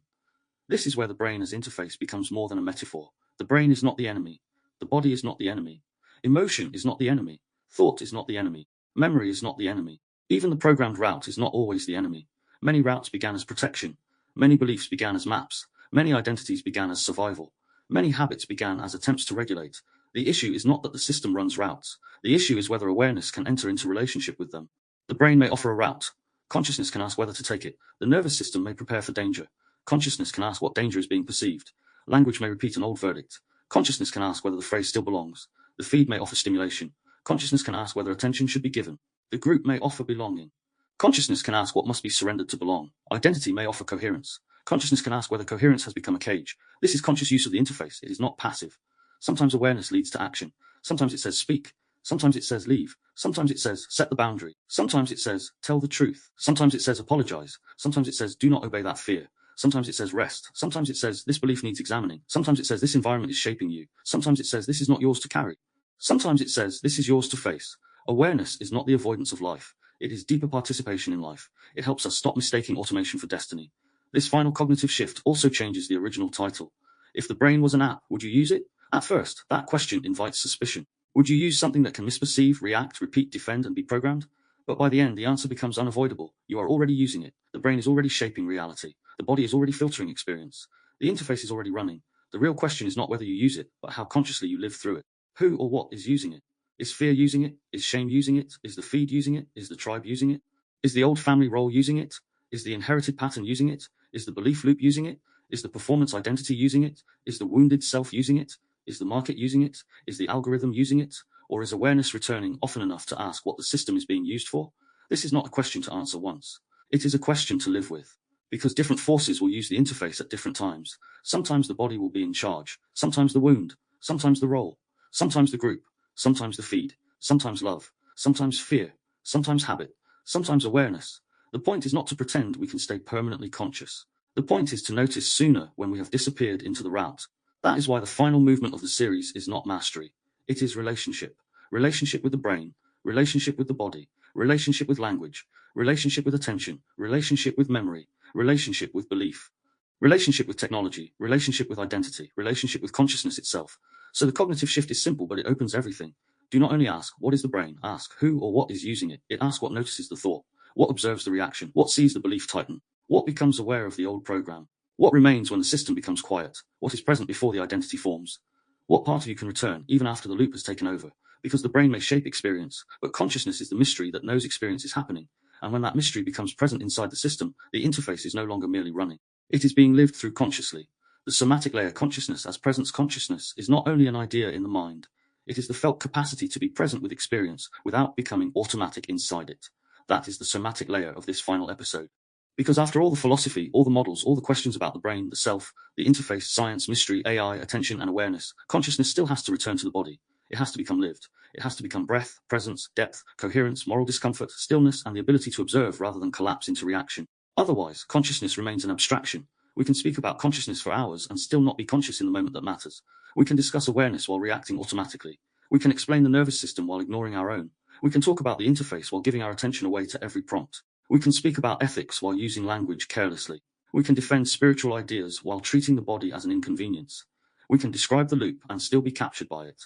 This is where the brain as interface becomes more than a metaphor. The brain is not the enemy. The body is not the enemy. Emotion is not the enemy. Thought is not the enemy. Memory is not the enemy. Even the programmed route is not always the enemy. Many routes began as protection. Many beliefs began as maps. Many identities began as survival. Many habits began as attempts to regulate. The issue is not that the system runs routes. The issue is whether awareness can enter into relationship with them. The brain may offer a route. Consciousness can ask whether to take it. The nervous system may prepare for danger. Consciousness can ask what danger is being perceived. Language may repeat an old verdict. Consciousness can ask whether the phrase still belongs. The feed may offer stimulation. Consciousness can ask whether attention should be given. The group may offer belonging. Consciousness can ask what must be surrendered to belong. Identity may offer coherence. Consciousness can ask whether coherence has become a cage. This is conscious use of the interface. It is not passive. Sometimes awareness leads to action. Sometimes it says speak. Sometimes it says leave. Sometimes it says set the boundary. Sometimes it says tell the truth. Sometimes it says apologize. Sometimes it says do not obey that fear. Sometimes it says rest. Sometimes it says this belief needs examining. Sometimes it says this environment is shaping you. Sometimes it says this is not yours to carry. Sometimes it says this is yours to face. Awareness is not the avoidance of life. It is deeper participation in life. It helps us stop mistaking automation for destiny. This final cognitive shift also changes the original title. If the brain was an app, would you use it? At first, that question invites suspicion. Would you use something that can misperceive, react, repeat, defend, and be programmed? But by the end, the answer becomes unavoidable. You are already using it. The brain is already shaping reality. The body is already filtering experience. The interface is already running. The real question is not whether you use it, but how consciously you live through it. Who or what is using it? Is fear using it? Is shame using it? Is the feed using it? Is the tribe using it? Is the old family role using it? Is the inherited pattern using it? Is the belief loop using it? Is the performance identity using it? Is the wounded self using it? Is the market using it? Is the algorithm using it? Or is awareness returning often enough to ask what the system is being used for? This is not a question to answer once. It is a question to live with. Because different forces will use the interface at different times. Sometimes the body will be in charge. Sometimes the wound. Sometimes the role. Sometimes the group. Sometimes the feed. Sometimes love. Sometimes fear. Sometimes habit. Sometimes awareness. The point is not to pretend we can stay permanently conscious. The point is to notice sooner when we have disappeared into the route. That is why the final movement of the series is not mastery. It is relationship. Relationship with the brain. Relationship with the body. relationship with language, relationship with attention, relationship with memory, relationship with belief, relationship with technology, relationship with identity, relationship with consciousness itself. So the cognitive shift is simple, but it opens everything. Do not only ask, what is the brain? Ask, who or what is using it? It asks what notices the thought, what observes the reaction, what sees the belief tighten, what becomes aware of the old program, what remains when the system becomes quiet, what is present before the identity forms, what part of you can return even after the loop has taken over, because the brain may shape experience, but consciousness is the mystery that knows experience is happening, and when that mystery becomes present inside the system, the interface is no longer merely running. It is being lived through consciously. The somatic layer consciousness as presence consciousness is not only an idea in the mind, it is the felt capacity to be present with experience without becoming automatic inside it. That is the somatic layer of this final episode. Because after all the philosophy, all the models, all the questions about the brain, the self, the interface, science, mystery, AI, attention, and awareness, consciousness still has to return to the body. It has to become lived. It has to become breath, presence, depth, coherence, moral discomfort, stillness, and the ability to observe rather than collapse into reaction. Otherwise, consciousness remains an abstraction. We can speak about consciousness for hours and still not be conscious in the moment that matters. We can discuss awareness while reacting automatically. We can explain the nervous system while ignoring our own. We can talk about the interface while giving our attention away to every prompt. We can speak about ethics while using language carelessly. We can defend spiritual ideas while treating the body as an inconvenience. We can describe the loop and still be captured by it.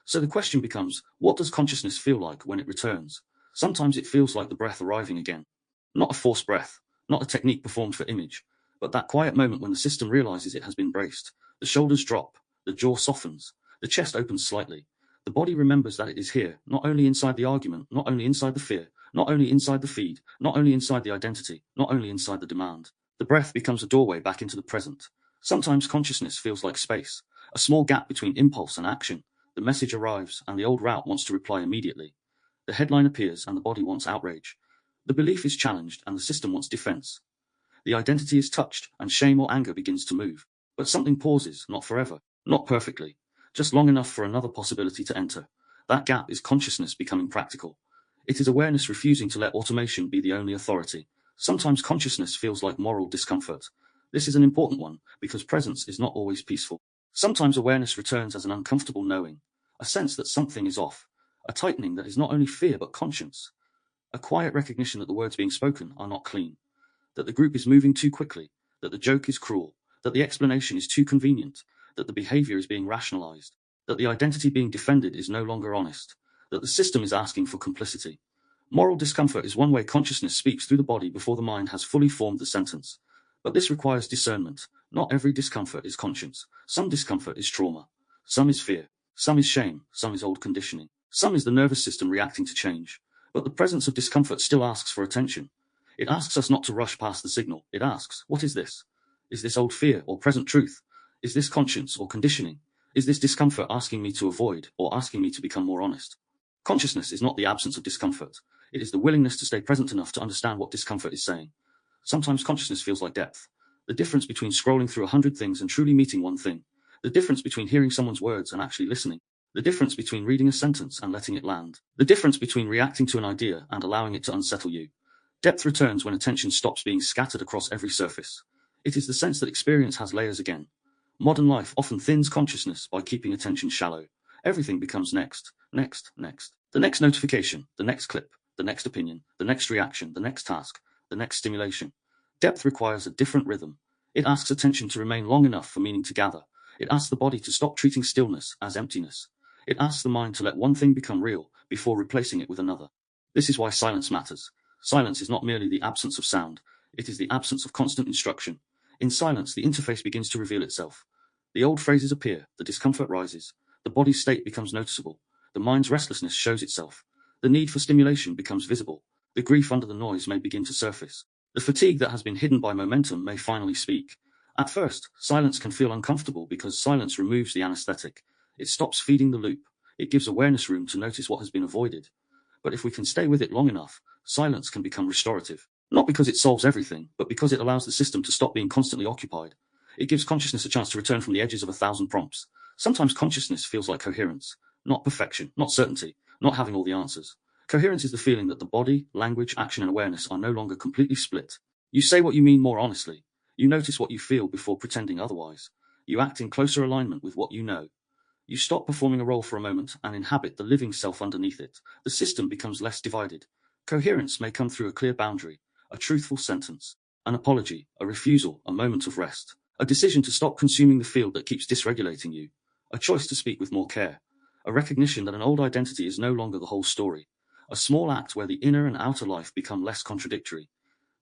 So the question becomes, what does consciousness feel like when it returns? Sometimes it feels like the breath arriving again. Not a forced breath, not a technique performed for image, but that quiet moment when the system realizes it has been braced. The shoulders drop, the jaw softens, the chest opens slightly. The body remembers that it is here, not only inside the argument, not only inside the fear, not only inside the feed, not only inside the identity, not only inside the demand. The breath becomes a doorway back into the present. Sometimes consciousness feels like space, a small gap between impulse and action. The message arrives, and the old route wants to reply immediately. The headline appears, and the body wants outrage. The belief is challenged, and the system wants defense. The identity is touched, and shame or anger begins to move. But something pauses, not forever, not perfectly, just long enough for another possibility to enter. That gap is consciousness becoming practical. It is awareness refusing to let automation be the only authority. Sometimes consciousness feels like moral discomfort. This is an important one, because presence is not always peaceful. Sometimes awareness returns as an uncomfortable knowing, a sense that something is off, a tightening that is not only fear but conscience, a quiet recognition that the words being spoken are not clean, that the group is moving too quickly, that the joke is cruel, that the explanation is too convenient, that the behavior is being rationalized, that the identity being defended is no longer honest, that the system is asking for complicity. Moral discomfort is one way consciousness speaks through the body before the mind has fully formed the sentence. But this requires discernment. Not every discomfort is conscience. Some discomfort is trauma. Some is fear. Some is shame. Some is old conditioning. Some is the nervous system reacting to change. But the presence of discomfort still asks for attention. It asks us not to rush past the signal. It asks, what is this? Is this old fear or present truth? Is this conscience or conditioning? Is this discomfort asking me to avoid or asking me to become more honest? Consciousness is not the absence of discomfort. It is the willingness to stay present enough to understand what discomfort is saying. Sometimes consciousness feels like depth. The difference between scrolling through 100 things and truly meeting one thing. The difference between hearing someone's words and actually listening. The difference between reading a sentence and letting it land. The difference between reacting to an idea and allowing it to unsettle you. Depth returns when attention stops being scattered across every surface. It is the sense that experience has layers again. Modern life often thins consciousness by keeping attention shallow. Everything becomes next, next, next. The next notification, the next clip, the next opinion, the next reaction, the next task, the next stimulation. Depth requires a different rhythm. It asks attention to remain long enough for meaning to gather. It asks the body to stop treating stillness as emptiness. It asks the mind to let one thing become real before replacing it with another. This is why silence matters. Silence is not merely the absence of sound. It is the absence of constant instruction. In silence, the interface begins to reveal itself. The old phrases appear, the discomfort rises, the body's state becomes noticeable, the mind's restlessness shows itself, the need for stimulation becomes visible, the grief under the noise may begin to surface, the fatigue that has been hidden by momentum may finally speak. At first, silence can feel uncomfortable because silence removes the anesthetic. It stops feeding the loop. It gives awareness room to notice what has been avoided. But if we can stay with it long enough, silence can become restorative. Not because it solves everything, but because it allows the system to stop being constantly occupied. It gives consciousness a chance to return from the edges of 1,000 prompts. Sometimes consciousness feels like coherence, not perfection, not certainty, not having all the answers. Coherence is the feeling that the body, language, action, and awareness are no longer completely split. You say what you mean more honestly. You notice what you feel before pretending otherwise. You act in closer alignment with what you know. You stop performing a role for a moment and inhabit the living self underneath it. The system becomes less divided. Coherence may come through a clear boundary, a truthful sentence, an apology, a refusal, a moment of rest, a decision to stop consuming the field that keeps dysregulating you, a choice to speak with more care, a recognition that an old identity is no longer the whole story, a small act where the inner and outer life become less contradictory.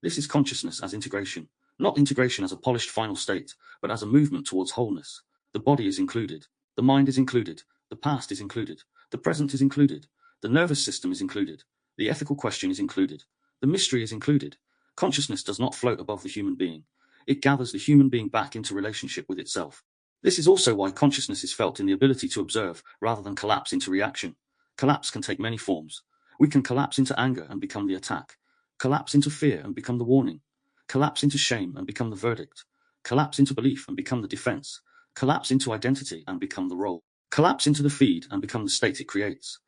This is consciousness as integration, not integration as a polished final state, but as a movement towards wholeness. The body is included, the mind is included, the past is included, the present is included, the nervous system is included, the ethical question is included, the mystery is included. Consciousness does not float above the human being. It gathers the human being back into relationship with itself. This is also why consciousness is felt in the ability to observe rather than collapse into reaction. Collapse can take many forms. We can collapse into anger and become the attack, collapse into fear and become the warning, collapse into shame and become the verdict, collapse into belief and become the defense, collapse into identity and become the role, collapse into the feed and become the state it creates,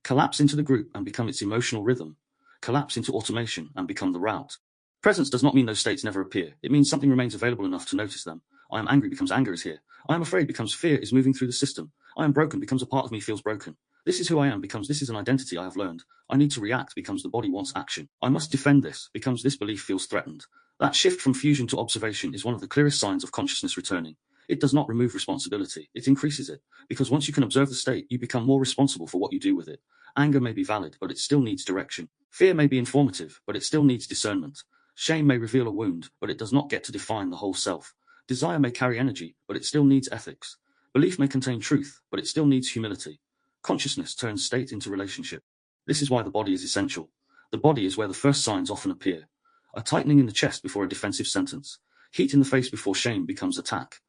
collapse into the group and become its emotional rhythm, collapse into automation and become the route. Presence does not mean those states never appear. It means something remains available enough to notice them. I am angry becomes anger is here. I am afraid becomes fear is moving through the system. I am broken becomes a part of me feels broken. This is who I am becomes this is an identity I have learned. I need to react becomes the body wants action. I must defend this becomes this belief feels threatened. That shift from fusion to observation is one of the clearest signs of consciousness returning. It does not remove responsibility, it increases it. Because once you can observe the state, you become more responsible for what you do with it. Anger may be valid, but it still needs direction. Fear may be informative, but it still needs discernment. Shame may reveal a wound, but it does not get to define the whole self. Desire may carry energy, but it still needs ethics. Belief may contain truth, but it still needs humility. Consciousness turns state into relationship. This is why the body is essential. The body is where the first signs often appear. A tightening in the chest before a defensive sentence. Heat in the face before shame becomes attack.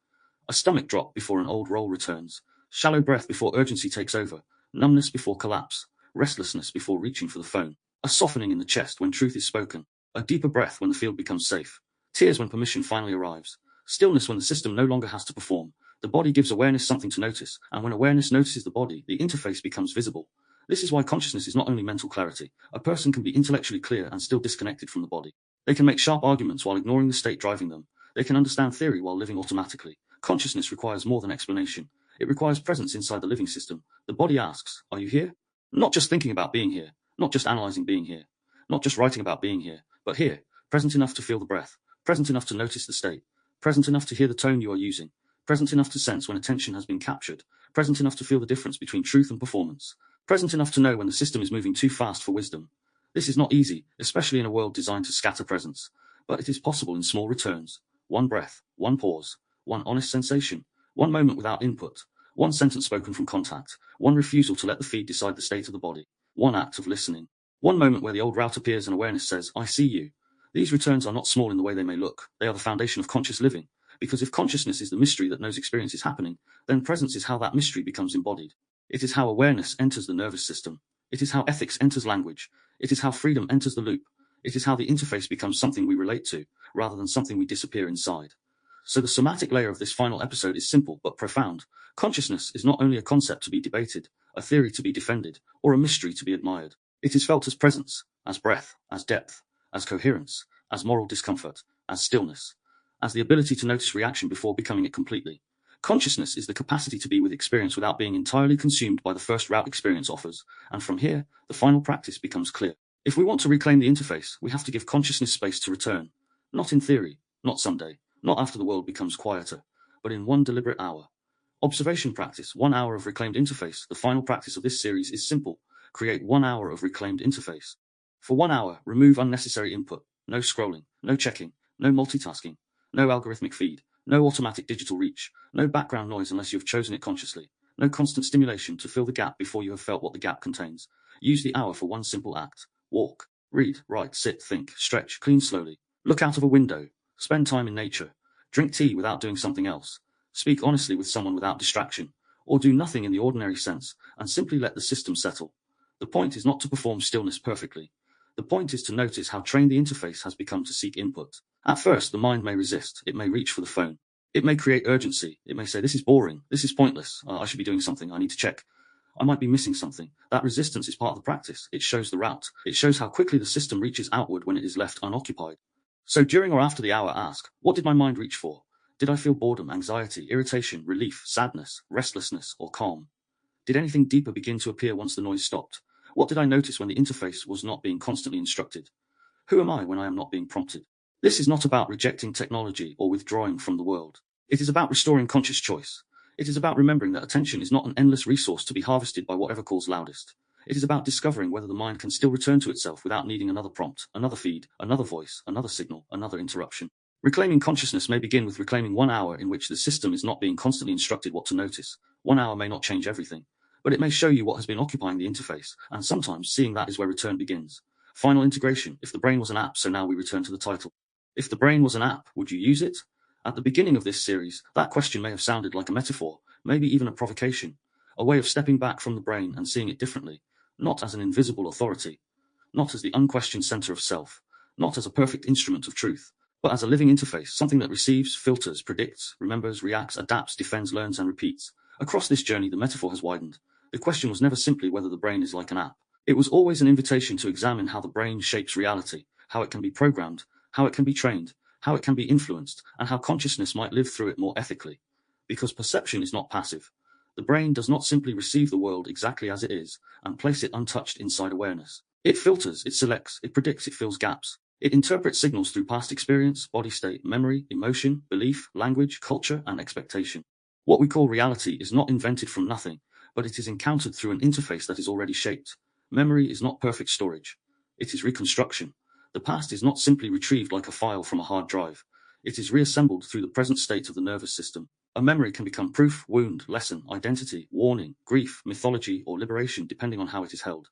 A stomach drop before an old role returns. Shallow breath before urgency takes over. Numbness before collapse. Restlessness before reaching for the phone. A softening in the chest when truth is spoken. A deeper breath when the field becomes safe. Tears when permission finally arrives. Stillness when the system no longer has to perform. The body gives awareness something to notice, and when awareness notices the body, the interface becomes visible. This is why consciousness is not only mental clarity. A person can be intellectually clear and still disconnected from the body. They can make sharp arguments while ignoring the state driving them. They can understand theory while living automatically. Consciousness requires more than explanation. It requires presence inside the living system. The body asks, are you here? Not just thinking about being here, not just analyzing being here, not just writing about being here, but here, present enough to feel the breath, present enough to notice the state, present enough to hear the tone you are using, present enough to sense when attention has been captured, present enough to feel the difference between truth and performance, present enough to know when the system is moving too fast for wisdom. This is not easy, especially in a world designed to scatter presence, but it is possible in small returns. One breath, one pause, one honest sensation, one moment without input, one sentence spoken from contact, one refusal to let the feed decide the state of the body, one act of listening, one moment where the old route appears and awareness says, I see you. These returns are not small in the way they may look. They are the foundation of conscious living. Because if consciousness is the mystery that knows experience is happening, then presence is how that mystery becomes embodied. It is how awareness enters the nervous system. It is how ethics enters language. It is how freedom enters the loop. It is how the interface becomes something we relate to, rather than something we disappear inside. So the somatic layer of this final episode is simple but profound. Consciousness is not only a concept to be debated, a theory to be defended, or a mystery to be admired. It is felt as presence, as breath, as depth, as coherence, as moral discomfort, as stillness, as the ability to notice reaction before becoming it completely. Consciousness is the capacity to be with experience without being entirely consumed by the first route experience offers, and from here, the final practice becomes clear. If we want to reclaim the interface, we have to give consciousness space to return. Not in theory, not someday, not after the world becomes quieter, but in one deliberate hour. Observation practice, 1 hour of reclaimed interface. The final practice of this series is simple. Create 1 hour of reclaimed interface. For 1 hour, remove unnecessary input. No scrolling, no checking, no multitasking, no algorithmic feed, no automatic digital reach, no background noise unless you have chosen it consciously, no constant stimulation to fill the gap before you have felt what the gap contains. Use the hour for one simple act. Walk, read, write, sit, think, stretch, clean slowly, look out of a window, spend time in nature, drink tea without doing something else, speak honestly with someone without distraction, or do nothing in the ordinary sense, and simply let the system settle. The point is not to perform stillness perfectly. The point is to notice how trained the interface has become to seek input. At first, the mind may resist. It may reach for the phone. It may create urgency. It may say, this is boring. This is pointless. I should be doing something. I need to check. I might be missing something. That resistance is part of the practice. It shows the route. It shows how quickly the system reaches outward when it is left unoccupied. So during or after the hour, ask, what did my mind reach for? Did I feel boredom, anxiety, irritation, relief, sadness, restlessness, or calm? Did anything deeper begin to appear once the noise stopped? What did I notice when the interface was not being constantly instructed? Who am I when I am not being prompted? This is not about rejecting technology or withdrawing from the world. It is about restoring conscious choice. It is about remembering that attention is not an endless resource to be harvested by whatever calls loudest. It is about discovering whether the mind can still return to itself without needing another prompt, another feed, another voice, another signal, another interruption. Reclaiming consciousness may begin with reclaiming 1 hour in which the system is not being constantly instructed what to notice. 1 hour may not change everything, but it may show you what has been occupying the interface, and sometimes seeing that is where return begins. Final integration. If the brain was an app, so now we return to the title. If the brain was an app, would you use it? At the beginning of this series, that question may have sounded like a metaphor, maybe even a provocation, a way of stepping back from the brain and seeing it differently, not as an invisible authority, not as the unquestioned center of self, not as a perfect instrument of truth, but as a living interface, something that receives, filters, predicts, remembers, reacts, adapts, defends, learns, and repeats. Across this journey, the metaphor has widened. The question was never simply whether the brain is like an app. It was always an invitation to examine how the brain shapes reality, how it can be programmed, how it can be trained, how it can be influenced, and how consciousness might live through it more ethically. Because perception is not passive. The brain does not simply receive the world exactly as it is and place it untouched inside awareness. It filters, it selects, it predicts, it fills gaps. It interprets signals through past experience, body state, memory, emotion, belief, language, culture, and expectation. What we call reality is not invented from nothing, but it is encountered through an interface that is already shaped. Memory is not perfect storage. It is reconstruction. The past is not simply retrieved like a file from a hard drive. It is reassembled through the present state of the nervous system. A memory can become proof, wound, lesson, identity, warning, grief, mythology, or liberation depending on how it is held.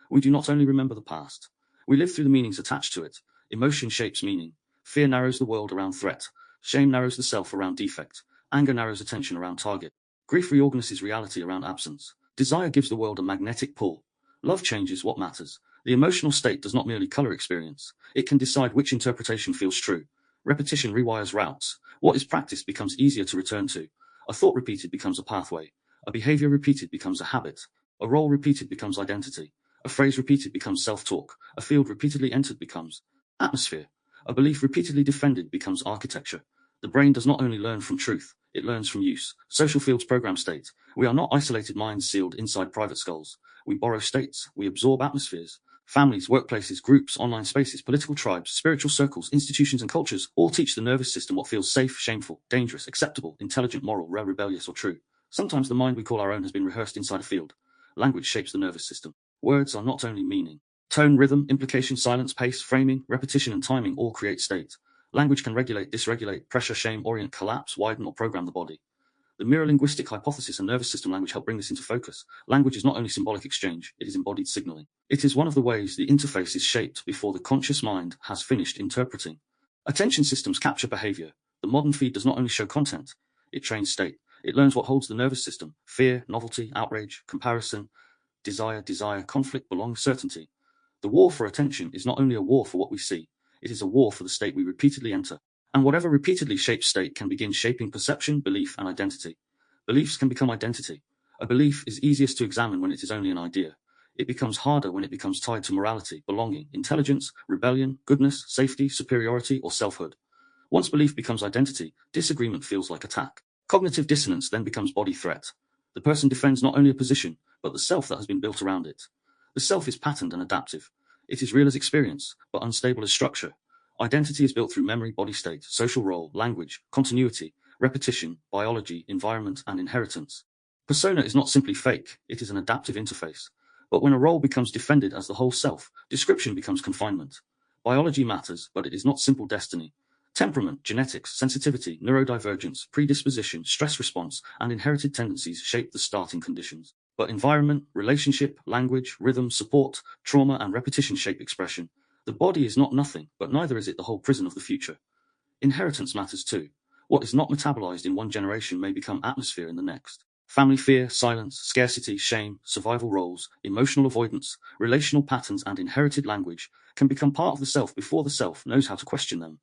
We do not only remember the past. We live through the meanings attached to it. Emotion shapes meaning. Fear narrows the world around threat. Shame narrows the self around defect. Anger narrows attention around target. Grief reorganizes reality around absence. Desire gives the world a magnetic pull. Love changes what matters. The emotional state does not merely color experience. It can decide which interpretation feels true. Repetition rewires routes. What is practiced becomes easier to return to. A thought repeated becomes a pathway. A behavior repeated becomes a habit. A role repeated becomes identity. A phrase repeated becomes self-talk. A field repeatedly entered becomes atmosphere. A belief repeatedly defended becomes architecture. The brain does not only learn from truth, it learns from use. Social fields program state. We are not isolated minds sealed inside private skulls. We borrow states. We absorb atmospheres. Families, workplaces, groups, online spaces, political tribes, spiritual circles, institutions, and cultures all teach the nervous system what feels safe, shameful, dangerous, acceptable, intelligent, moral, rare, rebellious, or true. Sometimes the mind we call our own has been rehearsed inside a field. Language shapes the nervous system. Words are not only meaning. Tone, rhythm, implication, silence, pace, framing, repetition, and timing all create state. Language can regulate, dysregulate, pressure, shame, orient, collapse, widen, or program the body. The mirror linguistic hypothesis and nervous system language help bring this into focus. Language is not only symbolic exchange, it is embodied signaling. It is one of the ways the interface is shaped before the conscious mind has finished interpreting. Attention systems capture behavior. The modern feed does not only show content, it trains state. It learns what holds the nervous system: fear, novelty, outrage, comparison, desire, conflict, belong, certainty. The war for attention is not only a war for what we see, it is a war for the state we repeatedly enter. And whatever repeatedly shapes state can begin shaping perception, belief, and identity. Beliefs can become identity. A belief is easiest to examine when it is only an idea. It becomes harder when it becomes tied to morality, belonging, intelligence, rebellion, goodness, safety, superiority, or selfhood. Once belief becomes identity, disagreement feels like attack. Cognitive dissonance then becomes body threat. The person defends not only a position, but the self that has been built around it. The self is patterned and adaptive. It is real as experience, but unstable as structure. Identity is built through memory, body state, social role, language, continuity, repetition, biology, environment, and inheritance. Persona is not simply fake, it is an adaptive interface. But when a role becomes defended as the whole self, description becomes confinement. Biology matters, but it is not simple destiny. Temperament, genetics, sensitivity, neurodivergence, predisposition, stress response, and inherited tendencies shape the starting conditions. But environment, relationship, language, rhythm, support, trauma, and repetition shape expression. The body is not nothing, but neither is it the whole prison of the future. Inheritance matters too. What is not metabolized in one generation may become atmosphere in the next. Family fear, silence, scarcity, shame, survival roles, emotional avoidance, relational patterns, and inherited language can become part of the self before the self knows how to question them.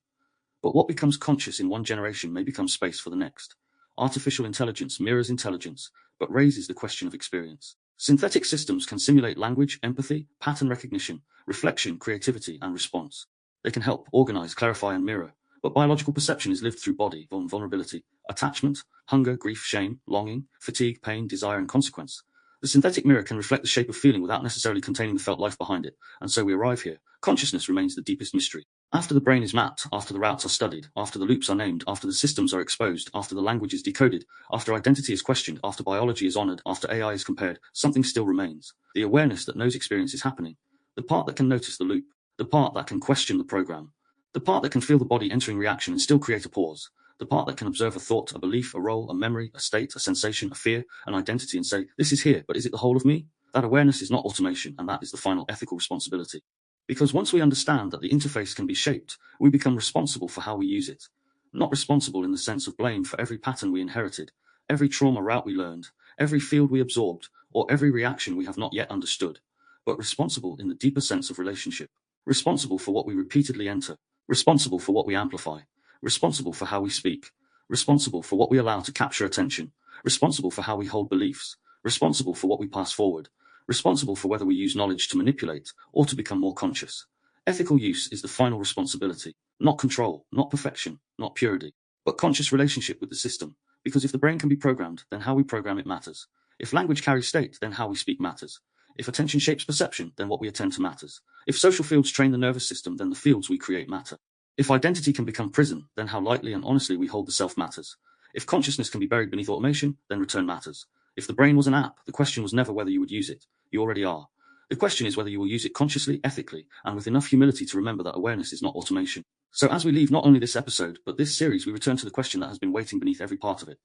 But what becomes conscious in one generation may become space for the next. Artificial intelligence mirrors intelligence, but raises the question of experience. Synthetic systems can simulate language, empathy, pattern recognition, reflection, creativity, and response. They can help organize, clarify, and mirror, but biological perception is lived through body, vulnerability, attachment, hunger, grief, shame, longing, fatigue, pain, desire, and consequence. The synthetic mirror can reflect the shape of feeling without necessarily containing the felt life behind it, and so we arrive here. Consciousness remains the deepest mystery. After the brain is mapped, after the routes are studied, after the loops are named, after the systems are exposed, after the language is decoded, after identity is questioned, after biology is honored, after AI is compared, something still remains. The awareness that knows experience is happening. The part that can notice the loop. The part that can question the program. The part that can feel the body entering reaction and still create a pause. The part that can observe a thought, a belief, a role, a memory, a state, a sensation, a fear, an identity, and say, this is here, but is it the whole of me? That awareness is not automation, and that is the final ethical responsibility. Because once we understand that the interface can be shaped, we become responsible for how we use it. Not responsible in the sense of blame for every pattern we inherited, every trauma route we learned, every field we absorbed, or every reaction we have not yet understood, but responsible in the deeper sense of relationship. Responsible for what we repeatedly enter, responsible for what we amplify, responsible for how we speak, responsible for what we allow to capture attention, responsible for how we hold beliefs, responsible for what we pass forward, responsible for whether we use knowledge to manipulate or to become more conscious. Ethical use is the final responsibility, not control, not perfection, not purity, but conscious relationship with the system. Because if the brain can be programmed, then how we program it matters. If language carries state, then how we speak matters. If attention shapes perception, then what we attend to matters. If social fields train the nervous system, then the fields we create matter. If identity can become prison, then how lightly and honestly we hold the self matters. If consciousness can be buried beneath automation, then return matters. If the brain was an app, the question was never whether you would use it. You already are. The question is whether you will use it consciously, ethically, and with enough humility to remember that awareness is not automation. So as we leave not only this episode, but this series, we return to the question that has been waiting beneath every part of it.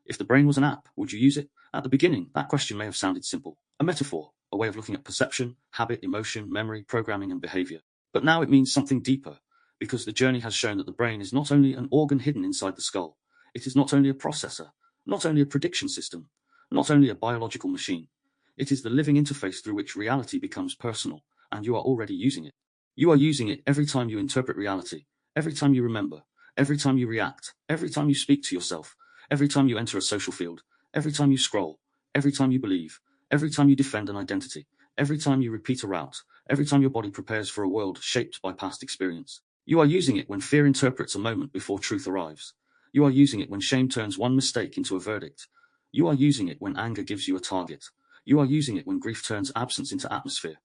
If the brain was an app, would you use it? At the beginning, that question may have sounded simple. A metaphor, a way of looking at perception, habit, emotion, memory, programming, and behavior. But now it means something deeper, because the journey has shown that the brain is not only an organ hidden inside the skull, it is not only a processor, not only a prediction system, not only a biological machine. It is the living interface through which reality becomes personal, and you are already using it. You are using it every time you interpret reality, every time you remember, every time you react, every time you speak to yourself, every time you enter a social field, every time you scroll, every time you believe, every time you defend an identity, every time you repeat a route, every time your body prepares for a world shaped by past experience. You are using it when fear interprets a moment before truth arrives. You are using it when shame turns one mistake into a verdict. You are using it when anger gives you a target. You are using it when grief turns absence into atmosphere.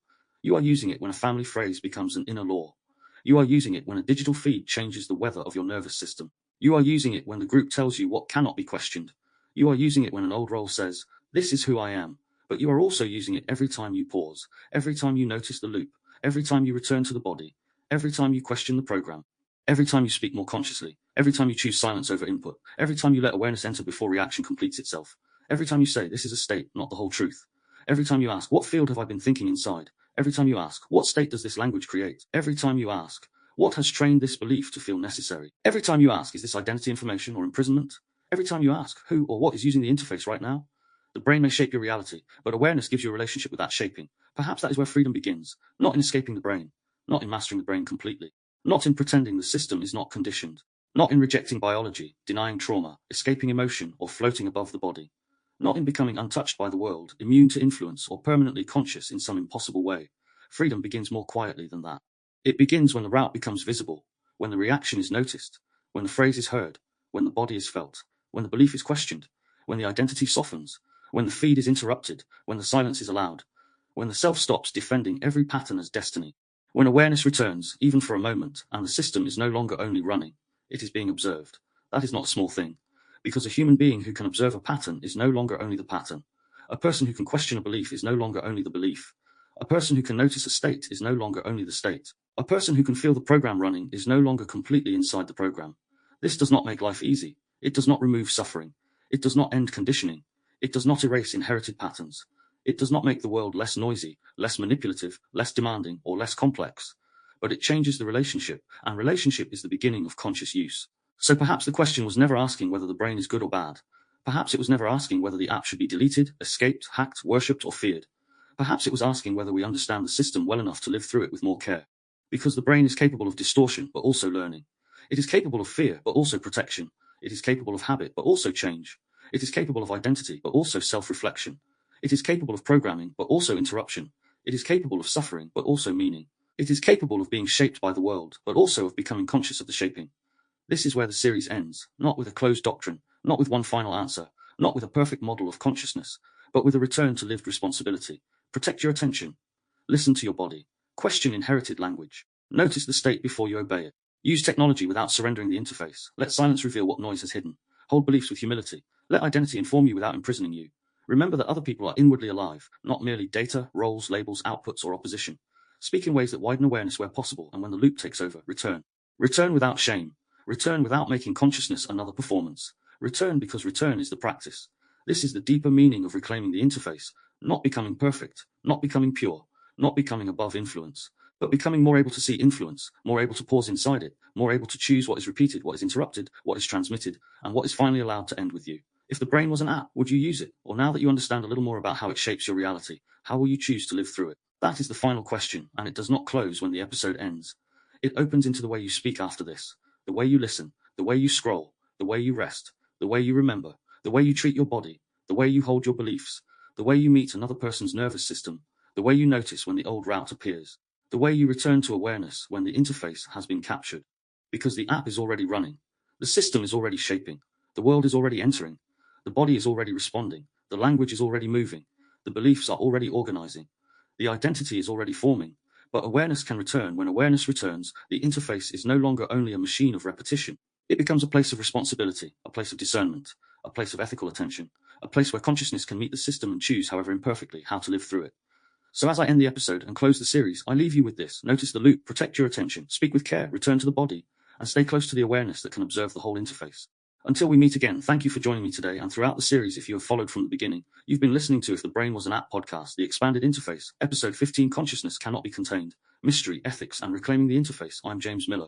You are using it when a family phrase becomes an inner law. You are using it when a digital feed changes the weather of your nervous system. You are using it when the group tells you what cannot be questioned. You are using it when an old role says, this is who I am. But you are also using it every time you pause, every time you notice the loop, every time you return to the body, every time you question the program, every time you speak more consciously, every time you choose silence over input, every time you let awareness enter before reaction completes itself, every time you say, this is a state, not the whole truth, every time you ask, what field have I been thinking inside, every time you ask, what state does this language create, every time you ask, what has trained this belief to feel necessary, every time you ask, is this identity information or imprisonment, every time you ask, who or what is using the interface right now. The brain may shape your reality, but awareness gives you a relationship with that shaping. Perhaps that is where freedom begins, not in escaping the brain, not in mastering the brain completely, not in pretending the system is not conditioned, not in rejecting biology, denying trauma, escaping emotion, or floating above the body, not in becoming untouched by the world, immune to influence, or permanently conscious in some impossible way. Freedom begins more quietly than that. It begins when the route becomes visible, when the reaction is noticed, when the phrase is heard, when the body is felt, when the belief is questioned, when the identity softens, when the feed is interrupted, when the silence is allowed, when the self stops defending every pattern as destiny, when awareness returns, even for a moment, and the system is no longer only running, it is being observed. That is not a small thing, because a human being who can observe a pattern is no longer only the pattern. A person who can question a belief is no longer only the belief. A person who can notice a state is no longer only the state. A person who can feel the program running is no longer completely inside the program. This does not make life easy. It does not remove suffering. It does not end conditioning. It does not erase inherited patterns. It does not make the world less noisy, less manipulative, less demanding, or less complex. But it changes the relationship, and relationship is the beginning of conscious use. So perhaps the question was never asking whether the brain is good or bad. Perhaps it was never asking whether the app should be deleted, escaped, hacked, worshipped, or feared. Perhaps it was asking whether we understand the system well enough to live through it with more care. Because the brain is capable of distortion, but also learning. It is capable of fear, but also protection. It is capable of habit, but also change. It is capable of identity, but also self-reflection. It is capable of programming, but also interruption. It is capable of suffering, but also meaning. It is capable of being shaped by the world, but also of becoming conscious of the shaping. This is where the series ends, not with a closed doctrine, not with one final answer, not with a perfect model of consciousness, but with a return to lived responsibility. Protect your attention. Listen to your body. Question inherited language. Notice the state before you obey it. Use technology without surrendering the interface. Let silence reveal what noise has hidden. Hold beliefs with humility. Let identity inform you without imprisoning you. Remember that other people are inwardly alive, not merely data, roles, labels, outputs, or opposition. Speak in ways that widen awareness where possible, and when the loop takes over, return. Return without shame. Return without making consciousness another performance. Return because return is the practice. This is the deeper meaning of reclaiming the interface, not becoming perfect, not becoming pure, not becoming above influence, but becoming more able to see influence, more able to pause inside it, more able to choose what is repeated, what is interrupted, what is transmitted, and what is finally allowed to end with you. If the brain was an app, would you use it? Or now that you understand a little more about how it shapes your reality, how will you choose to live through it? That is the final question, and it does not close when the episode ends. It opens into the way you speak after this, the way you listen, the way you scroll, the way you rest, the way you remember, the way you treat your body, the way you hold your beliefs, the way you meet another person's nervous system, the way you notice when the old route appears, the way you return to awareness when the interface has been captured. Because the app is already running, the system is already shaping, the world is already entering, the body is already responding, the language is already moving, the beliefs are already organizing, the identity is already forming. But awareness can return. When awareness returns, the interface is no longer only a machine of repetition. It becomes a place of responsibility, a place of discernment, a place of ethical attention, a place where consciousness can meet the system and choose, however imperfectly, how to live through it. So as I end the episode and close the series, I leave you with this. Notice the loop, protect your attention, speak with care, return to the body, and stay close to the awareness that can observe the whole interface. Until we meet again, thank you for joining me today, and throughout the series, if you have followed from the beginning, you've been listening to If the Brain Was an App podcast, the expanded interface, episode 15, Consciousness Cannot Be Contained, Mystery, Ethics, and Reclaiming the Interface. I'm James Miller.